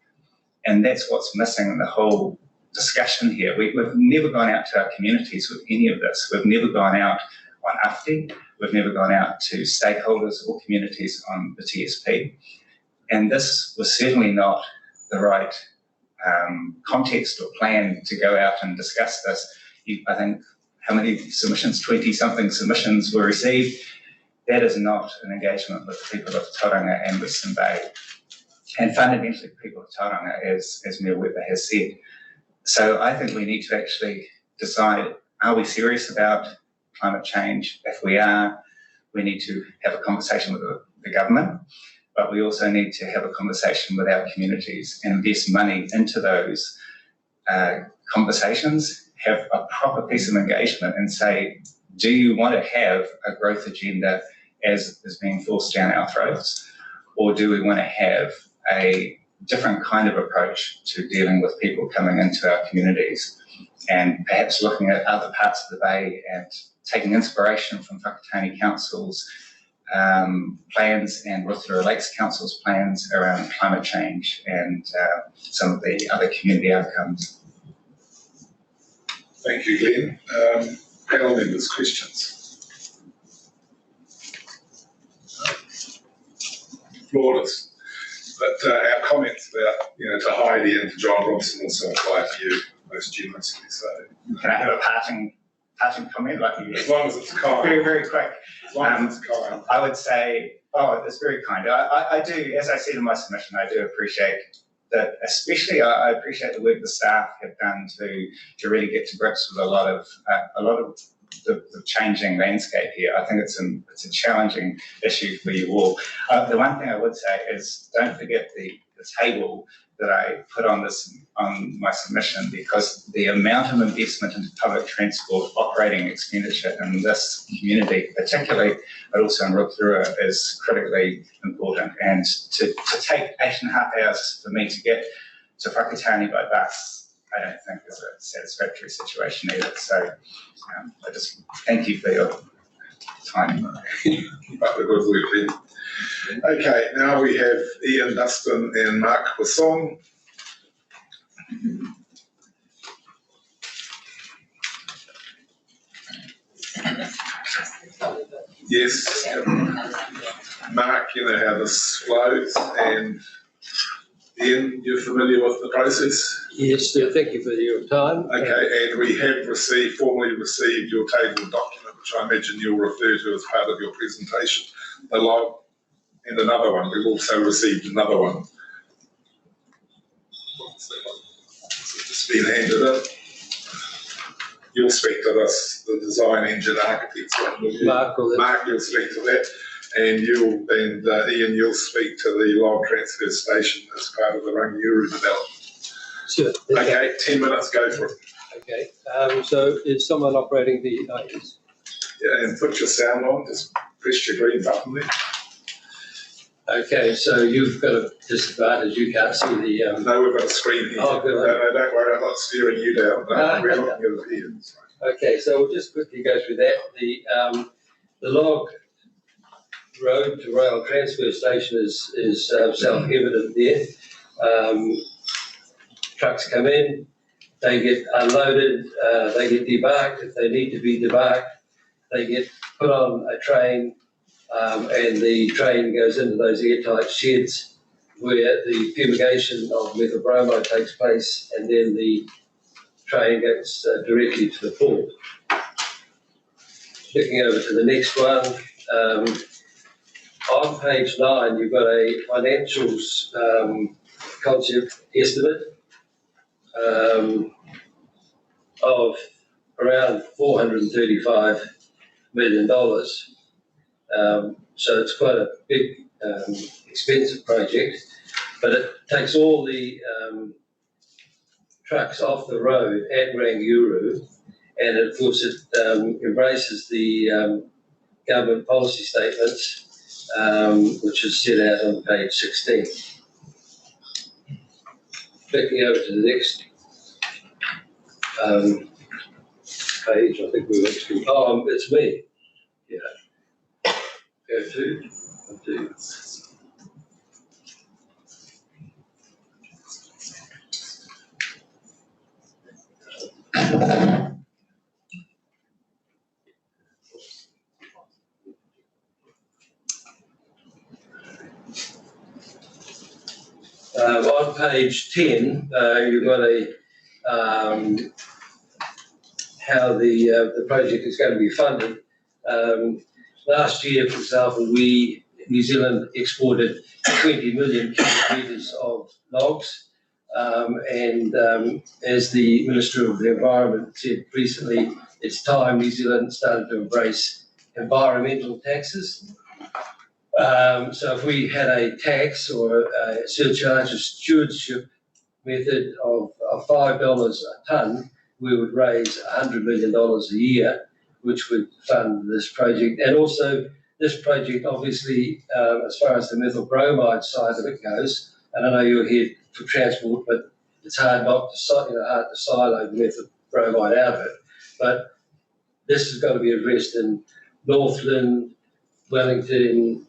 And that's what's missing in the whole discussion here. We've never gone out to our communities with any of this. We've never gone out on AFTI. We've never gone out to stakeholders or communities on the TSP. And this was certainly not the right context or plan to go out and discuss this. I think how many submissions, 20-something submissions were received. That is not an engagement with the people of Tauranga and Western Bay. And fundamentally, the people of Tauranga, as Mayor Weber has said. So I think we need to actually decide, are we serious about climate change? If we are, we need to have a conversation with the government, but we also need to have a conversation with our communities and invest money into those conversations, have a proper piece of engagement and say, do you want to have a growth agenda as is being forced down our throats? Or do we want to have a different kind of approach to dealing with people coming into our communities and perhaps looking at other parts of the bay and taking inspiration from Whakatane Council's plans and Rotorua Lakes Council's plans around climate change and some of the other community outcomes. Thank you, Glenn. Panel members, questions? Flawless. But our comments about, to Heidi and to John Robson also apply to you most generously. So, can I have a parting comment? As long as it's kind. Very, very quick. As long as it's kind. I would say, that's very kind. I do, as I said in my submission, I do appreciate that, especially I appreciate the work the staff have done to really get to grips with a lot of the changing landscape here. I think it's a challenging issue for you all. The one thing I would say is don't forget the table that I put on my submission, because the amount of investment into public transport operating expenditure in this community, particularly, but also in Rotorua, is critically important. And to take 8.5 hours for me to get to Whakatane by bus, I don't think is a satisfactory situation either. So I just thank you for your time. Keep up the good work then. Okay, now we have Ian, Dustin and Mark Wasson. Yes, Mark, you know how this flows, and Ian, you're familiar with the process? Yes, thank you for your time. Okay, and we have formally received your table document, which I imagine you'll refer to as part of your presentation, the log, and another one. We've also received another one. What's that one? It's just been handed in. You'll speak to this, the design engine architects one, will you? Mark, you'll speak to that. And Ian, you'll speak to the log transfer station as part of the Rangiuru development. Sure. Okay, 10 minutes, go for it. Okay, so is someone operating the IEs? Yeah, and put your sound on, just press your green button there. Okay, so you've got a disadvantage, you can't see the... No, we've got a screen here. Oh, good. No, don't worry, I'm not steering you down. No, we're looking at it here. Okay, so we'll just quickly go through that. The log road to rail transfer station is self-evident there. Trucks come in, they get unloaded, they get debarked if they need to be debarked, they get put on a train, and the train goes into those airtight sheds where the fumigation of methyl bromide takes place, and then the train goes directly to the port. Flicking over to the next one, on page 9, you've got a financials concept estimate of around $435 million. So it's quite a big, expensive project, but it takes all the trucks off the road at Rangiuru, and of course it embraces the government policy statements, which is set out on page 16. Flicking over to the next page, I think we went to, it's me. Yeah. Go to. On page 10, you've got a how the project is going to be funded. Last year, for example, New Zealand exported 20 million cubic metres of logs, and as the Minister of the Environment said recently, it's time New Zealand started to embrace environmental taxes. So if we had a tax or a surcharge or stewardship method of $5 a tonne, we would raise $100 million a year, which would fund this project. And also, this project, obviously, as far as the methyl bromide side of it goes, and I know you're here for transport, but it's hard hard to silo the methyl bromide out of it. But this has got to be addressed in Northland, Wellington,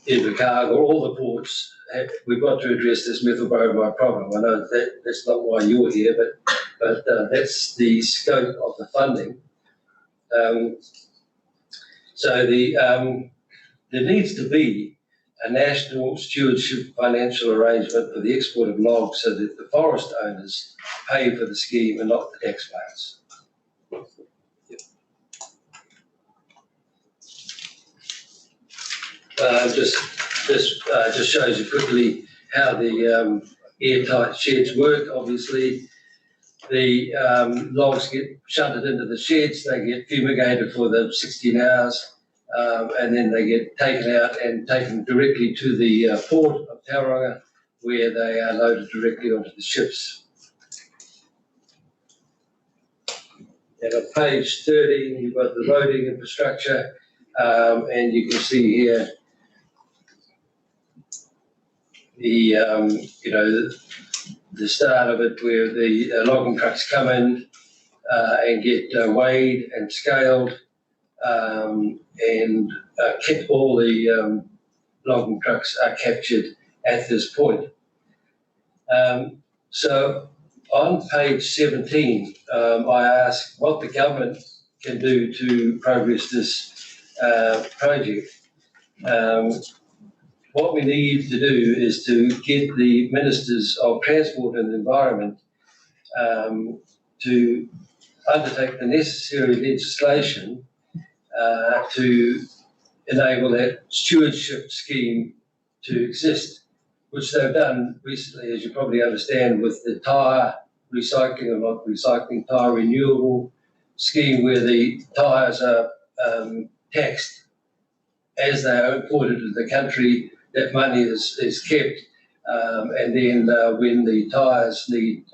Invercargill, all the ports. We've got to address this methyl bromide problem. I know that's not why you're here, but that's the scope of the funding. So there needs to be a national stewardship financial arrangement for the export of logs so that the forest owners pay for the scheme and not the taxpayers. Just shows you quickly how the airtight sheds work. Obviously, the logs get shunted into the sheds, they get fumigated for the 16 hours, and then they get taken out and taken directly to the port of Tauranga, where they are loaded directly onto the ships. And on page 13, you've got the roading infrastructure, and you can see here the start of it, where the logging trucks come in and get weighed and scaled, and all the logging trucks are captured at this point. So on page 17, I ask what the government can do to progress this project. What we need to do is to get the Ministers of Transport and Environment to undertake the necessary legislation to enable that stewardship scheme to exist, which they've done recently, as you probably understand, with the tyre recycling or not recycling, tyre renewable scheme, where the tyres are taxed as they are imported into the country. That money is kept, and then when the tyres need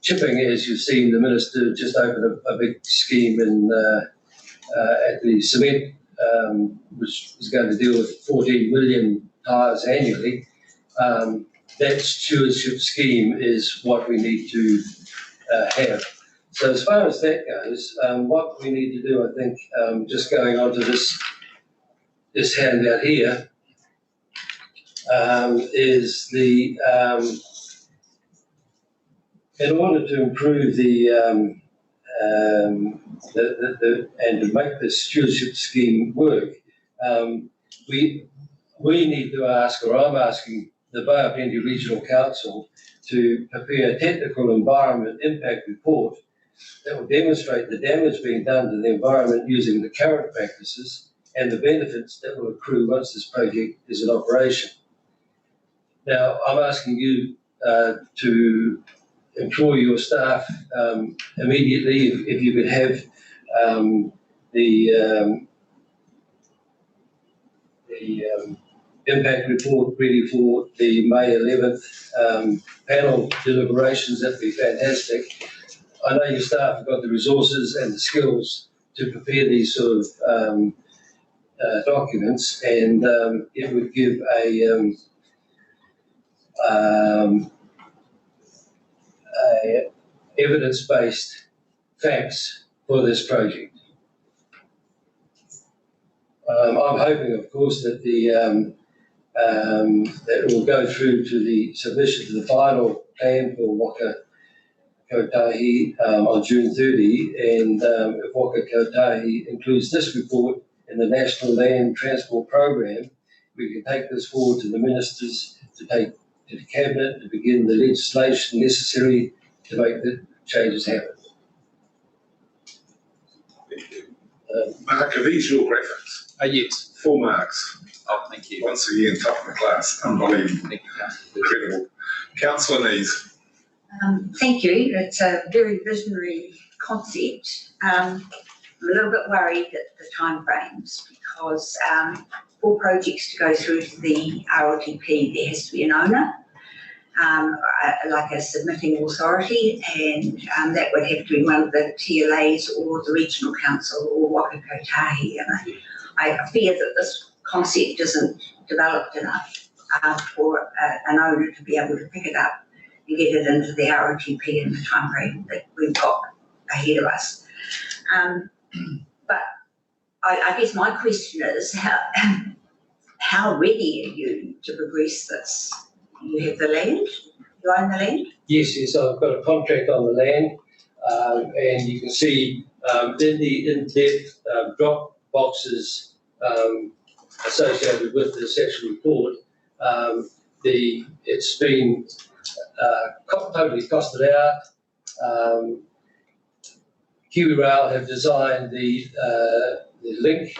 chipping, as you've seen, the Minister just opened a big scheme at the cement, which is going to deal with 14 million tyres annually. That stewardship scheme is what we need to have. So as far as that goes, what we need to do, I think, just going on to this handout here, is in order to improve and to make the stewardship scheme work, we need to ask, or I'm asking the Bay of Plenty Regional Council to prepare a technical environment impact report that will demonstrate the damage being done to the environment using the current practices and the benefits that will accrue once this project is in operation. Now, I'm asking you to employ your staff immediately, if you could have the impact report ready for the May 11th panel deliberations. That'd be fantastic. I know your staff have got the resources and the skills to prepare these sort of documents, and it would give a evidence-based facts for this project. I'm hoping, of course, that that it will go through to the submission to the final plan for Waka Kotahi on June 30, and if Waka Kotahi includes this report in the National Land Transport Program, we can take this forward to the ministers, to take to the Cabinet, to begin the legislation necessary to make the changes happen. Mark, are these your graphics? Yes. 4 marks. Oh, thank you. Once again, top of the class. Unbelievable. Thank you. Incredible. Councillor Nees. Thank you. It's a very visionary concept. I'm a little bit worried at the timeframes because for projects to go through to the RLTP, there has to be an owner, like a submitting authority, and that would have to be one of the TLAs or the regional council or Waka Kotahi. And I fear that this concept isn't developed enough for an owner to be able to pick it up and get it into the ROTP in the timeframe that we've got ahead of us. But I guess my question is, how ready are you to progress this? You have the land? You own the land? Yes, I've got a contract on the land, and you can see in the in-depth drop boxes associated with this actual report, it's been totally costed out. Kiwi Rail have designed the link,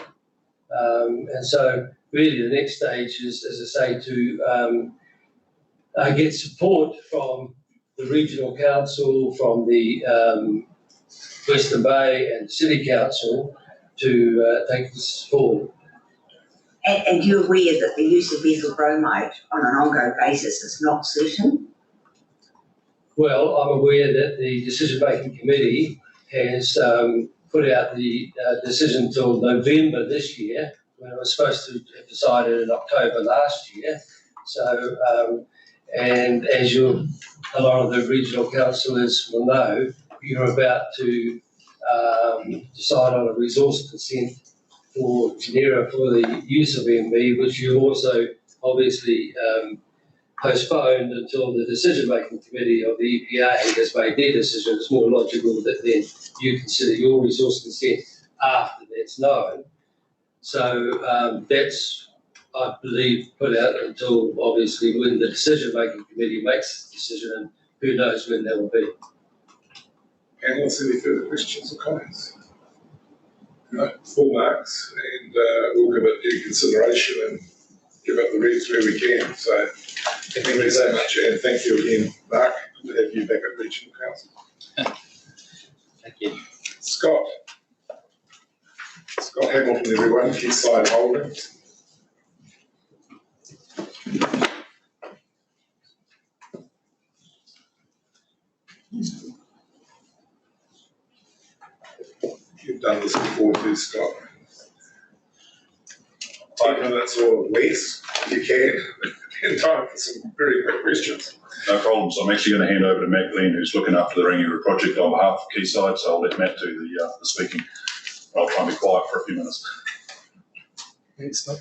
and so really the next stage is, as I say, to get support from the regional council, from the Western Bay and City Council to take this forward. And you're aware that the use of methyl bromide on an ongoing basis is not certain? Well, I'm aware that the decision-making committee has put out the decision till November this year, when it was supposed to have decided in October last year. So, and as a lot of the regional councillors will know, you're about to decide on a resource consent for Genera for the use of MV, which you also obviously postponed until the decision-making committee of the EPA has made their decision. It's more logical that then you consider your resource consent after that's known. So that's, I believe, put out until obviously when the decision-making committee makes the decision, and who knows when that will be. Anyone see any further questions or comments? No, 4 marks, and we'll give it due consideration and give it the reads where we can. So thank you so much, and thank you again, Mark. Good to have you back at Regional Council. Thank you. Scott Hamilton, everyone, Quayside Holding. You've done this before too, Scott. 5 minutes or less, if you can, in time for some very quick questions. No problems. I'm actually going to hand over to Matt Glenn, who's looking after the Rangiora project on behalf of Quayside, so I'll let Matt do the speaking. I'll try and be quiet for a few minutes. Thanks, Scott.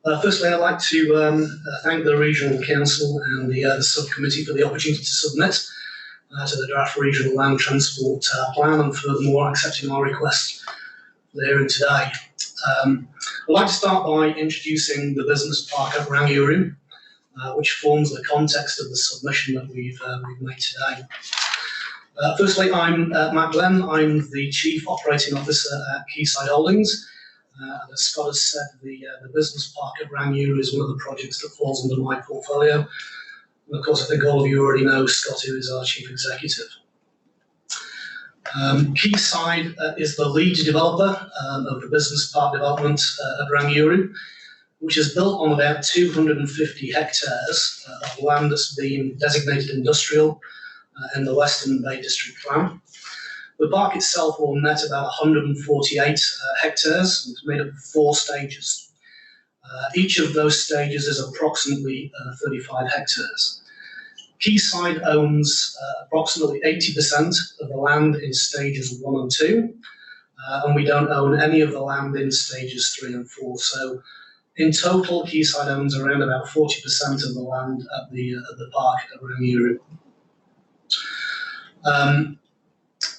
Firstly, I'd like to thank the Regional Council and the subcommittee for the opportunity to submit to the draft Regional Land Transport Plan, and furthermore accepting our request for the hearing today. I'd like to start by introducing the business park at Rangiora, which forms the context of the submission that we've made today. Firstly, I'm Matt Glenn. I'm the Chief Operating Officer at Quayside Holdings. As Scott has said, the business park at Rangiora is one of the projects that falls under my portfolio. And of course, I think all of you already know Scott, who is our Chief Executive. Quayside is the lead developer of the business park development at Rangiora, which is built on about 250 hectares of land that's been designated industrial in the Western Bay District Plan. The park itself will net about 148 hectares, and it's made up of 4 stages. Each of those stages is approximately 35 hectares. Quayside owns approximately 80% of the land in stages 1 and 2, and we don't own any of the land in stages 3 and 4. So in total, Quayside owns around about 40% of the land at the park at Rangiora.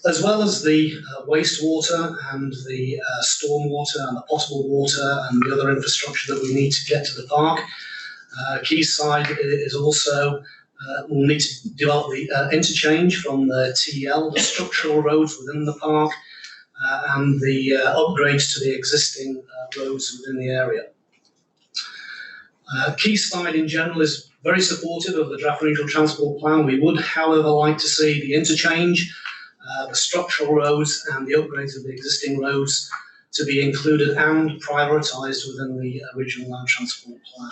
As well as the wastewater and the stormwater and the potable water and the other infrastructure that we need to get to the park, Quayside is also will need to develop the interchange from the TEL, the structural roads within the park, and the upgrades to the existing roads within the area. Quayside in general is very supportive of the draft regional transport plan. We would, however, like to see the interchange, the structural roads and the upgrades of the existing roads to be included and prioritised within the regional land transport plan.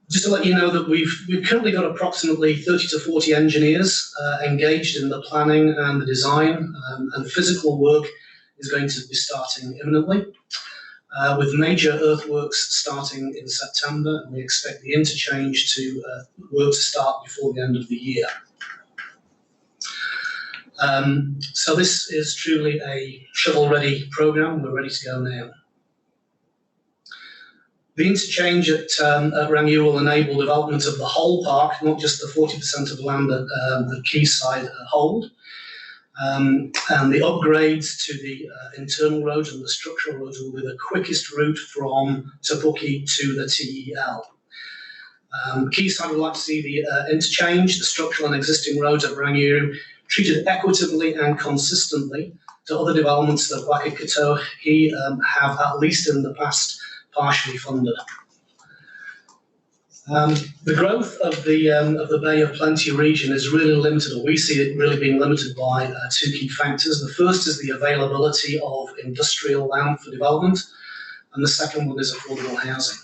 Just to let you know that we've currently got approximately 30 to 40 engineers engaged in the planning and the design, and physical work is going to be starting imminently, with major earthworks starting in September, and we expect the interchange to work to start before the end of the year. So this is truly a shovel-ready programme. We're ready to go now. The interchange at Rangiora will enable development of the whole park, not just the 40% of land that the Quayside hold. And the upgrades to the internal roads and the structural roads will be the quickest route from Tapuki to the TEL. Quayside would like to see the interchange, the structural and existing roads at Rangiora treated equitably and consistently to other developments that Wakikatohi have, at least in the past, partially funded. The growth of the Bay of Plenty region is really limited, or we see it really being limited by 2 key factors. The first is the availability of industrial land for development, and the second one is affordable housing.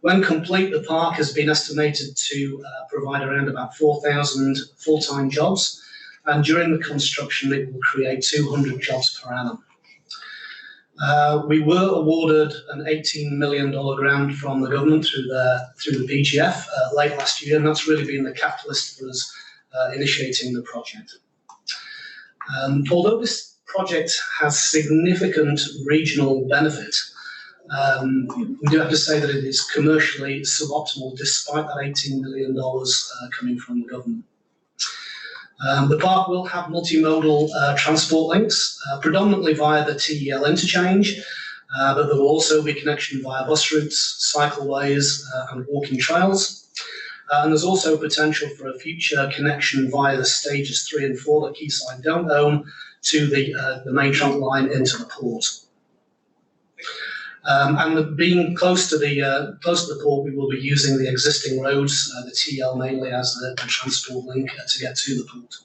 When complete, the park has been estimated to provide around about 4,000 full-time jobs, and during the construction it will create 200 jobs per annum. We were awarded an $18 million grant from the government through the PGF late last year, and that's really been the catalyst for us initiating the project. Although this project has significant regional benefit, we do have to say that it is commercially suboptimal despite that $18 million coming from the government. The park will have multimodal transport links, predominantly via the TEL interchange, but there will also be connection via bus routes, cycleways, and walking trails. And there's also potential for a future connection via the stages 3 and 4 that Quayside don't own to the main trunk line into the port. And being close to the port, we will be using the existing roads, the TL mainly as the transport link to get to the port.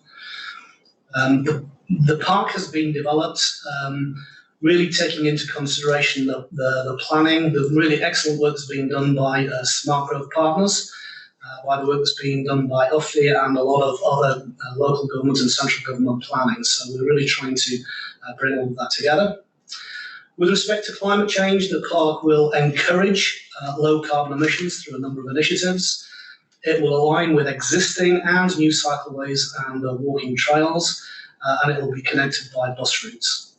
The park has been developed really taking into consideration the planning, the really excellent work that's being done by Smart Growth Partners, by the work that's being done by UFI and a lot of other local government and central government planning. So we're really trying to bring all of that together. With respect to climate change, the park will encourage low carbon emissions through a number of initiatives. It will align with existing and new cycleways and walking trails, and it will be connected by bus routes.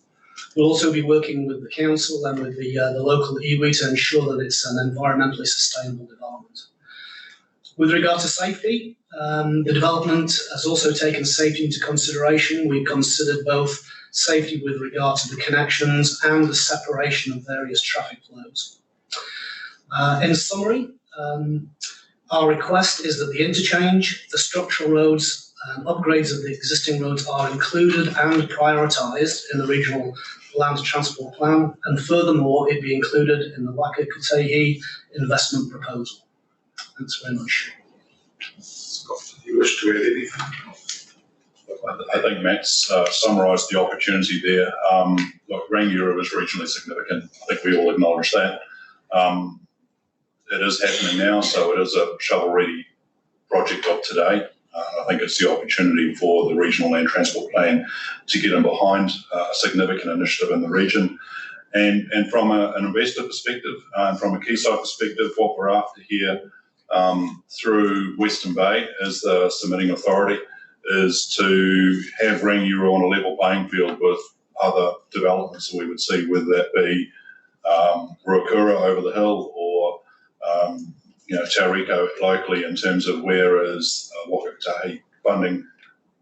We'll also be working with the council and with the local iwi to ensure that it's an environmentally sustainable development. With regard to safety, the development has also taken safety into consideration. We've considered both safety with regard to the connections and the separation of various traffic flows. In summary, our request is that the interchange, the structural roads, and upgrades of the existing roads are included and prioritised in the regional land transport plan, and furthermore, it be included in the Waka Kutehi investment proposal. Thanks very much. Scott, do you wish to add anything? I think Matt's summarised the opportunity there. Look, Rangiora is regionally significant. I think we all acknowledge that. It is happening now, so it is a shovel-ready project of today. I think it's the opportunity for the regional land transport plan to get in behind a significant initiative in the region. And from an investor perspective, and from a quayside perspective, what we're after here through Western Bay as the submitting authority is to have Rangiora on a level playing field with other developments that we would see, whether that be Ruakura over the hill or Tauriko locally, in terms of where is Waka Kutehi funding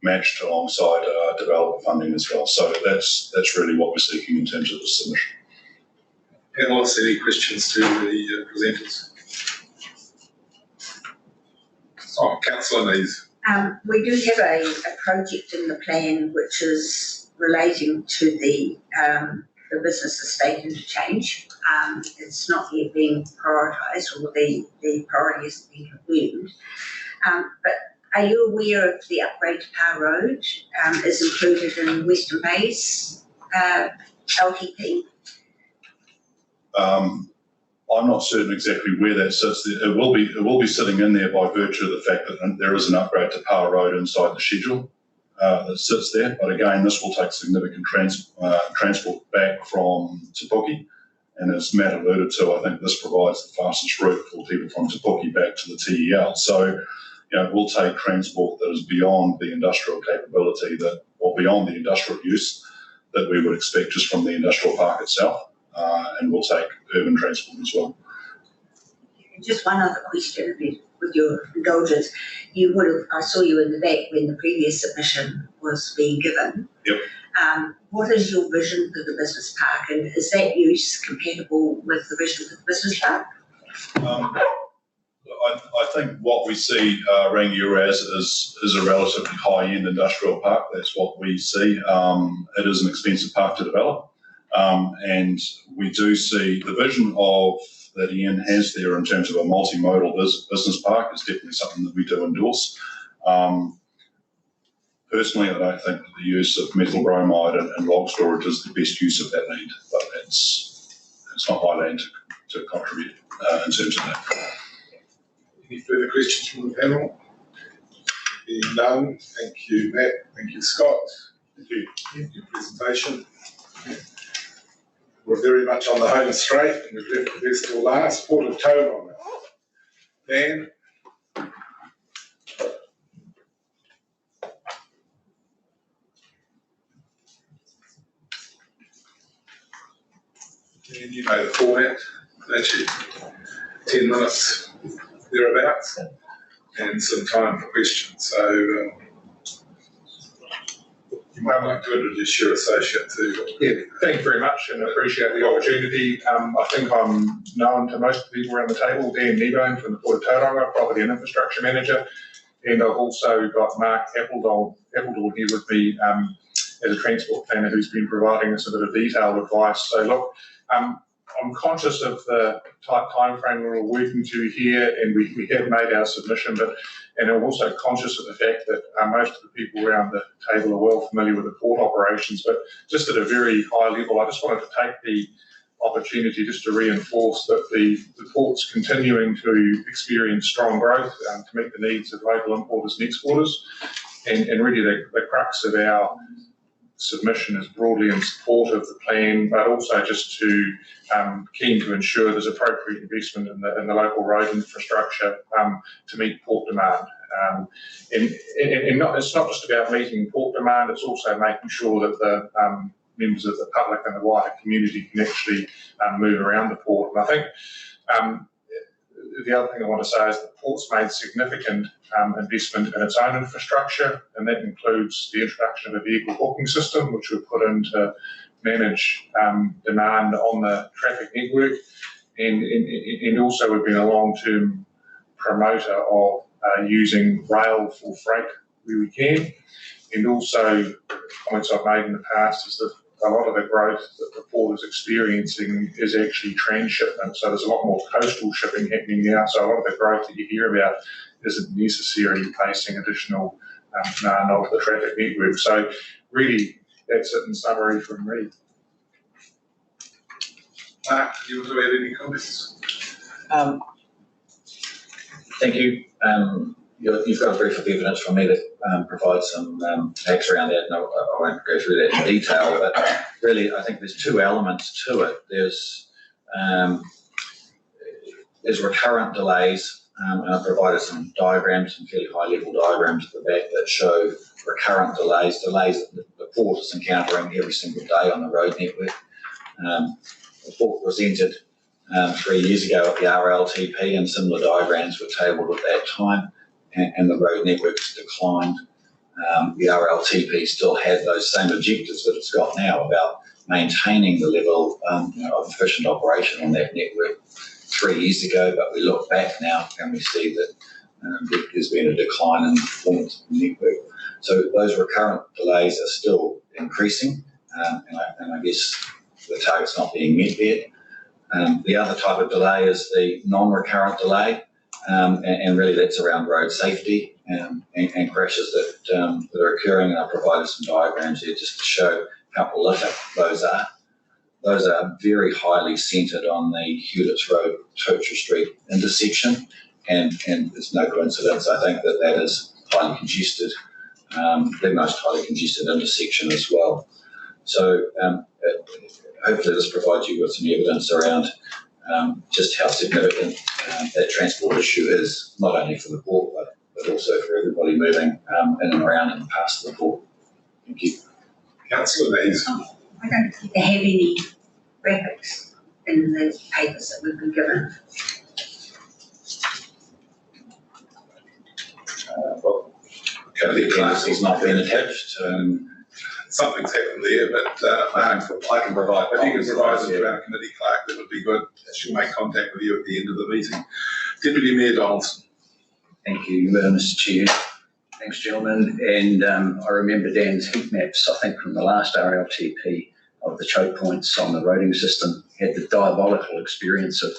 matched alongside developer funding as well. So that's really what we're seeking in terms of the submission. Panelists, any questions to the presenters? Oh, Councillor Nees. We do have a project in the plan which is relating to the business estate interchange. It's not yet being prioritised, or the priority isn't being confirmed. But are you aware of the upgrade to Power Road is included in Western Bay's LTP? I'm not certain exactly where that sits. It will be sitting in there by virtue of the fact that there is an upgrade to Power Road inside the schedule that sits there. But again, this will take significant transport back from Te Puke. And as Matt alluded to, I think this provides the fastest route for people from Te Puke back to the TEL. So, it will take transport that is beyond the industrial capability or beyond the industrial use that we would expect just from the industrial park itself. And we'll take urban transport as well. Just one other question, with your indulgence. I saw you in the back when the previous submission was being given. Yep. What is your vision for the business park, and is that use compatible with the vision for the business park? I think what we see Rangiora as is a relatively high-end industrial park. That's what we see. It is an expensive park to develop. And we do see the vision that Ian has there in terms of a multimodal business park is definitely something that we do endorse. Personally, I don't think that the use of methyl bromide and log storage is the best use of that land, but it's not my land to contribute in terms of that. Any further questions from the panel? Being none, thank you, Matt. Thank you, Scott. Thank you for your presentation. We're very much on the home straight, and we've left the best till last. Port of Taiwan. Dan. And you know the format. Actually, 10 minutes thereabouts, and some time for questions. So you might like to introduce your associate too. Yeah, thank you very much, and appreciate the opportunity. I think I'm known to most of the people around the table. Dan Kneebone from the Port of Tauranga, Property and Infrastructure Manager, and I've also got Mark Appledall here with me as a transport planner who's been providing us a bit of detailed advice. So look, I'm conscious of the tight time frame we're working to here, and we have made our submission, and I'm also conscious of the fact that most of the people around the table are well familiar with the port operations, but just at a very high level, I just wanted to take the opportunity just to reinforce that the port's continuing to experience strong growth to meet the needs of local importers and exporters, and really the crux of our submission is broadly in support of the plan, but also just keen to ensure there's appropriate investment in the local road infrastructure to meet port demand. It's not just about meeting port demand, it's also making sure that members of the public and the wider community can actually move around the port. And I think the other thing I want to say is the port's made significant investment in its own infrastructure, and that includes the introduction of a vehicle booking system, which we've put in to manage demand on the traffic network. And also we've been a long-term promoter of using rail for freight where we can. And also, comments I've made in the past is that a lot of the growth that the port is experiencing is actually transshipment. So there's a lot more coastal shipping happening now. So a lot of the growth that you hear about isn't necessarily facing additional demand of the traffic network. So really, that's it in summary from me. Mark, do you want to add any comments? Thank you. You've got a brief of evidence from me that provides some facts around that, and I won't go through that in detail, but really I think there's two elements to it. There's recurrent delays, and I've provided some diagrams, some fairly high-level diagrams at the back that show recurrent delays that the port is encountering every single day on the road network. The port presented 3 years ago at the RLTP, and similar diagrams were tabled at that time, and the road network's declined. The RLTP still had those same objectives that it's got now about maintaining the level of efficient operation on that network 3 years ago, but we look back now and we see that there's been a decline in performance of the network. So those recurrent delays are still increasing, and I guess the target's not being met yet. The other type of delay is the non-recurrent delay, and really that's around road safety and crashes that are occurring, and I provided some diagrams here just to show how prolific those are. Those are very highly centred on the Hewletts Road, Tocher Street intersection, and it's no coincidence, I think, that is highly congested, the most highly congested intersection as well. So hopefully this provides you with some evidence around just how significant that transport issue is, not only for the port, but also for everybody moving in and around and past the port. Thank you. Councillor Mays. I don't think they have any graphics in the papers that we've been given. Well, the class has not been attached. Something's happened there, but I can provide. If you can provide it to our committee clerk, that would be good. She'll make contact with you at the end of the meeting. Deputy Mayor Donaldson. Thank you, Mr. Chair. Thanks, gentlemen. And I remember Dan's heat maps, I think from the last RLTP, of the choke points on the roading system. Had the diabolical experience of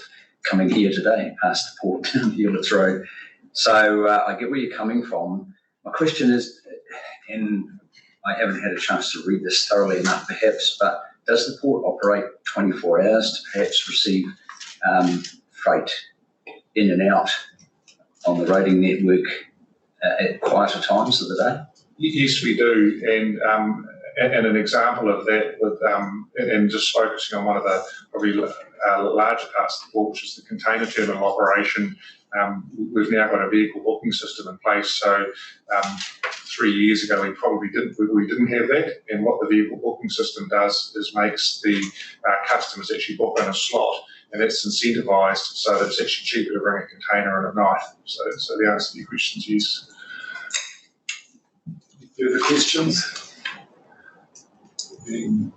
coming here today past the port down Hewletts Road. So I get where you're coming from. My question is, and I haven't had a chance to read this thoroughly enough perhaps, but does the port operate 24 hours to perhaps receive freight in and out on the roading network at quieter times of the day? Yes, we do, and an example of that with and just focusing on one of the probably larger parts of the port, which is the container terminal operation. We've now got a vehicle booking system in place. So 3 years ago, we didn't have that. And what the vehicle booking system does is makes the customers actually book in a slot, and that's incentivised so that it's actually cheaper to bring a container in at night. So the answer to your question is yes. Further questions? Being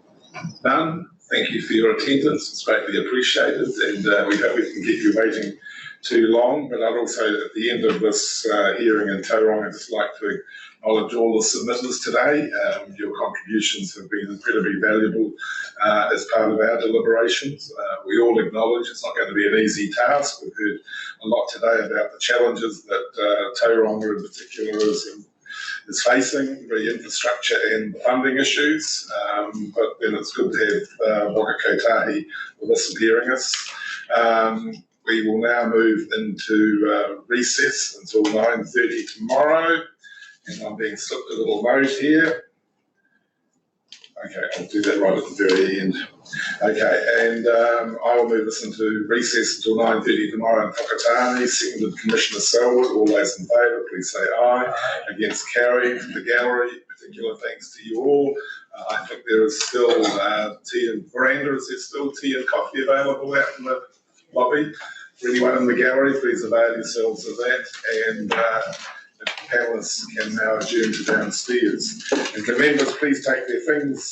none, thank you for your attendance. It's greatly appreciated, and we hope we can keep you waiting too long. But I'd also, at the end of this hearing in Tauranga, I'd just like to acknowledge all the submitters today. Your contributions have been incredibly valuable as part of our deliberations. We all acknowledge it's not going to be an easy task. We've heard a lot today about the challenges that Tauranga in particular is facing, the infrastructure and funding issues, but then it's good to have Waka Kotahi with us and hearing us. We will now move into recess until 9:30 tomorrow, and I'm being slipped a little note here. Okay, I'll do that right at the very end. Okay, and I will move us into recess until 9:30 tomorrow in Whakatane. Seconded Commissioner Selwood. All those in favour, please say aye. Against, carried. The gallery. particular thanks to you all. I think there is still tea and Miranda, is there still tea and coffee available out in the lobby? For anyone in the gallery, please avail yourselves of that. And the panelists can now adjourn to downstairs. And can members please take their things